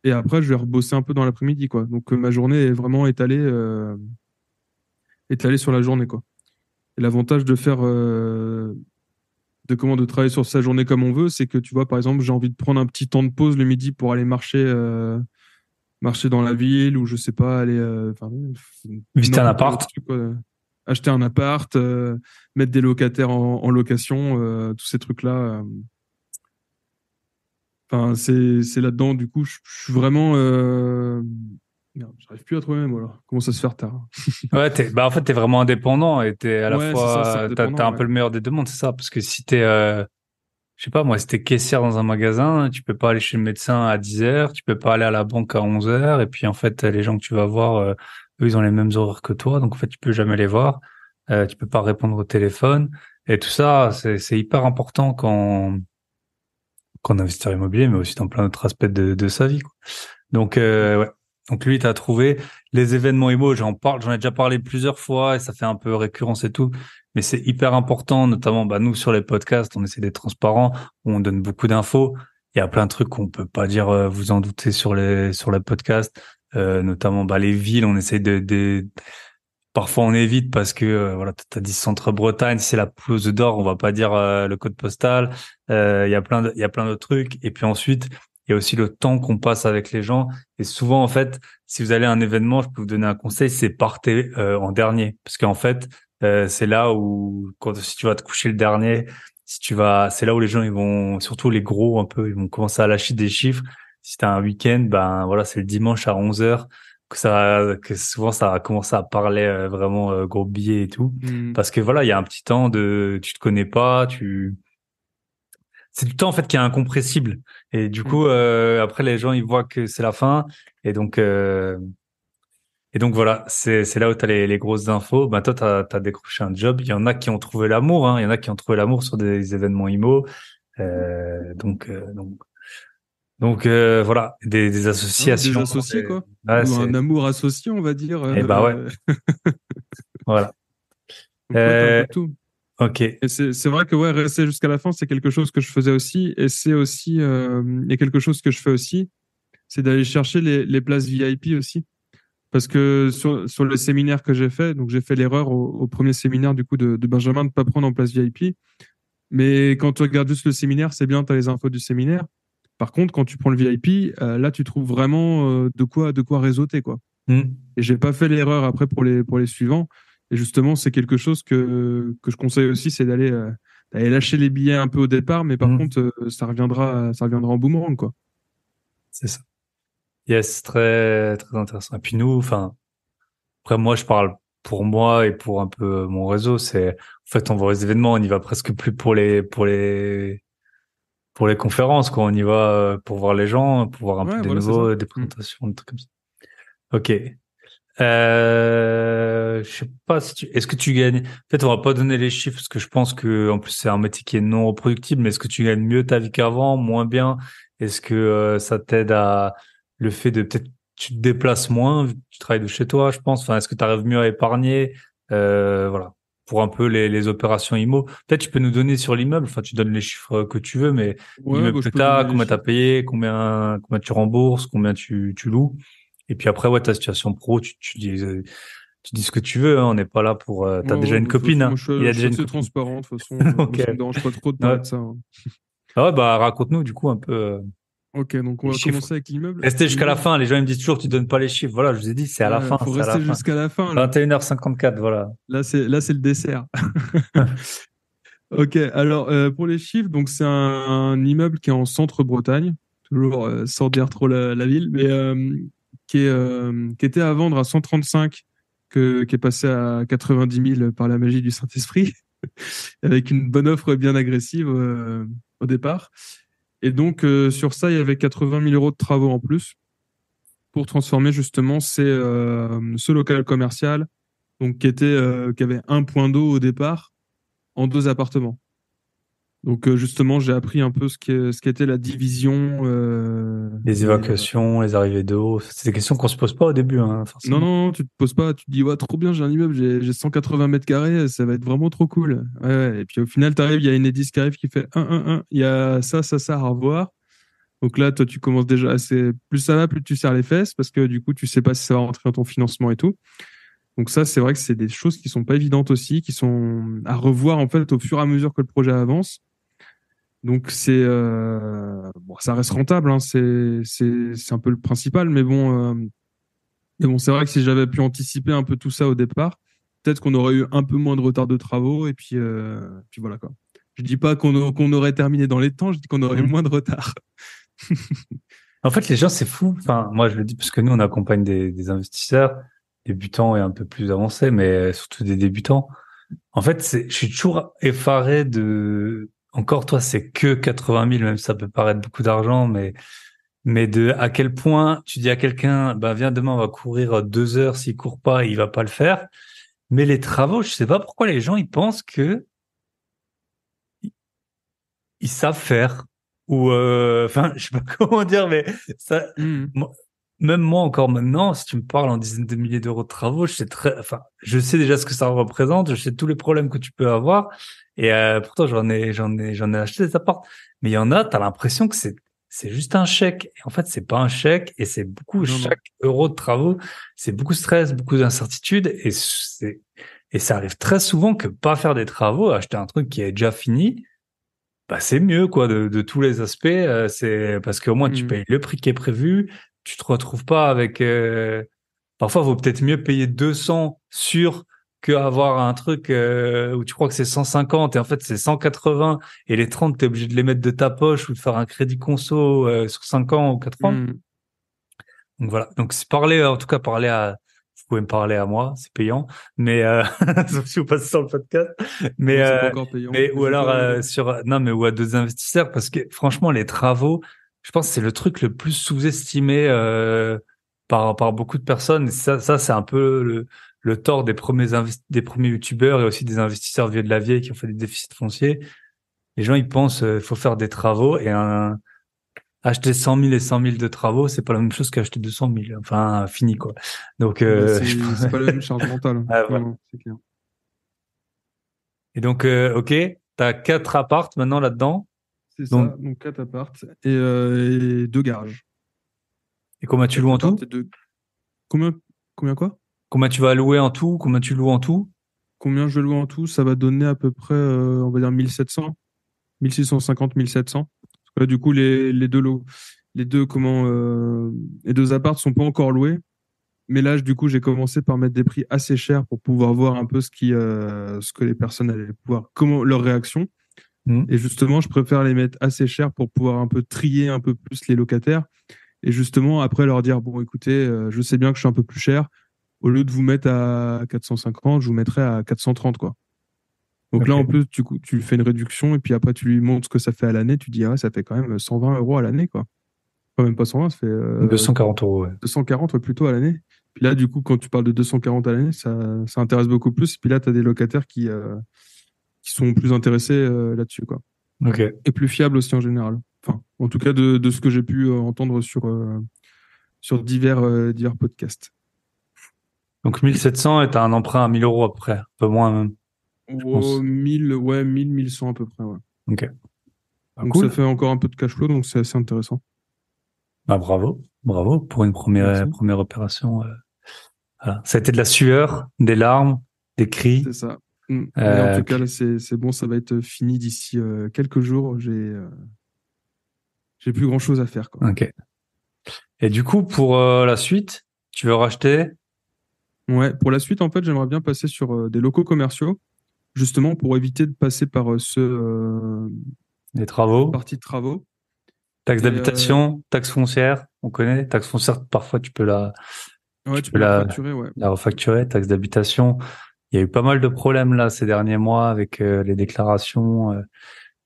Et après, je vais rebosser un peu dans l'après-midi, quoi. Donc, ma journée est vraiment étalée sur la journée, quoi. Et l'avantage de travailler sur sa journée comme on veut, c'est que tu vois, par exemple, j'ai envie de prendre un petit temps de pause le midi pour aller marcher dans la ville ou je sais pas, aller, enfin, Visiter un n'importe quel autre appart. truc, quoi. Acheter un appart, mettre des locataires en location, tous ces trucs-là. Enfin, c'est là-dedans, du coup, je suis vraiment, merde, j'arrive plus à trouver mes mots, alors. Comment ça se fait tard? Ouais, bah, en fait, t'es vraiment indépendant et t'es à la Ouais, c'est ça, c'est fois, t'as indépendant, un ouais. peu le meilleur des deux mondes, c'est ça? Parce que si je sais pas, moi, si t'es caissière dans un magasin, tu peux pas aller chez le médecin à 10 heures, tu peux pas aller à la banque à 11 heures, et puis, en fait, les gens que tu vas voir, eux, ils ont les mêmes horaires que toi, donc, en fait, tu peux jamais les voir. Tu peux pas répondre au téléphone. Et tout ça, c'est hyper important qu'en investisseur immobilier, mais aussi dans plein d'autres aspects de sa vie, quoi. Donc, ouais. Donc lui, t'as trouvé les événements IMO. J'en ai déjà parlé plusieurs fois et ça fait un peu récurrence et tout. Mais c'est hyper important, notamment, bah, nous, sur les podcasts, on essaie d'être transparent, on donne beaucoup d'infos. Il y a plein de trucs qu'on peut pas dire, vous en doutez, sur les podcasts. Notamment, bah, les villes, on essaie parfois on évite parce que, voilà, t'as dit Centre-Bretagne, c'est la pelouse d'or, on va pas dire, le code postal. Il y a plein d'autres trucs. Et puis ensuite, il y a aussi le temps qu'on passe avec les gens. Et souvent, en fait, si vous allez à un événement, je peux vous donner un conseil, c'est partez en dernier. Parce qu'en fait, c'est là où, si tu vas te coucher le dernier, c'est là où les gens, ils vont, surtout les gros un peu, ils vont commencer à lâcher des chiffres. Si t'as un week-end, ben voilà, c'est le dimanche à 11h que souvent ça va commencer à parler vraiment gros billets et tout. Hmm. Parce que voilà, il y a un petit temps tu te connais pas, c'est du temps en fait qui est incompressible. Et du Hmm. coup, après les gens ils voient que c'est la fin et donc voilà, c'est là où t'as les grosses infos. Ben toi t'as décroché un job. Il y en a qui ont trouvé l'amour, hein. Il y en a qui ont trouvé l'amour sur des événements IMO. Donc voilà, des Ah ouais, des associations. associés, quoi. Ouais, Ou un amour associé, on va dire. et bah ouais, voilà. Donc ouais, t'as un peu Euh, de tout. ok. Et c'est vrai que ouais, rester jusqu'à la fin, c'est quelque chose que je faisais aussi. Et c'est aussi, il y a quelque chose que je fais aussi, c'est d'aller chercher les places VIP aussi. Parce que sur le séminaire que j'ai fait, donc j'ai fait l'erreur au premier séminaire du coup de Benjamin de ne pas prendre en place VIP. Mais quand tu regardes juste le séminaire, c'est bien, tu as les infos du séminaire. Par contre, quand tu prends le VIP, là, tu trouves vraiment de quoi réseauter, quoi. Hmm. Et j'ai pas fait l'erreur après pour les suivants. Et justement, c'est quelque chose que je conseille aussi, c'est d'aller lâcher les billets un peu au départ, mais par Hmm. contre, ça reviendra en boomerang, quoi. C'est ça. Yes, très, très intéressant. Et puis nous, enfin, après moi, je parle pour moi et pour un peu mon réseau. En fait, on va aux événements, on y va presque plus pour les conférences, quoi. On y va pour voir les gens, pour voir un peu Ouais, des voilà, c'est ça. nouveaux, des Mm. présentations, des trucs comme ça. Ok. Je sais pas si est-ce que tu gagnes, en fait, on va pas donner les chiffres parce que je pense que, en plus, c'est un métier qui est non reproductible, mais est-ce que tu gagnes mieux ta vie qu'avant, moins bien? Est-ce que, ça t'aide à, le fait de peut-être, tu te déplaces moins, vu que tu travailles de chez toi, je pense. Enfin, est-ce que tu arrives mieux à épargner? Voilà. Pour un peu les opérations IMO. Peut-être tu peux nous donner sur l'immeuble. Enfin, tu donnes les chiffres que tu veux, mais Ouais, l'immeuble bah, que je peux t'as, donner les combien t'as chiffres. payé, combien tu rembourses, combien tu loues. Et puis après, ouais, ta situation pro, tu dis ce que tu veux, hein, on n'est pas là pour. Ouais, T'as déjà ouais, une bah, de toute copine, façon, moi, hein. Il y a je suis déjà une assez copine. transparent. De toute façon, moi, Ok. ça me dérange pas trop de Ouais. parler de ça, hein. Ah ouais, bah raconte-nous du coup un peu Ok, donc on les va chiffres. commencer avec l'immeuble. Restez jusqu'à la L'immeuble, fin. Les gens ils me disent toujours tu donnes pas les chiffres. Voilà, je vous ai dit c'est à la ouais, fin, faut c'est à la rester fin. jusqu'à la fin, là. 21h54, voilà. Là, c'est le dessert. Ok, alors pour les chiffres, donc c'est un immeuble qui est en centre-Bretagne, toujours sans dire trop la ville, mais qui était à vendre à 135, qui est passé à 90 000 par la magie du Saint-Esprit, avec une bonne offre bien agressive au départ. Et donc sur ça, il y avait 80 000 euros de travaux en plus pour transformer justement ce local commercial, donc qui avait un point d'eau au départ en deux appartements. Donc justement, j'ai appris un peu ce qu'était la division. Les évacuations, les arrivées d'eau, c'est des questions qu'on se pose pas au début, hein, Non, forcément. non, non, tu te poses pas, tu te dis, ouais, trop bien, j'ai un immeuble, j'ai 180 mètres carrés, ça va être vraiment trop cool. Ouais, ouais. Et puis au final, tu arrives, il y a une Enedis qui arrive qui fait 1, il y a ça à revoir. Donc là, toi, tu commences déjà assez. Plus ça va, plus tu serres les fesses, parce que du coup, tu sais pas si ça va rentrer dans ton financement et tout. Donc ça, c'est vrai que c'est des choses qui sont pas évidentes aussi, qui sont à revoir en fait au fur et à mesure que le projet avance. Donc bon, ça reste rentable, hein, c'est un peu le principal, mais bon, c'est vrai que si j'avais pu anticiper un peu tout ça au départ, peut-être qu'on aurait eu un peu moins de retard de travaux et puis voilà quoi. Je dis pas qu'on aurait terminé dans les temps, je dis qu'on aurait eu Mhm. moins de retard. En fait, les gens, c'est fou. Enfin, moi, je le dis parce que nous, on accompagne des investisseurs débutants et un peu plus avancés, mais surtout des débutants. En fait, je suis toujours effaré encore toi, c'est que 80 000, même si ça peut paraître beaucoup d'argent, mais de à quel point tu dis à quelqu'un, bah, viens demain, on va courir 2 heures, s'il court pas, il va pas le faire. Mais les travaux, je sais pas pourquoi les gens ils pensent que ils savent faire ou enfin je sais pas comment dire mais ça Mhm. moi- même moi encore maintenant si tu me parles en dizaines de milliers d'euros de travaux je sais très enfin je sais déjà ce que ça représente, je sais tous les problèmes que tu peux avoir et pourtant j'en ai acheté des apparts, mais il y en a t'as l'impression que c'est juste un chèque et en fait c'est pas un chèque et c'est beaucoup Non, non. chaque euro de travaux, c'est beaucoup de stress, beaucoup d'incertitude et ça arrive très souvent que pas faire des travaux, acheter un truc qui est déjà fini, bah c'est mieux quoi de tous les aspects, c'est parce qu'au moins tu Mhm. payes le prix qui est prévu, tu te retrouves pas avec parfois vaut peut-être mieux payer 200 sur que avoir un truc où tu crois que c'est 150 et en fait c'est 180 et les 30 t'es obligé de les mettre de ta poche ou de faire un crédit conso sur 5 ans ou 4 ans. Mhm. Donc voilà, donc c'est parler en tout cas parler à vous pouvez me parler à moi, c'est payant, mais sauf si vous passez sur le podcast, mais Non, c'est pas euh, encore payant. mais Mais ou je vais alors pas. sur non mais ou à deux investisseurs parce que franchement les travaux, je pense que c'est le truc le plus sous-estimé par beaucoup de personnes. Et ça c'est un peu le tort des premiers youtubeurs et aussi des investisseurs vieux de la vieille qui ont fait des déficits fonciers. Les gens ils pensent faut faire des travaux et acheter 100 000 et 100 000 de travaux, c'est pas la même chose qu'acheter 200 000. Enfin, fini, quoi. Donc, Bah, je c'est pas la même charge mentale. Ah, Non, voilà. non, c'est clair. Et donc, ok, t'as 4 appartes maintenant là-dedans. C'est Donc, ça. Donc, 4 appartes et 2 garages. et combien tu loues Quatre en appartes tout? et deux. Combien, combien quoi? Combien tu vas louer en tout? Combien tu loues en tout? Combien je loue en tout? Ça va donner à peu près, on va dire 1700, 1650, 1700. Parce que là, du coup, les deux lots, les deux, les 2 apparts sont pas encore loués. Mais là, du coup, j'ai commencé par mettre des prix assez chers pour pouvoir voir un peu ce que les personnes allaient pouvoir, comment leur réaction. Hmm. Et justement, je préfère les mettre assez chers pour pouvoir un peu trier un peu plus les locataires. Et justement, après leur dire, bon, écoutez, je sais bien que je suis un peu plus cher. Au lieu de vous mettre à 450, je vous mettrai à 430, quoi. Donc là, Ok. en plus, du coup, tu fais une réduction et puis après, tu lui montres ce que ça fait à l'année. Tu dis, ah ouais, ça fait quand même 120 euros à l'année, quoi. Enfin, même pas 120, ça fait 240 €, ouais. 240 ouais, plutôt à l'année. Puis là, du coup, quand tu parles de 240 à l'année, ça intéresse beaucoup plus. Puis là, tu as des locataires qui sont plus intéressés là-dessus, quoi. Ok. Et plus fiables aussi en général. Enfin, en tout cas, de ce que j'ai pu entendre sur divers podcasts. Donc, 1700 et t'as un emprunt à 1000 € après. Un peu moins, même, je Oh, pense. 1000, ouais, 1000, 1100 à peu près, ouais. Ok. Bah, Donc ça cool. fait encore un peu de cash flow, donc c'est assez intéressant. Bah, bravo. Bravo pour une première, Merci. première opération. Voilà. Ça a été de la sueur, des larmes, des cris. C'est ça. Mais en tout cas, Ok. là, c'est bon, ça va être fini d'ici quelques jours. J'ai plus grand-chose à faire, quoi. Ok. Et du coup, pour la suite, tu veux racheter Ouais, pour la suite, en fait, j'aimerais bien passer sur des locaux commerciaux, justement pour éviter de passer par des cette travaux, partie de travaux. taxe Et d'habitation, taxe foncière, on connaît. Taxe foncière, parfois ouais, tu tu peux peux la refacturer, ouais. la refacturer. Taxe d'habitation, il y a eu pas mal de problèmes là ces derniers mois avec les déclarations,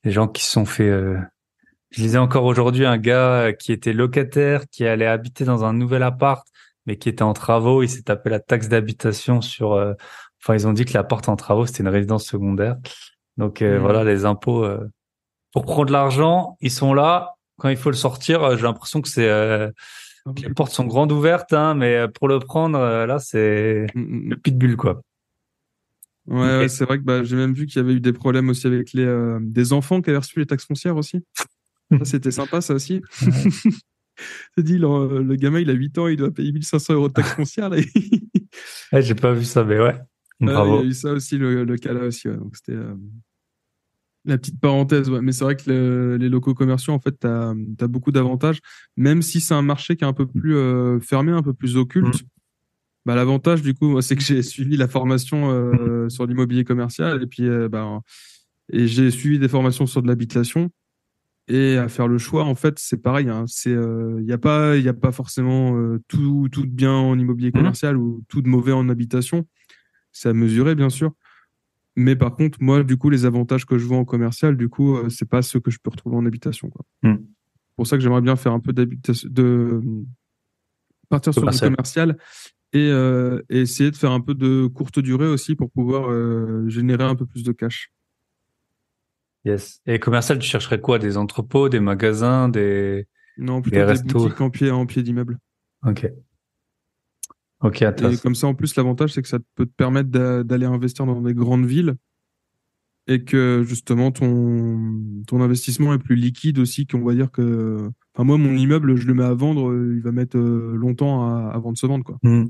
les gens qui se sont fait. Je lisais encore aujourd'hui un gars qui était locataire, qui allait habiter dans un nouvel appart, mais qui était en travaux. Il s'est tapé la taxe d'habitation sur. Enfin, ils ont dit que l'appart en travaux c'était une résidence secondaire. Donc voilà, Hmm. les impôts. Pour prendre de l'argent, ils sont là. Quand il faut le sortir, j'ai l'impression Un que peu les plus portes sont compliqué. grandes ouvertes, hein, mais pour le prendre, là, c'est Hmm, hmm, le hmm. pitbull, quoi. Ouais, Ok. ouais, c'est vrai que bah, j'ai même vu qu'il y avait eu des problèmes aussi avec des enfants qui avaient reçu les taxes foncières aussi. Ça, c'était sympa, ça aussi. Ouais. T'as dit, le gamin, il a 8 ans, il doit payer 1500 euros de taxes foncières, là. Ouais, j'ai pas vu ça, mais ouais. Ouais, il y a Bravo. eu ça aussi, le cas là aussi. Ouais. Donc, c'était la petite parenthèse. Ouais. Mais c'est vrai que les locaux commerciaux, en fait, t'as beaucoup d'avantages. Même si c'est un marché qui est un peu plus fermé, un peu plus occulte, Mm. bah, l'avantage, du coup, moi, c'est que j'ai suivi la formation sur l'immobilier commercial et puis et j'ai suivi des formations sur de l'habitation. Et à faire le choix, en fait, c'est pareil. Hein. Il y a pas forcément tout de bien en immobilier Mm. commercial ou tout de mauvais en habitation. C'est à mesurer, bien sûr. Mais par contre, moi, du coup, les avantages que je vois en commercial, du coup, c'est pas ceux que je peux retrouver en habitation, quoi. Mm. C'est pour ça que j'aimerais bien faire un peu d'habitation, de partir sur du Commercial. commercial et essayer de faire un peu de courte durée aussi pour pouvoir générer un peu plus de cash. Yes. Et commercial, tu chercherais quoi? Des entrepôts, des magasins, Non, des plutôt des restos? boutiques en pied d'immeuble. Ok. Ok, Et intéressant. comme ça, en plus, l'avantage, c'est que ça peut te permettre d'aller investir dans des grandes villes et que justement, ton investissement est plus liquide aussi, qu'on va dire que... Enfin, moi, mon immeuble, je le mets à vendre, il va mettre longtemps avant de se vendre, quoi. Hmm.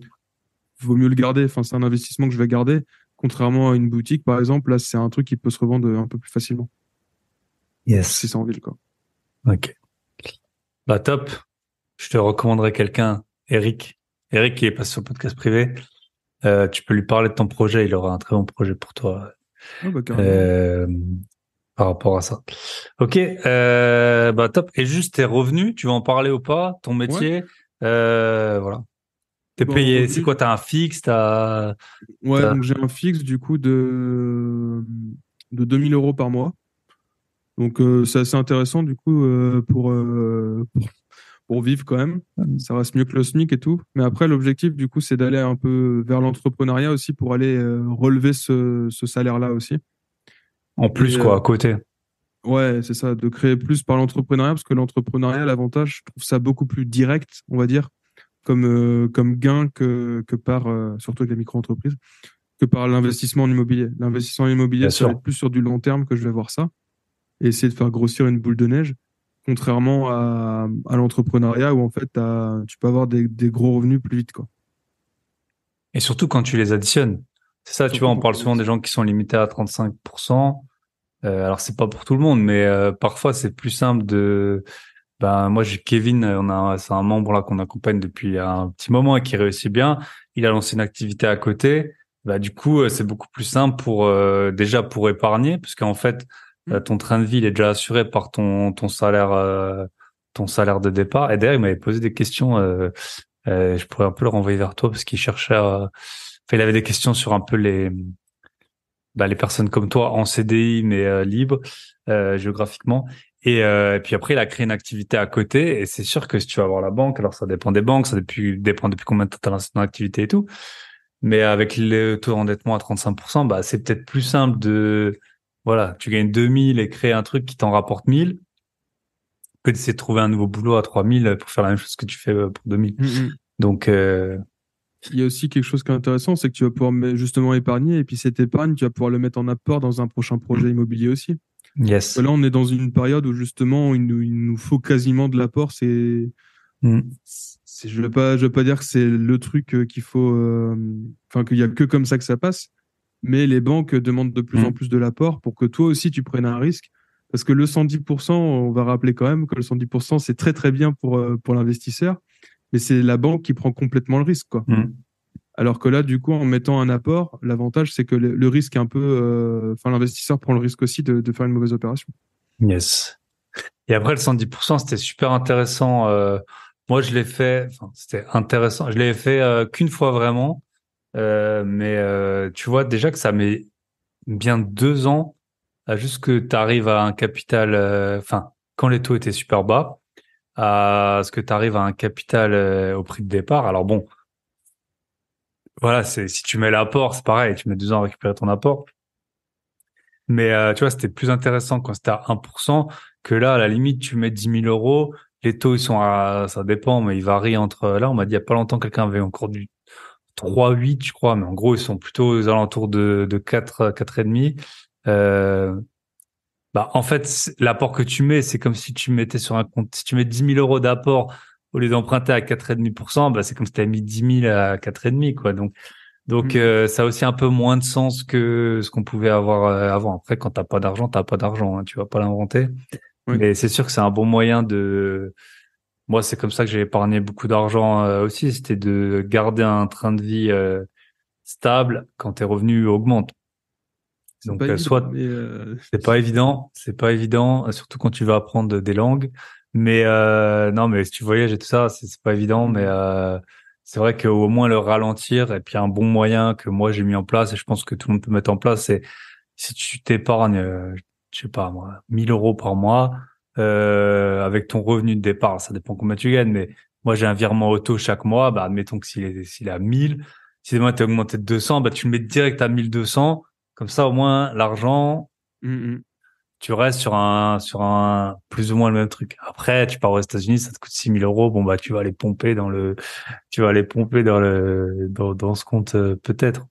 Vaut mieux le garder. Enfin, c'est un investissement que je vais garder. Contrairement à une boutique, par exemple, là, c'est un truc qui peut se revendre un peu plus facilement. Surtout si Yes. c'est en ville, quoi. Ok. Bah, top. Je te recommanderais quelqu'un, Eric. Eric, qui est passé sur le podcast privé. Tu peux lui parler de ton projet. Il aura un très bon projet pour toi. Ouais, bah, carrément. Euh, Par rapport à ça. Ok, bah top. Et juste tes revenus, tu vas en parler ou pas? Ton Ouais. métier, voilà. T'es Bon, payé. C'est revenu. quoi? T'as un fixe? Ouais, T'as... donc j'ai un fixe du coup de 2 000 € par mois. Donc c'est assez intéressant du coup pour vivre quand même. Ça reste mieux que le SMIC et tout. Mais après, l'objectif du coup, c'est d'aller un peu vers l'entrepreneuriat aussi pour aller relever ce salaire-là aussi. En Et plus quoi, à côté. ouais, c'est ça, de créer plus par l'entrepreneuriat, parce que l'entrepreneuriat, l'avantage, je trouve ça beaucoup plus direct, on va dire, comme gain que par, surtout avec les micro-entreprises, que par l'investissement en immobilier. L'investissement en immobilier, Bien ça va sûr. être plus sur du long terme que je vais voir ça, et essayer de faire grossir une boule de neige, contrairement à l'entrepreneuriat où en fait, tu peux avoir des gros revenus plus vite, quoi. Et surtout quand tu les additionnes. C'est ça, tu vois, Surtout on quand parle tu les souvent des additionnes. gens qui sont limités à 35%. Alors c'est pas pour tout le monde, mais parfois c'est plus simple de. Ben moi j'ai Kevin, c'est un membre là qu'on accompagne depuis un petit moment et qui réussit bien. Il a lancé une activité à côté. Bah du coup c'est beaucoup plus simple pour déjà pour épargner parce qu'en fait Hmm. ton train de vie il est déjà assuré par ton salaire de départ. Et d'ailleurs il m'avait posé des questions. Je pourrais un peu le renvoyer vers toi parce qu'il cherchait. Enfin, il avait des questions sur un peu les personnes comme toi en CDI mais libres géographiquement. Et puis après, il a créé une activité à côté. Et c'est sûr que si tu vas voir la banque, alors ça dépend des banques, dépend depuis combien de temps tu as lancé ton activité et tout. Mais avec le taux d'endettement à 35%, bah, c'est peut-être plus simple voilà, tu gagnes 2000 et créer un truc qui t'en rapporte 1000 que d'essayer de trouver un nouveau boulot à 3000 pour faire la même chose que tu fais pour 2000. Hmm, hmm. Donc, Il y a aussi quelque chose qui est intéressant, c'est que tu vas pouvoir justement épargner, et puis cette épargne, tu vas pouvoir le mettre en apport dans un prochain projet immobilier aussi. Parce que yes. là, on est dans une période où justement, il nous faut quasiment de l'apport. Mm. Je vais pas dire que c'est le truc qu'il faut, enfin, qu'il y a que comme ça que ça passe, mais les banques demandent de plus en Mm. plus de l'apport pour que toi aussi tu prennes un risque. Parce que le 110%, on va rappeler quand même que le 110%, c'est très très bien pour l'investisseur, mais c'est la banque qui prend complètement le risque, quoi. Mm. Alors que là, du coup, en mettant un apport, l'avantage, c'est que le risque est un peu, enfin, l'investisseur prend le risque aussi de faire une mauvaise opération. Yes. Et après, le 110%, c'était super intéressant. Moi, je l'ai fait, enfin, c'était intéressant. Je l'ai fait qu'une fois vraiment. Mais tu vois déjà que ça met bien 2 ans à juste que tu arrives à un capital, enfin, quand les taux étaient super bas, à ce que tu arrives à un capital au prix de départ. Alors bon, voilà, si tu mets l'apport, c'est pareil, tu mets 2 ans à récupérer ton apport. Mais tu vois, c'était plus intéressant quand c'était à 1% que là, à la limite, tu mets 10 000 euros. Les taux, ils sont ça dépend, mais ils varient entre, là, on m'a dit il y a pas longtemps, quelqu'un avait encore du 3,8, je crois, mais en gros, ils sont plutôt aux alentours de 4, 4,5. Euh, Bah, en fait, l'apport que tu mets, c'est comme si tu mettais sur un compte, si tu mets 10 000 euros d'apport au lieu d'emprunter à 4,5%, bah, c'est comme si tu avais mis 10 000 à 4,5, quoi. Donc, Mm, ça a aussi un peu moins de sens que ce qu'on pouvait avoir avant. Après, quand t'as pas d'argent, t'as pas d'argent, hein, tu vas pas l'inventer. mm. Ouais. Mais c'est sûr que c'est un bon moyen de. Moi, c'est comme ça que j'ai épargné beaucoup d'argent aussi. C'était de garder un train de vie stable quand tes revenus augmentent. C'est pas Donc, évident, soit mais c'est pas évident, surtout quand tu vas apprendre des langues. Mais non, mais si tu voyages et tout ça, c'est pas évident. Mais mm, c'est vrai qu'au moins le ralentir et puis un bon moyen que moi j'ai mis en place et je pense que tout le monde peut mettre en place, c'est si tu t'épargnes, je sais pas moi, 1 000 euros par mois avec ton revenu de départ. Ça dépend combien tu gagnes, mais moi j'ai un virement auto chaque mois, bah admettons que s'il est à 1000, si demain t'es augmenté de 200, bah tu le mets direct à 1200. Comme ça au moins l'argent, Mhm. tu restes sur un plus ou moins le même truc. Après, tu pars aux États-Unis, ça te coûte 6 000 euros. Bon bah tu vas les pomper dans ce compte peut-être.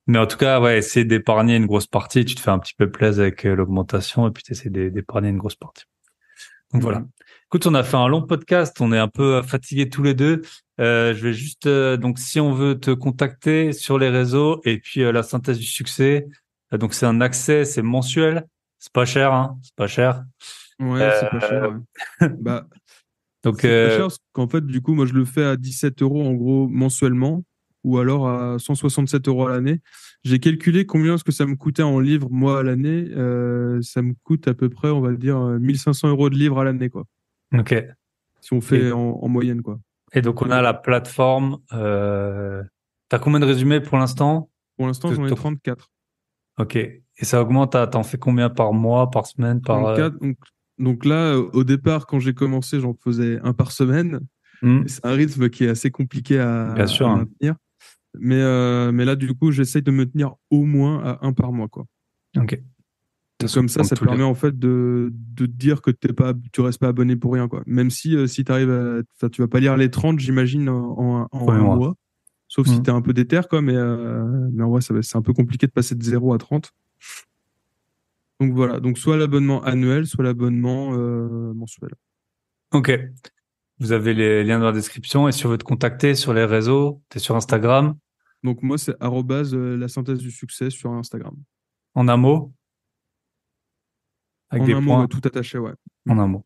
Mais en tout cas, ouais, essayer d'épargner une grosse partie. Tu te fais un petit peu plaisir avec l'augmentation et puis tu essaies d'épargner une grosse partie. Donc voilà. Mhm. Écoute, on a fait un long podcast. On est un peu fatigués tous les deux. Je vais juste donc si on veut te contacter sur les réseaux et puis la synthèse du succès. Donc c'est un accès, c'est mensuel. C'est pas cher, hein. C'est pas cher. Ouais, c'est pas cher. Euh, Ouais. Bah, donc c'est pas cher parce qu'en fait, du coup, moi, je le fais à 17 euros en gros mensuellement ou alors à 167 euros à l'année. J'ai calculé combien est-ce que ça me coûtait en livres, moi, à l'année. Ça me coûte à peu près, on va dire, 1500 euros de livres à l'année, quoi. ok. Si on Et, fait en moyenne, quoi. et donc on a la plateforme. T'as combien de résumés pour l'instant? Pour l'instant, Tout- j'en ai tout- 34. Ok. Et ça augmente. T'en fais combien par mois, par semaine, par 34. Donc là, au départ, quand j'ai commencé, j'en faisais un par semaine. Et Hmm. c'est un rythme qui est assez compliqué Bien sûr, à hein. maintenir. Mais là, du coup, j'essaye de me tenir au moins à un par mois, quoi. Ok. De toute Donc façon, comme ça, comme ça te tous les. permet en fait de te dire que tu restes pas abonné pour rien, quoi. Même si enfin, tu vas pas lire les 30, j'imagine, en Premier un mois. mois. Sauf si Hmm. tu es un peu déter, quoi. Mais en vrai, c'est un peu compliqué de passer de 0 à 30. Donc voilà. Donc soit l'abonnement annuel, soit l'abonnement mensuel. Ok. Vous avez les liens dans la description et si on veut te contacter sur les réseaux, t'es sur Instagram, Donc moi, c'est la synthèse du succès sur Instagram. en un mot, avec En des un mot, points, ouais, tout attaché, ouais. Mm. en un mot.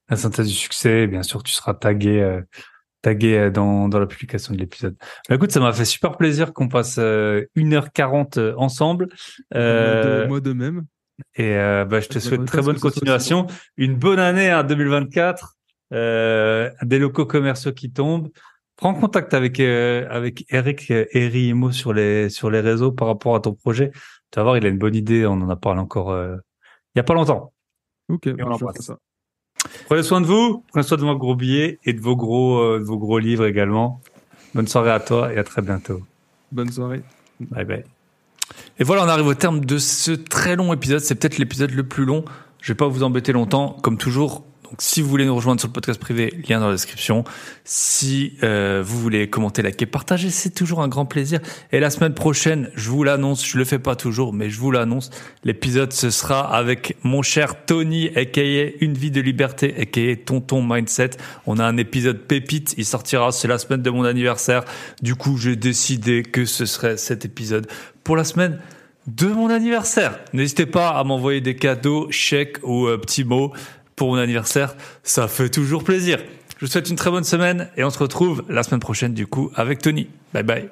La synthèse du succès, bien sûr, tu seras tagué dans la publication de l'épisode. Bah, écoute, ça m'a fait super plaisir qu'on passe 1h40 ensemble. Bah, Euh, moi de même. bah, je te souhaite J'aimerais très presque bonne que ce soit aussi long. continuation, une bonne année en 2024, des locaux commerciaux qui tombent. Prends contact avec Eric Imo sur les réseaux par rapport à ton projet. Tu vas voir, il a une bonne idée. On en a parlé encore il y a pas longtemps. Ok, Et on bah, je ferai l'embrasse. ça. Prenez soin de vous, prenez soin de vos gros billets et de vos gros livres également. Bonne soirée à toi et à très bientôt. Bonne soirée. Bye bye. Et voilà, on arrive au terme de ce très long épisode. C'est peut-être l'épisode le plus long. Je vais pas vous embêter longtemps, comme toujours. Donc, si vous voulez nous rejoindre sur le podcast privé, lien dans la description. Si vous voulez commenter, liker, partager, c'est toujours un grand plaisir. Et la semaine prochaine, je vous l'annonce, je le fais pas toujours, mais je vous l'annonce, l'épisode ce sera avec mon cher Tony, aka Une vie de liberté, aka Tonton Mindset. On a un épisode pépite, il sortira, c'est la semaine de mon anniversaire. Du coup, j'ai décidé que ce serait cet épisode pour la semaine de mon anniversaire. N'hésitez pas à m'envoyer des cadeaux, chèques ou petits mots pour mon anniversaire. Ça fait toujours plaisir. Je vous souhaite une très bonne semaine et on se retrouve la semaine prochaine du coup avec Tony. Bye bye.